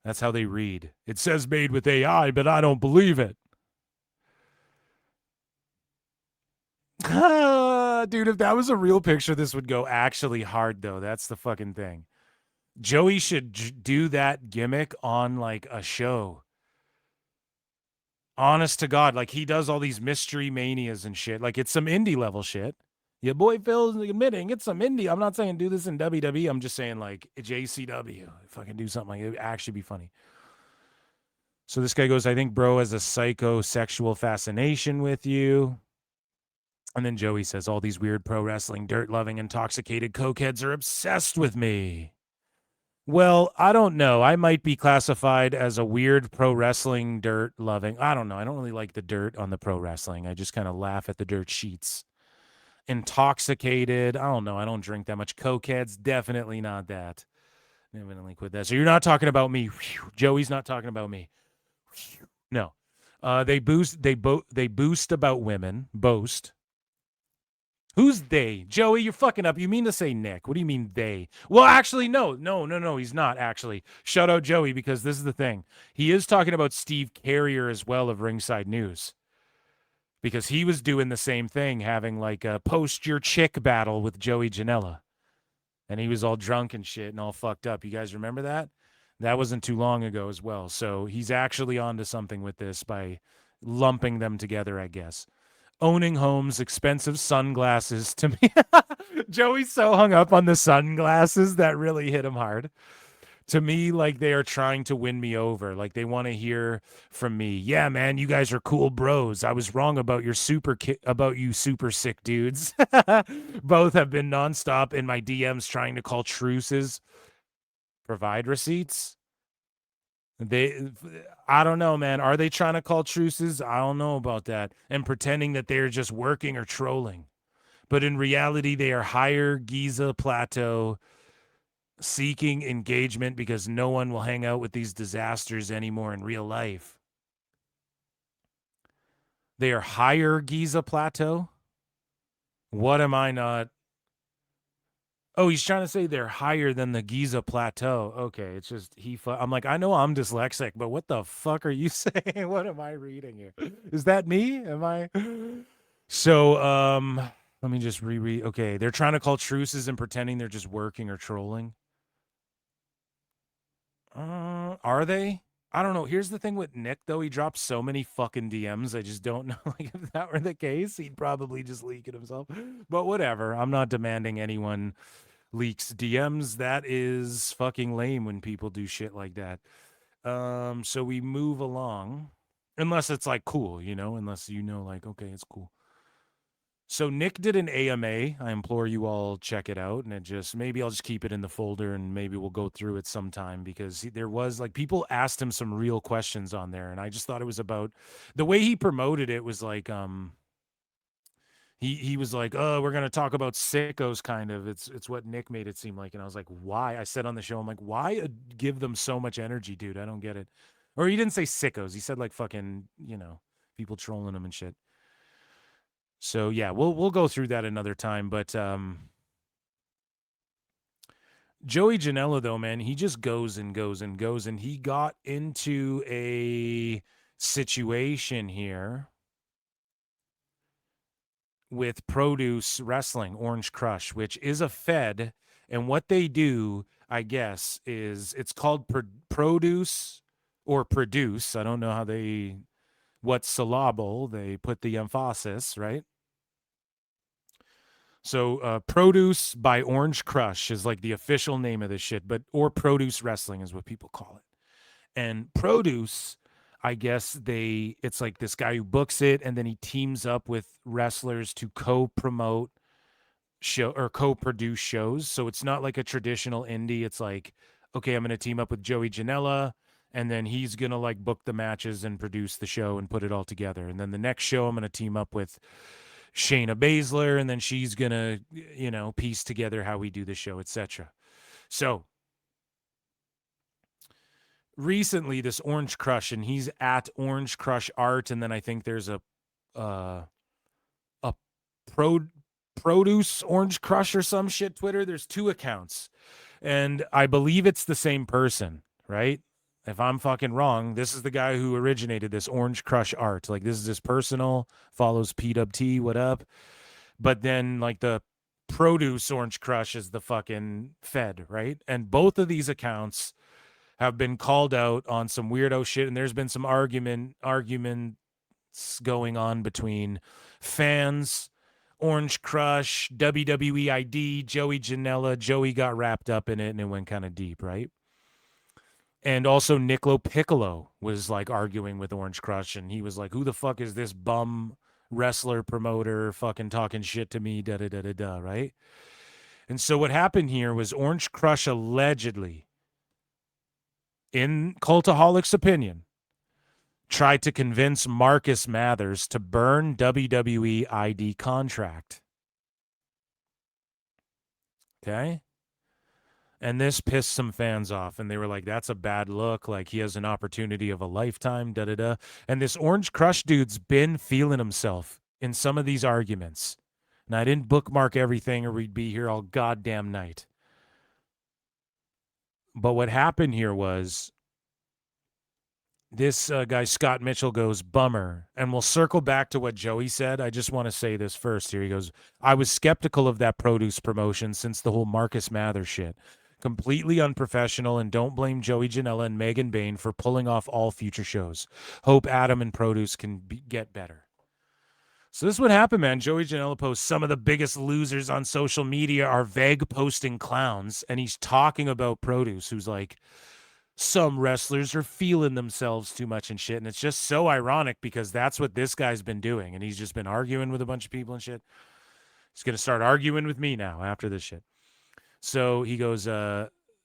That's how they read. It says made with AI, but I don't believe it. Dude, if that was a real picture, this would go actually hard, though. That's the fucking thing. Joey should do that gimmick on, like, a show. Honest to God. Like, he does all these mystery manias and shit. Like, it's some indie level shit. Your boy Phil's admitting it's some indie. I'm not saying do this in WWE. I'm just saying, like, JCW. If I can do something like it, would actually be funny. So this guy goes, I think bro has a psychosexual fascination with you. And then Joey says, all these weird pro wrestling, dirt-loving, intoxicated cokeheads are obsessed with me. Well, I don't know. I might be classified as a weird pro wrestling dirt-loving. I don't know. I don't really like the dirt on the pro wrestling. I just kind of laugh at the dirt sheets. Intoxicated. I don't know. I don't drink that much. Cokeheads. Definitely not that. Definitely quit that. So you're not talking about me. Joey's not talking about me. No. They boost about women. Boast. Who's they? Joey, you're fucking up. You mean to say Nick. What do you mean they? Well, actually, no. He's not, actually. Shout out Joey, because this is the thing. He is talking about Steve Carrier as well of Ringside News. Because he was doing the same thing, having like a post your chick battle with Joey Janela. And he was all drunk and shit and all fucked up. You guys remember that? That wasn't too long ago as well. So he's actually onto something with this by lumping them together, I guess. Owning homes, expensive sunglasses. To me, Joey's so hung up on the sunglasses that really hit him hard. To me, like, they are trying to win me over. Like, they want to hear from me. Yeah, man, you guys are cool bros. I was wrong about you super sick dudes. Both have been nonstop in my DMs trying to call truces. Provide receipts. I don't know, man. Are they trying to call truces? I don't know about that. And pretending that they're just working or trolling. But in reality, they are higher Giza Plateau seeking engagement because no one will hang out with these disasters anymore in real life. They are higher Giza Plateau? What am I not? Oh, he's trying to say they're higher than the Giza Plateau. Okay, it's just I'm like, I know I'm dyslexic, but what the fuck are you saying? What am I reading here? Is that me? Am I? So, let me just reread. Okay, they're trying to call truces and pretending they're just working or trolling. Are they? I don't know. Here's the thing with Nick, though. He drops so many fucking DMs. I just don't know. Like, if that were the case, he'd probably just leak it himself. But whatever. I'm not demanding anyone leaks DMs. That is fucking lame when people do shit like that. So we move along. Unless it's, like, cool, you know? Unless you know, like, okay, it's cool. So Nick did an AMA. I implore you all check it out, and maybe I'll just keep it in the folder, and maybe we'll go through it sometime because there was like people asked him some real questions on there, and I just thought it was about the way he promoted it was like he was like, oh, we're gonna talk about sickos, kind of. It's what Nick made it seem like, and I was like, why? I said on the show, I'm like, why give them so much energy, dude? I don't get it. Or he didn't say sickos. He said like fucking, you know, people trolling him and shit. So yeah, we'll go through that another time. But Joey Janela, though, man, he just goes and goes and goes, and he got into a situation here with Produce Wrestling, Orange Crush, which is a fed, and what they do, I guess, is it's called Produce or Produce. I don't know what syllable they put the emphasis, right? So Produce by Orange Crush is like the official name of this shit, or Produce Wrestling is what people call it. And Produce, I guess it's like this guy who books it, and then he teams up with wrestlers to co-promote or co-produce shows. So it's not like a traditional indie. It's like, okay, I'm going to team up with Joey Janela, and then he's going to like book the matches and produce the show and put it all together. And then the next show, I'm going to team up with Shayna Baszler, and then she's gonna, you know, piece together how we do the show, etc. So recently, this Orange Crush, and he's at Orange Crush Art, and then I think there's a Produce Orange Crush or some shit Twitter. There's 2 accounts, and I believe it's the same person, right? If I'm fucking wrong, this is the guy who originated this Orange Crush Art. Like, this is his personal, follows PWT, what up? But then, like, the Produce Orange Crush is the fucking fed, right? And both of these accounts have been called out on some weirdo shit, and there's been some arguments going on between fans, Orange Crush, WWE ID, Joey Janela. Joey got wrapped up in it, and it went kind of deep, right? And also LoPiccolo was like arguing with Orange Crush, and he was like, who the fuck is this bum wrestler, promoter, fucking talking shit to me, da-da-da-da-da, right? And so what happened here was Orange Crush allegedly, in Cultaholic's opinion, tried to convince Marcus Mathers to burn WWE ID contract. Okay? And this pissed some fans off, and they were like, that's a bad look. Like, he has an opportunity of a lifetime, da-da-da. And this Orange Crush dude's been feeling himself in some of these arguments. And I didn't bookmark everything or we'd be here all goddamn night. But what happened here was this guy, Scott Mitchell, goes, bummer. And we'll circle back to what Joey said. I just want to say this first here. He goes, I was skeptical of that produce promotion since the whole Marcus Mathers shit. Completely unprofessional, and don't blame Joey Janela and Megan Bain for pulling off all future shows. Hope Adam and Produce can get better. So this is what happened, man. Joey Janela posts, some of the biggest losers on social media are vague posting clowns, and he's talking about Produce, who's like, some wrestlers are feeling themselves too much and shit. And it's just so ironic because that's what this guy's been doing. And he's just been arguing with a bunch of people and shit. He's going to start arguing with me now after this shit. So he goes,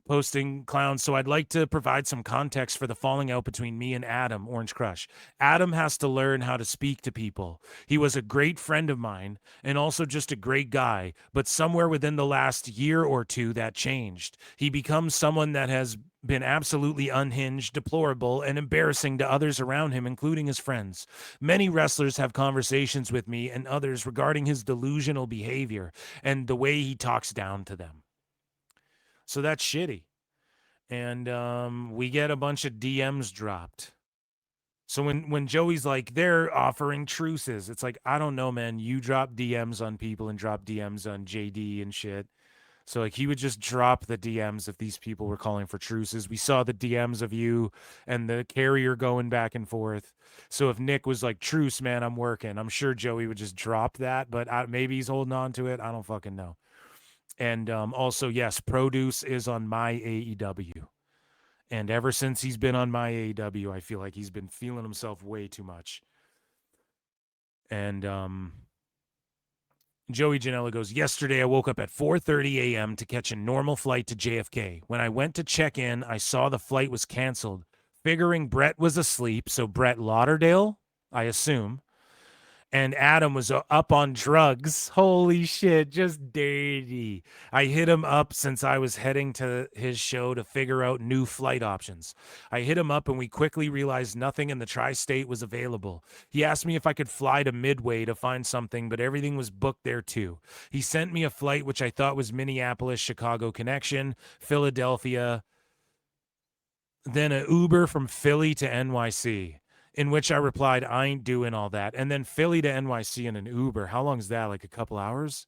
posting clowns. So I'd like to provide some context for the falling out between me and Adam, Orange Crush. Adam has to learn how to speak to people. He was a great friend of mine and also just a great guy. But somewhere within the last year or two, that changed. He becomes someone that has been absolutely unhinged, deplorable, and embarrassing to others around him, including his friends. Many wrestlers have conversations with me and others regarding his delusional behavior and the way he talks down to them. So that's shitty. And we get a bunch of DMs dropped. So when Joey's like, they're offering truces, it's like, I don't know, man. You drop DMs on people and drop DMs on JD and shit. So like he would just drop the DMs if these people were calling for truces. We saw the DMs of you and the carrier going back and forth. So if Nick was like, truce, man, I'm working, I'm sure Joey would just drop that, but maybe he's holding on to it. I don't fucking know. And also, yes, Produce is on my AEW. And ever since he's been on my AEW, I feel like he's been feeling himself way too much. And Joey Janela goes, yesterday I woke up at 4:30 a.m. to catch a normal flight to JFK. When I went to check in, I saw the flight was canceled. Figuring Brett was asleep, so Brett Lauderdale, I assume, and Adam was up on drugs. Holy shit, just dirty. I hit him up since I was heading to his show to figure out new flight options. I hit him up and we quickly realized nothing in the tri-state was available. He asked me if I could fly to Midway to find something, but everything was booked there too. He sent me a flight which I thought was Minneapolis, Chicago connection, Philadelphia, then an Uber from Philly to NYC. In which I replied, I ain't doing all that. And then Philly to NYC in an Uber. How long is that? Like a couple hours?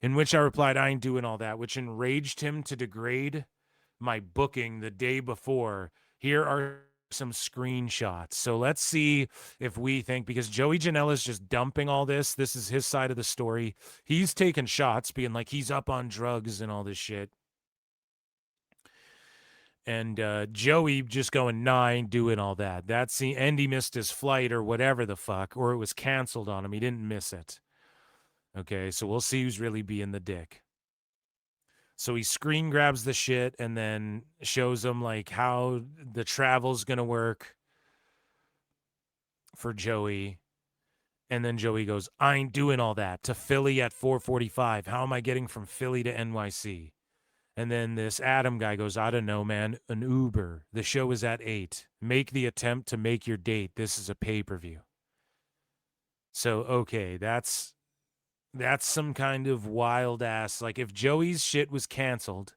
In which I replied, I ain't doing all that, which enraged him to degrade my booking the day before. Here are some screenshots. So let's see if we think, because Joey Janela is just dumping all this. This is his side of the story. He's taking shots, being like he's up on drugs and all this shit. And Joey just going, nah, I ain't doing all that. That's the end. He missed his flight or whatever the fuck, or it was canceled on him. He didn't miss it. Okay, so we'll see who's really being the dick. So he screen grabs the shit and then shows him like how the travel's gonna work for Joey. And then Joey goes, I ain't doing all that. To Philly at 4:45. How am I getting from Philly to NYC? And then this Adam guy goes, I don't know, man, an Uber. The show is at 8. Make the attempt to make your date. This is a pay-per-view. So, okay, that's some kind of wild ass, like if Joey's shit was canceled,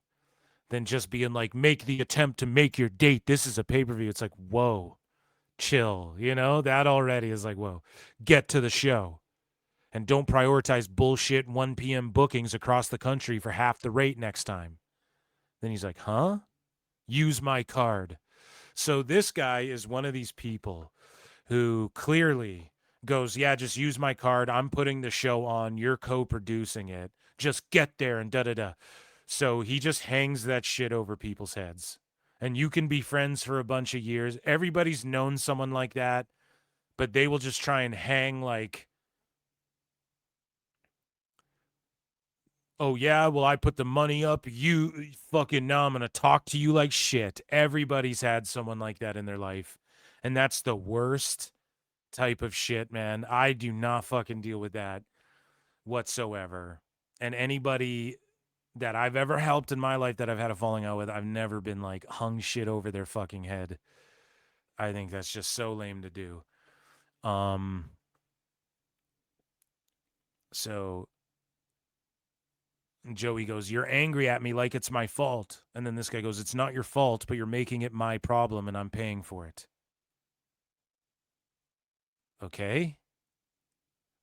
then just being like, make the attempt to make your date. This is a pay-per-view. It's like, whoa, chill. You know, that already is like, whoa, get to the show. And don't prioritize bullshit 1 p.m. bookings across the country for half the rate next time. Then he's like, huh? Use my card. So this guy is one of these people who clearly goes, yeah, just use my card. I'm putting the show on. You're co-producing it. Just get there and da-da-da. So he just hangs that shit over people's heads. And you can be friends for a bunch of years. Everybody's known someone like that, but they will just try and hang like oh yeah, well, I put the money up. You fucking, now I'm going to talk to you like shit. Everybody's had someone like that in their life. And that's the worst type of shit, man. I do not fucking deal with that whatsoever. And anybody that I've ever helped in my life that I've had a falling out with, I've never been like hung shit over their fucking head. I think that's just so lame to do. So Joey goes, you're angry at me like it's my fault. And then this guy goes, it's not your fault, but you're making it my problem and I'm paying for it. Okay?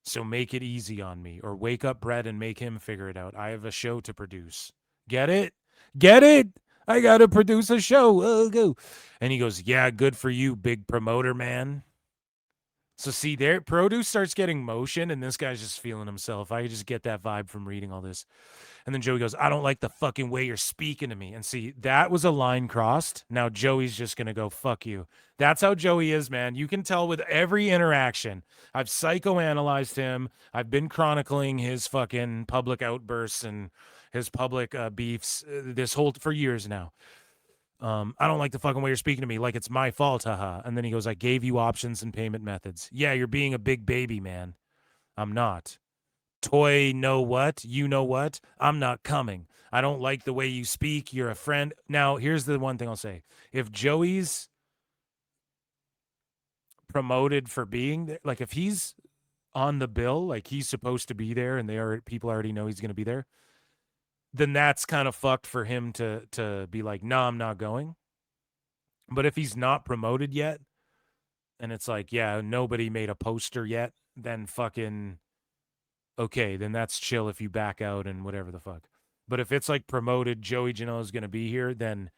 So make it easy on me, or wake up Brett and make him figure it out. I have a show to produce. Get it? Get it? I got to produce a show. Oh, go. And he goes, yeah, good for you, big promoter, man. So see, there, produce starts getting motion, and this guy's just feeling himself. I just get that vibe from reading all this. And then Joey goes, I don't like the fucking way you're speaking to me. And see, that was a line crossed. Now Joey's just going to go, fuck you. That's how Joey is, man. You can tell with every interaction. I've psychoanalyzed him. I've been chronicling his fucking public outbursts and his public beefs for years now. I don't like the fucking way you're speaking to me like it's my fault, haha. And then he goes, I gave you options and payment methods. Yeah, you're being a big baby, man. I'm not. Toy know what? You know what? I'm not coming. I don't like the way you speak. You're a friend. Now, here's the one thing I'll say. If Joey's promoted for being there, like if he's on the bill, like he's supposed to be there and people already know he's going to be there, then that's kind of fucked for him to be like, no, I'm not going. But if he's not promoted yet, and it's like, yeah, nobody made a poster yet, then fucking, okay, then that's chill if you back out and whatever the fuck. But if it's like promoted, Joey Janela's going to be here, then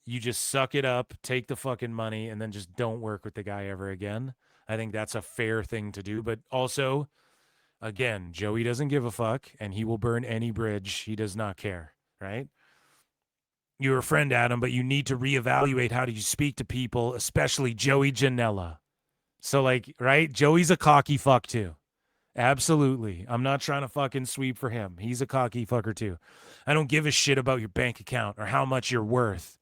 you just suck it up, take the fucking money, and then just don't work with the guy ever again. I think that's a fair thing to do. But also, again, Joey doesn't give a fuck, and he will burn any bridge. He does not care, right? You're a friend, Adam, but you need to reevaluate how do you speak to people, especially Joey Janela. So, like, right? Joey's a cocky fuck, too. Absolutely. I'm not trying to fucking sweep for him. He's a cocky fucker, too. I don't give a shit about your bank account or how much you're worth.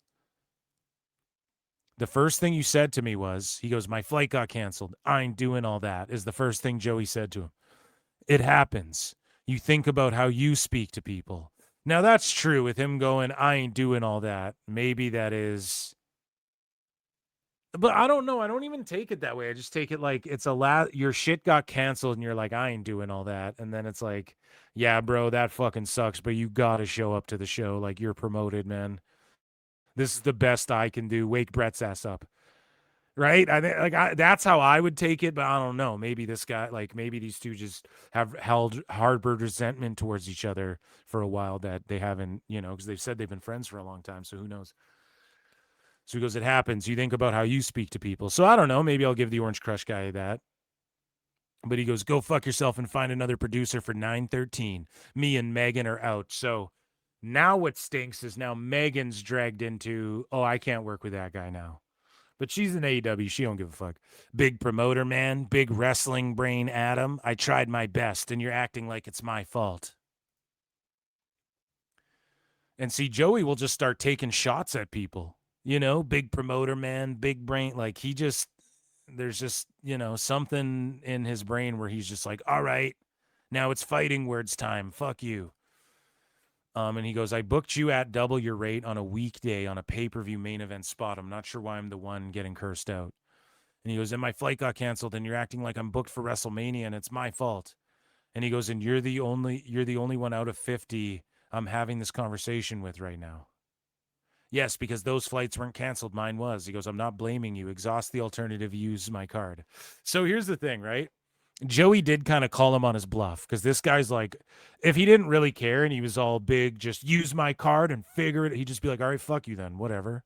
The first thing you said to me was, he goes, my flight got canceled. I ain't doing all that, is the first thing Joey said to him. It happens. You think about how you speak to people. Now, that's true with him going, I ain't doing all that. Maybe that is. But I don't know. I don't even take it that way. I just take it like it's your shit got canceled and you're like, I ain't doing all that. And then it's like, yeah, bro, that fucking sucks, but you got to show up to the show. Like, you're promoted, man. This is the best I can do. Wake Brett's ass up. Right? That's how I would take it, but I don't know. Maybe this guy, like, maybe these two just have harbored resentment towards each other for a while that they haven't, because they've said they've been friends for a long time, so who knows? So he goes, it happens. You think about how you speak to people. So I don't know. Maybe I'll give the Orange Crush guy that. But he goes, go fuck yourself and find another producer for 9/13. Me and Megan are out. So now what stinks is now Megan's dragged into, oh, I can't work with that guy now. But she's in AEW. She don't give a fuck. Big promoter, man. Big wrestling brain, Adam. I tried my best, and you're acting like it's my fault. And see, Joey will just start taking shots at people. Big promoter, man. Big brain. Like, there's just, something in his brain where he's just like, all right, now it's fighting words time. Fuck you. And he goes, I booked you at double your rate on a weekday on a pay-per-view main event spot. I'm not sure why I'm the one getting cursed out. And he goes, and my flight got canceled and you're acting like I'm booked for WrestleMania and it's my fault. And he goes, and you're the only one out of 50 I'm having this conversation with right now. Yes, because those flights weren't canceled. Mine was. He goes, I'm not blaming you. Exhaust the alternative. Use my card. So here's the thing, right? Joey did kind of call him on his bluff because this guy's like, if he didn't really care and he was all big, just use my card and figure it, he'd just be like, all right, fuck you then, whatever.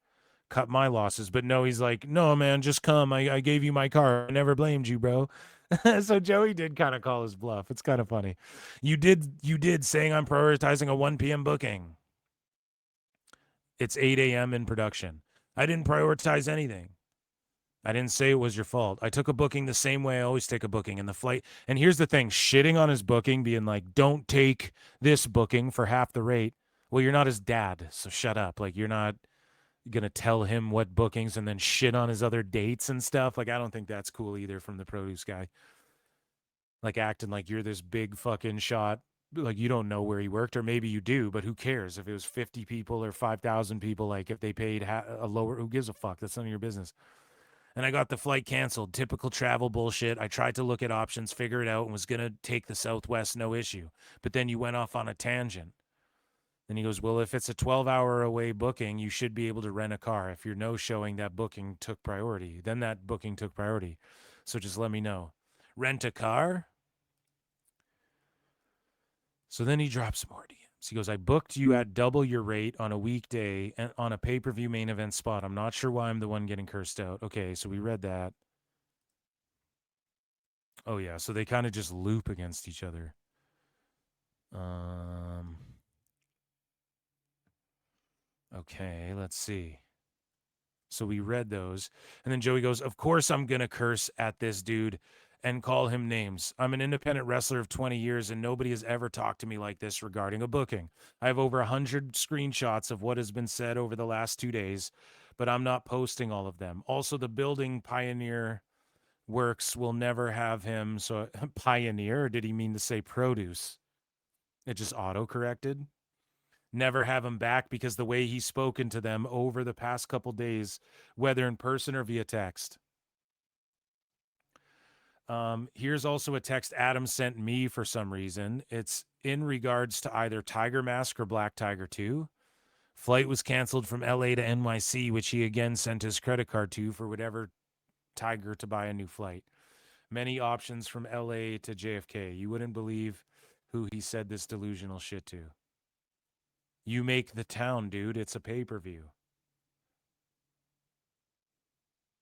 Cut my losses. But no, he's like, no, man, just come. I gave you my card. I never blamed you, bro. So Joey did kind of call his bluff. It's kind of funny. You did saying I'm prioritizing a 1 p.m. booking. It's 8 a.m. in production. I didn't prioritize anything. I didn't say it was your fault. I took a booking the same way I always take a booking. And the flight, and here's the thing, shitting on his booking, being like, don't take this booking for half the rate. Well, you're not his dad, so shut up. Like, you're not going to tell him what bookings and then shit on his other dates and stuff. Like, I don't think that's cool either from the produce guy. Like, acting like you're this big fucking shot. Like, you don't know where he worked, or maybe you do, but who cares? If it was 50 people or 5,000 people, like, if they paid a lower, who gives a fuck? That's none of your business. And I got the flight canceled. Typical travel bullshit. I tried to look at options, figure it out, and was going to take the Southwest, no issue. But then you went off on a tangent. Then he goes, well, if it's a 12-hour away booking, you should be able to rent a car. If you're no-showing, that booking took priority. Then that booking took priority. So just let me know. Rent a car? So then he drops some more DMs. He goes, I booked you at double your rate on a weekday and on a pay-per-view main event spot. I'm not sure why I'm the one getting cursed out. Okay, so we read that. Oh, yeah, so they kind of just loop against each other. Okay, let's see. So we read those. And then Joey goes, of course I'm going to curse at this dude and call him names. I'm an independent wrestler of 20 years, and nobody has ever talked to me like this regarding a booking. I have over 100 screenshots of what has been said over the last 2 days, but I'm not posting all of them. Also, the building Pioneer Works will never have him. So Pioneer, or did he mean to say produce? It just auto-corrected. Never have him back because the way he's spoken to them over the past couple days, whether in person or via text. Here's also a text Adam sent me for some reason. It's in regards to either Tiger Mask or Black Tiger 2. Flight was canceled from LA to NYC, which he again sent his credit card to for whatever Tiger to buy a new flight. Many options from LA to JFK. You wouldn't believe who he said this delusional shit to. You make the town, dude. It's a pay-per-view.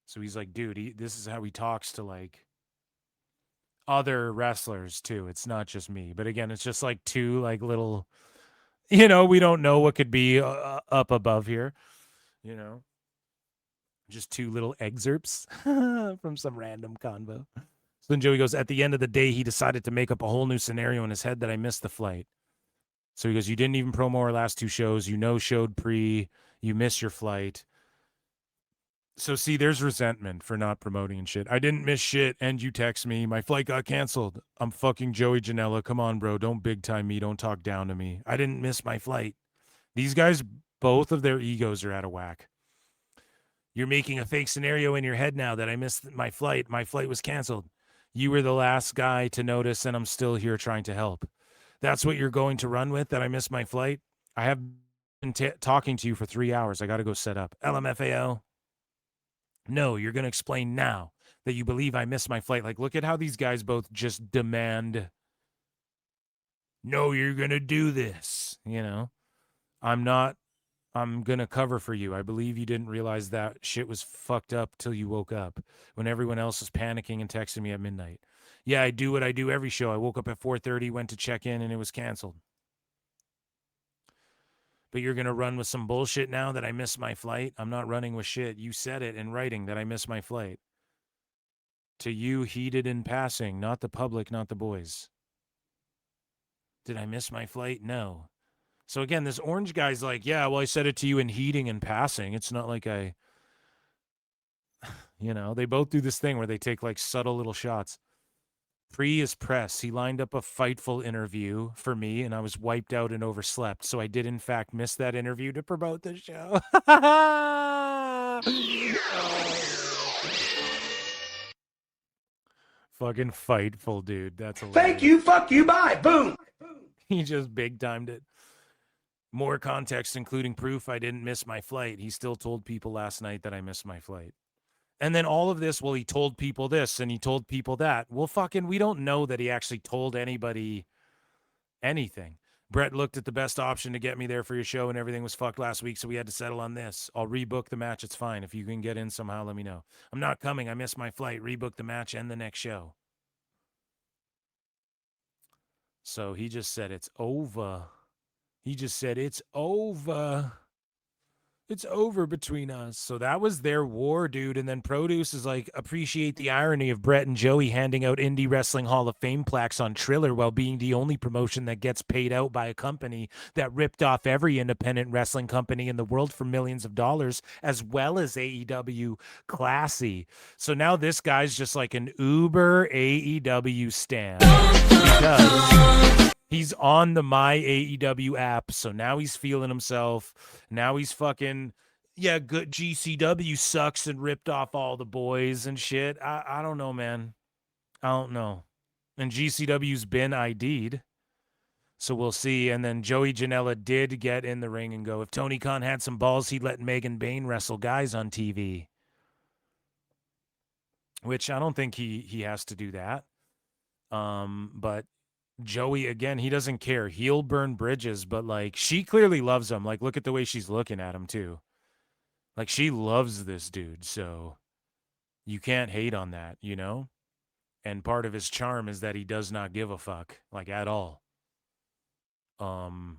So he's like, dude, this is how he talks to, like, other wrestlers, too. It's not just me. But again, it's just, like, two, like, little, we don't know what could be up above here. Just two little excerpts from some random convo. So then Joey goes, at the end of the day, he decided to make up a whole new scenario in his head that I missed the flight. So he goes, you didn't even promo our last two shows. You no-showed pre. You missed your flight. So see, there's resentment for not promoting and shit. I didn't miss shit, and you text me. My flight got canceled. I'm fucking Joey Janela. Come on, bro. Don't big-time me. Don't talk down to me. I didn't miss my flight. These guys, both of their egos are out of whack. You're making a fake scenario in your head now that I missed my flight. My flight was canceled. You were the last guy to notice, and I'm still here trying to help. That's what you're going to run with, that I missed my flight? I have been talking to you for 3 hours. I got to go set up. LMFAO. No, you're going to explain now that you believe I missed my flight. Like, look at how these guys both just demand, no, you're going to do this. I'm going to cover for you. I believe you didn't realize that shit was fucked up till you woke up when everyone else was panicking and texting me at midnight. Yeah, I do what I do every show. I woke up at 4:30, went to check in, and it was canceled. But you're going to run with some bullshit now that I missed my flight? I'm not running with shit. You said it in writing that I missed my flight. To you, heated in passing, not the public, not the boys. Did I miss my flight? No. So again, this orange guy's like, yeah, well, I said it to you in heating and passing. It's not like they both do this thing where they take like subtle little shots. Pre is press. He lined up a Fightful interview for me, and I was wiped out and overslept. So I did, in fact, miss that interview to promote the show. Fucking Fightful, dude. That's hilarious. Thank you, fuck you, bye, boom. He just big-timed it. More context, including proof I didn't miss my flight. He still told people last night that I missed my flight. And then all of this, well, he told people this and he told people that. Well, we don't know that he actually told anybody anything. Brett looked at the best option to get me there for your show and everything was fucked last week, so we had to settle on this. I'll rebook the match. It's fine. If you can get in somehow, let me know. I'm not coming. I missed my flight. Rebook the match and the next show. So he just said it's over. He just said it's over. It's over between us. So that was their war, dude. And then Produce is like, appreciate the irony of Brett and Joey handing out Indie Wrestling Hall of Fame plaques on Triller while being the only promotion that gets paid out by a company that ripped off every independent wrestling company in the world for millions of dollars, as well as AEW Classy. So now this guy's just like an Uber AEW stan because he's on the My AEW app, so now he's feeling himself. Now he's fucking, yeah, good. GCW sucks and ripped off all the boys and shit. I don't know, man. I don't know. And GCW's been ID'd, so we'll see. And then Joey Janela did get in the ring and go, if Tony Khan had some balls, he'd let Megan Bain wrestle guys on TV. Which I don't think he has to do that. But Joey, again, he doesn't care. He'll burn bridges, but like she clearly loves him. Like, look at the way she's looking at him too. Like she loves this dude, so you can't hate on that, you know? And part of his charm is that he does not give a fuck, like at all. And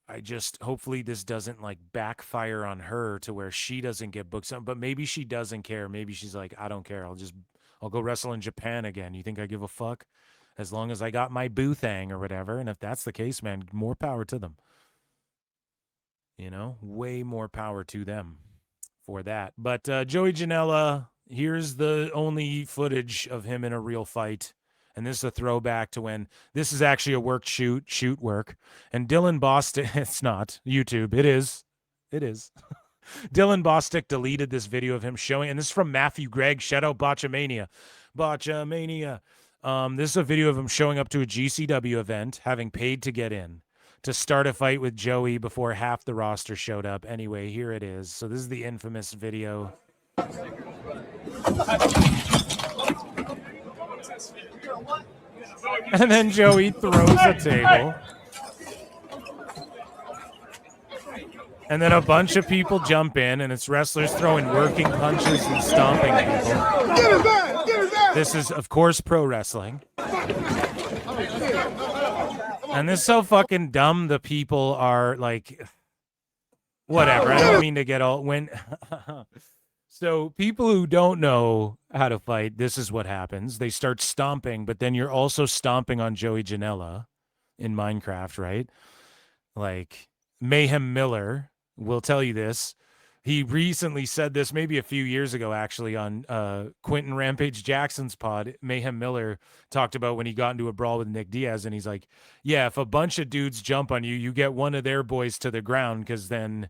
I just hopefully this doesn't like backfire on her to where she doesn't get booked. But maybe she doesn't care. Maybe she's like, I don't care. I'll go wrestle in Japan again. You think I give a fuck? As long as I got my boo thing or whatever. And if that's the case, man, more power to them. You know, way more power to them for that. But Joey Janela, here's the only footage of him in a real fight. And this is a throwback to when this is actually a work shoot work. And Dylan Bostic, it's not YouTube. It is. Dylan Bostic deleted this video of him showing, and this is from Matthew Gregg. Shout out Botchamania. This is a video of him showing up to a GCW event, having paid to get in, to start a fight with Joey before half the roster showed up. Anyway, here it is. So this is the infamous video. And then Joey throws a table. And then a bunch of people jump in, and it's wrestlers throwing working punches and stomping people. Get it back! Get it back! This is, of course, pro wrestling. And this is so fucking dumb. The people are like, whatever. I don't mean to get all when. So people who don't know how to fight, this is what happens. They start stomping, but then you're also stomping on Joey Janela in Minecraft, right? Like Mayhem Miller will tell you this. He recently said this maybe a few years ago, actually, on Quentin Rampage Jackson's pod. Mayhem Miller talked about when he got into a brawl with Nick Diaz, and he's like, yeah, if a bunch of dudes jump on you, you get one of their boys to the ground, because then,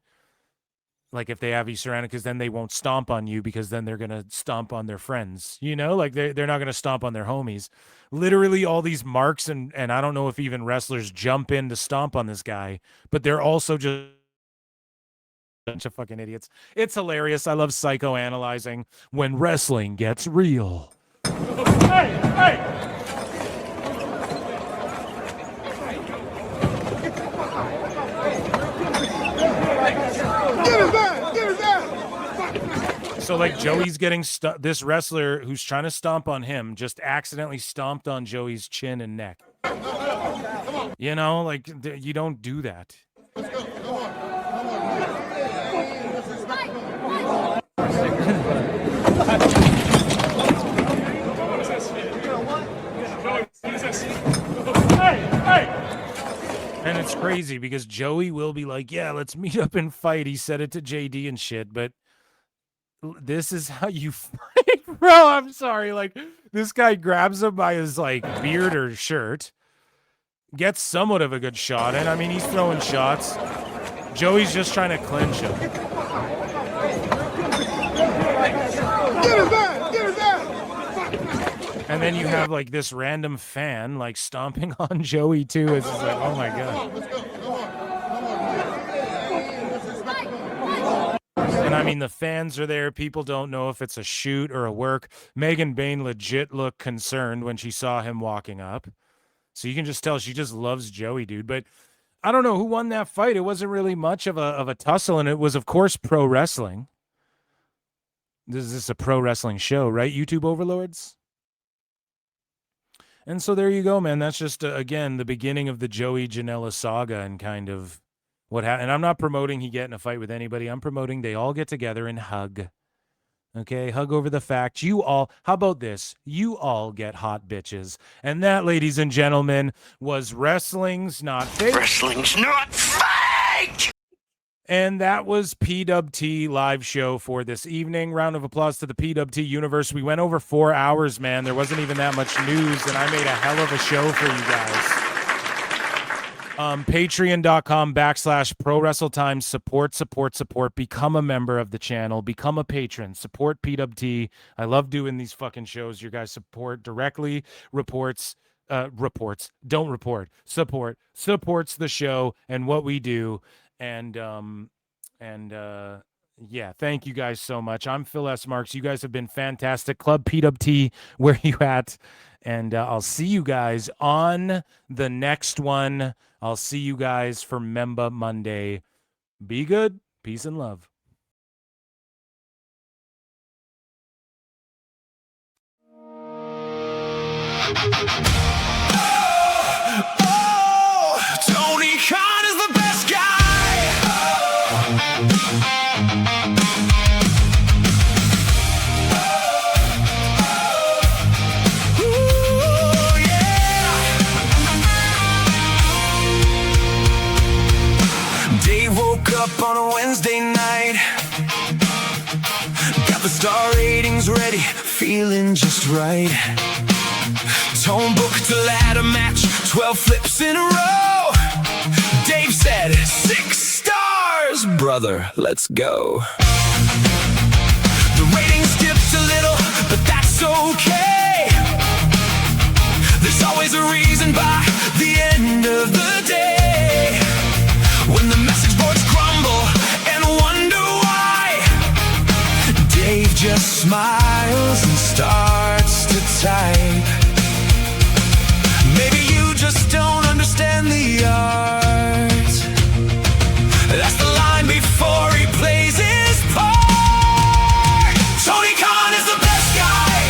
like, if they have you surrounded, because then they won't stomp on you, because then they're going to stomp on their friends, you know? Like, they're not going to stomp on their homies. Literally all these marks, and I don't know if even wrestlers jump in to stomp on this guy, but they're also just bunch of fucking idiots. It's hilarious. I love psychoanalyzing when wrestling gets real. Hey! Get it back! Get it back! So like Joey's getting this wrestler who's trying to stomp on him just accidentally stomped on Joey's chin and neck. You know, like you don't do that. And it's crazy because Joey will be like, yeah, let's meet up and fight. He said it to JD and shit, but this is how you fight, bro. I'm sorry. Like, this guy grabs him by his, like, beard or shirt, gets somewhat of a good shot, and I mean, he's throwing shots. Joey's just trying to clinch him. Get it back! Get it back! And then you have like this random fan like stomping on Joey too. It's just like, oh my God. And I mean, the fans are there. People don't know if it's a shoot or a work. Megan Bain legit looked concerned when she saw him walking up. So you can just tell she just loves Joey, dude. But I don't know who won that fight. It wasn't really much of a tussle. And it was, of course, pro wrestling. This is a pro wrestling show, right, YouTube overlords? And so there you go, man. That's just, again, the beginning of the Joey Janela saga and kind of And I'm not promoting he get in a fight with anybody. I'm promoting they all get together and hug. Okay, hug over the fact how about this? You all get hot bitches. And that, ladies and gentlemen, was Wrestling's Not Fake. Wrestling's Not Fake! And that was PWT live show for this evening. Round of applause to the PWT universe. We went over 4 hours, man. There wasn't even that much news, and I made a hell of a show for you guys. Patreon.com/ProWrestleTime. Support. Become a member of the channel. Become a patron. Support PWT. I love doing these fucking shows. Your guys support directly. Supports the show and what we do. Yeah, thank you guys so much. I'm Phil S. Marks. You guys have been fantastic. Club PWT, where you at? And I'll see you guys on the next one. I'll see you guys for Memba Monday. Be good. Peace and love. Tony Khan is the best guy. Ooh, yeah. Dave woke up on a Wednesday night, got the star ratings ready, feeling just right. Tone booked a ladder match, 12 flips in a row. Dave said, 6 stars, brother, let's go. The ratings dipped a little, but that's okay. There's always a reason by the end of the day. When the message boards crumble and wonder why, Dave just smiles and starts to type. Maybe you just don't understand the art. That's the line before he plays his part. Tony Khan is the best guy,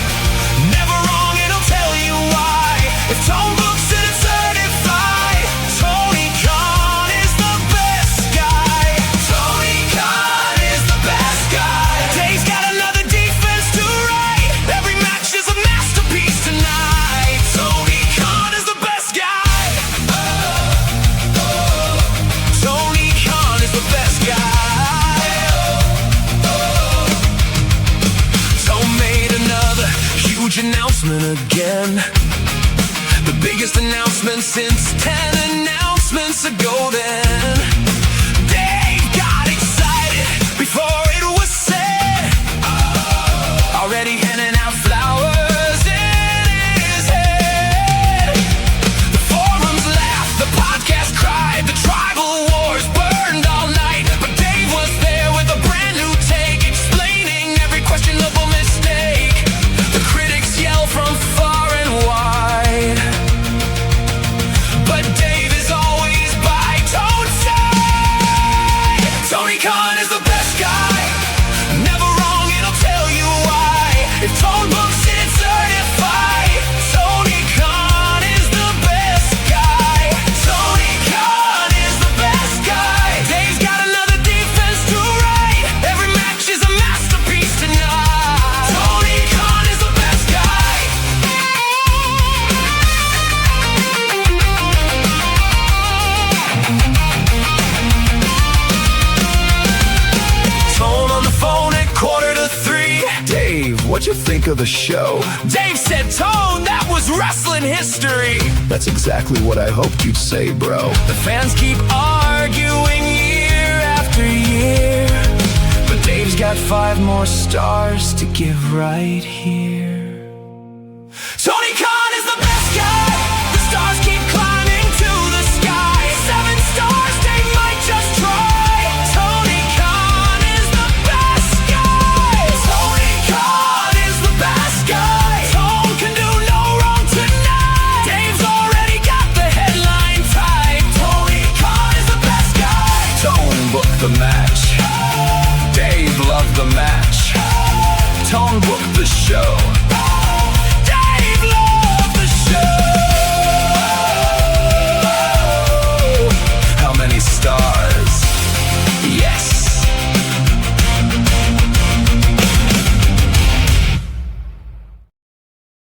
never wrong and he'll tell you why. If Tone books it, it's certified. Tony Khan is the best guy. Tony Khan is the best guy. Dave's got another defense to write. Every match is a masterpiece tonight. Tony Khan is the best guy. Tony Khan is the best guy. Tone made another huge announcement again. The biggest announcement since 10 announcements ago then. Dave got excited before it was said. Already handing out flowers in his head. The forums laughed, the podcast cried, the tribal wars burned all night. But Dave was there with a brand new take, explaining every questionable mistake. The critics yell from far and wide, but Dave is always by Tone's side. Tony Khan is the best guy, never wrong and I'll tell you why. If Tone books it, it's certified. Tony Khan is the best guy. Tony Khan is the best guy. Dave's got another defense to write. Every match is a masterpiece tonight. Tony Khan is the best guy. Tone on the phone at 2:45. Dave, what'd you think of the show? Dave said, Tone, that was wrestling history. That's exactly what I hoped you'd say, bro. The fans keep arguing year after year, but Dave's got 5 more stars to give right here. Tony Khan is the best guy. The stars keep climbing to the sky. 7 stars, Dave might just try. Tony Khan is the best guy. Tony Khan is the best guy. Tone can do no wrong tonight. Dave's already got the headline type. Tony Khan is the best guy. Tone booked the match. Dave loved the match. Tone booked the show.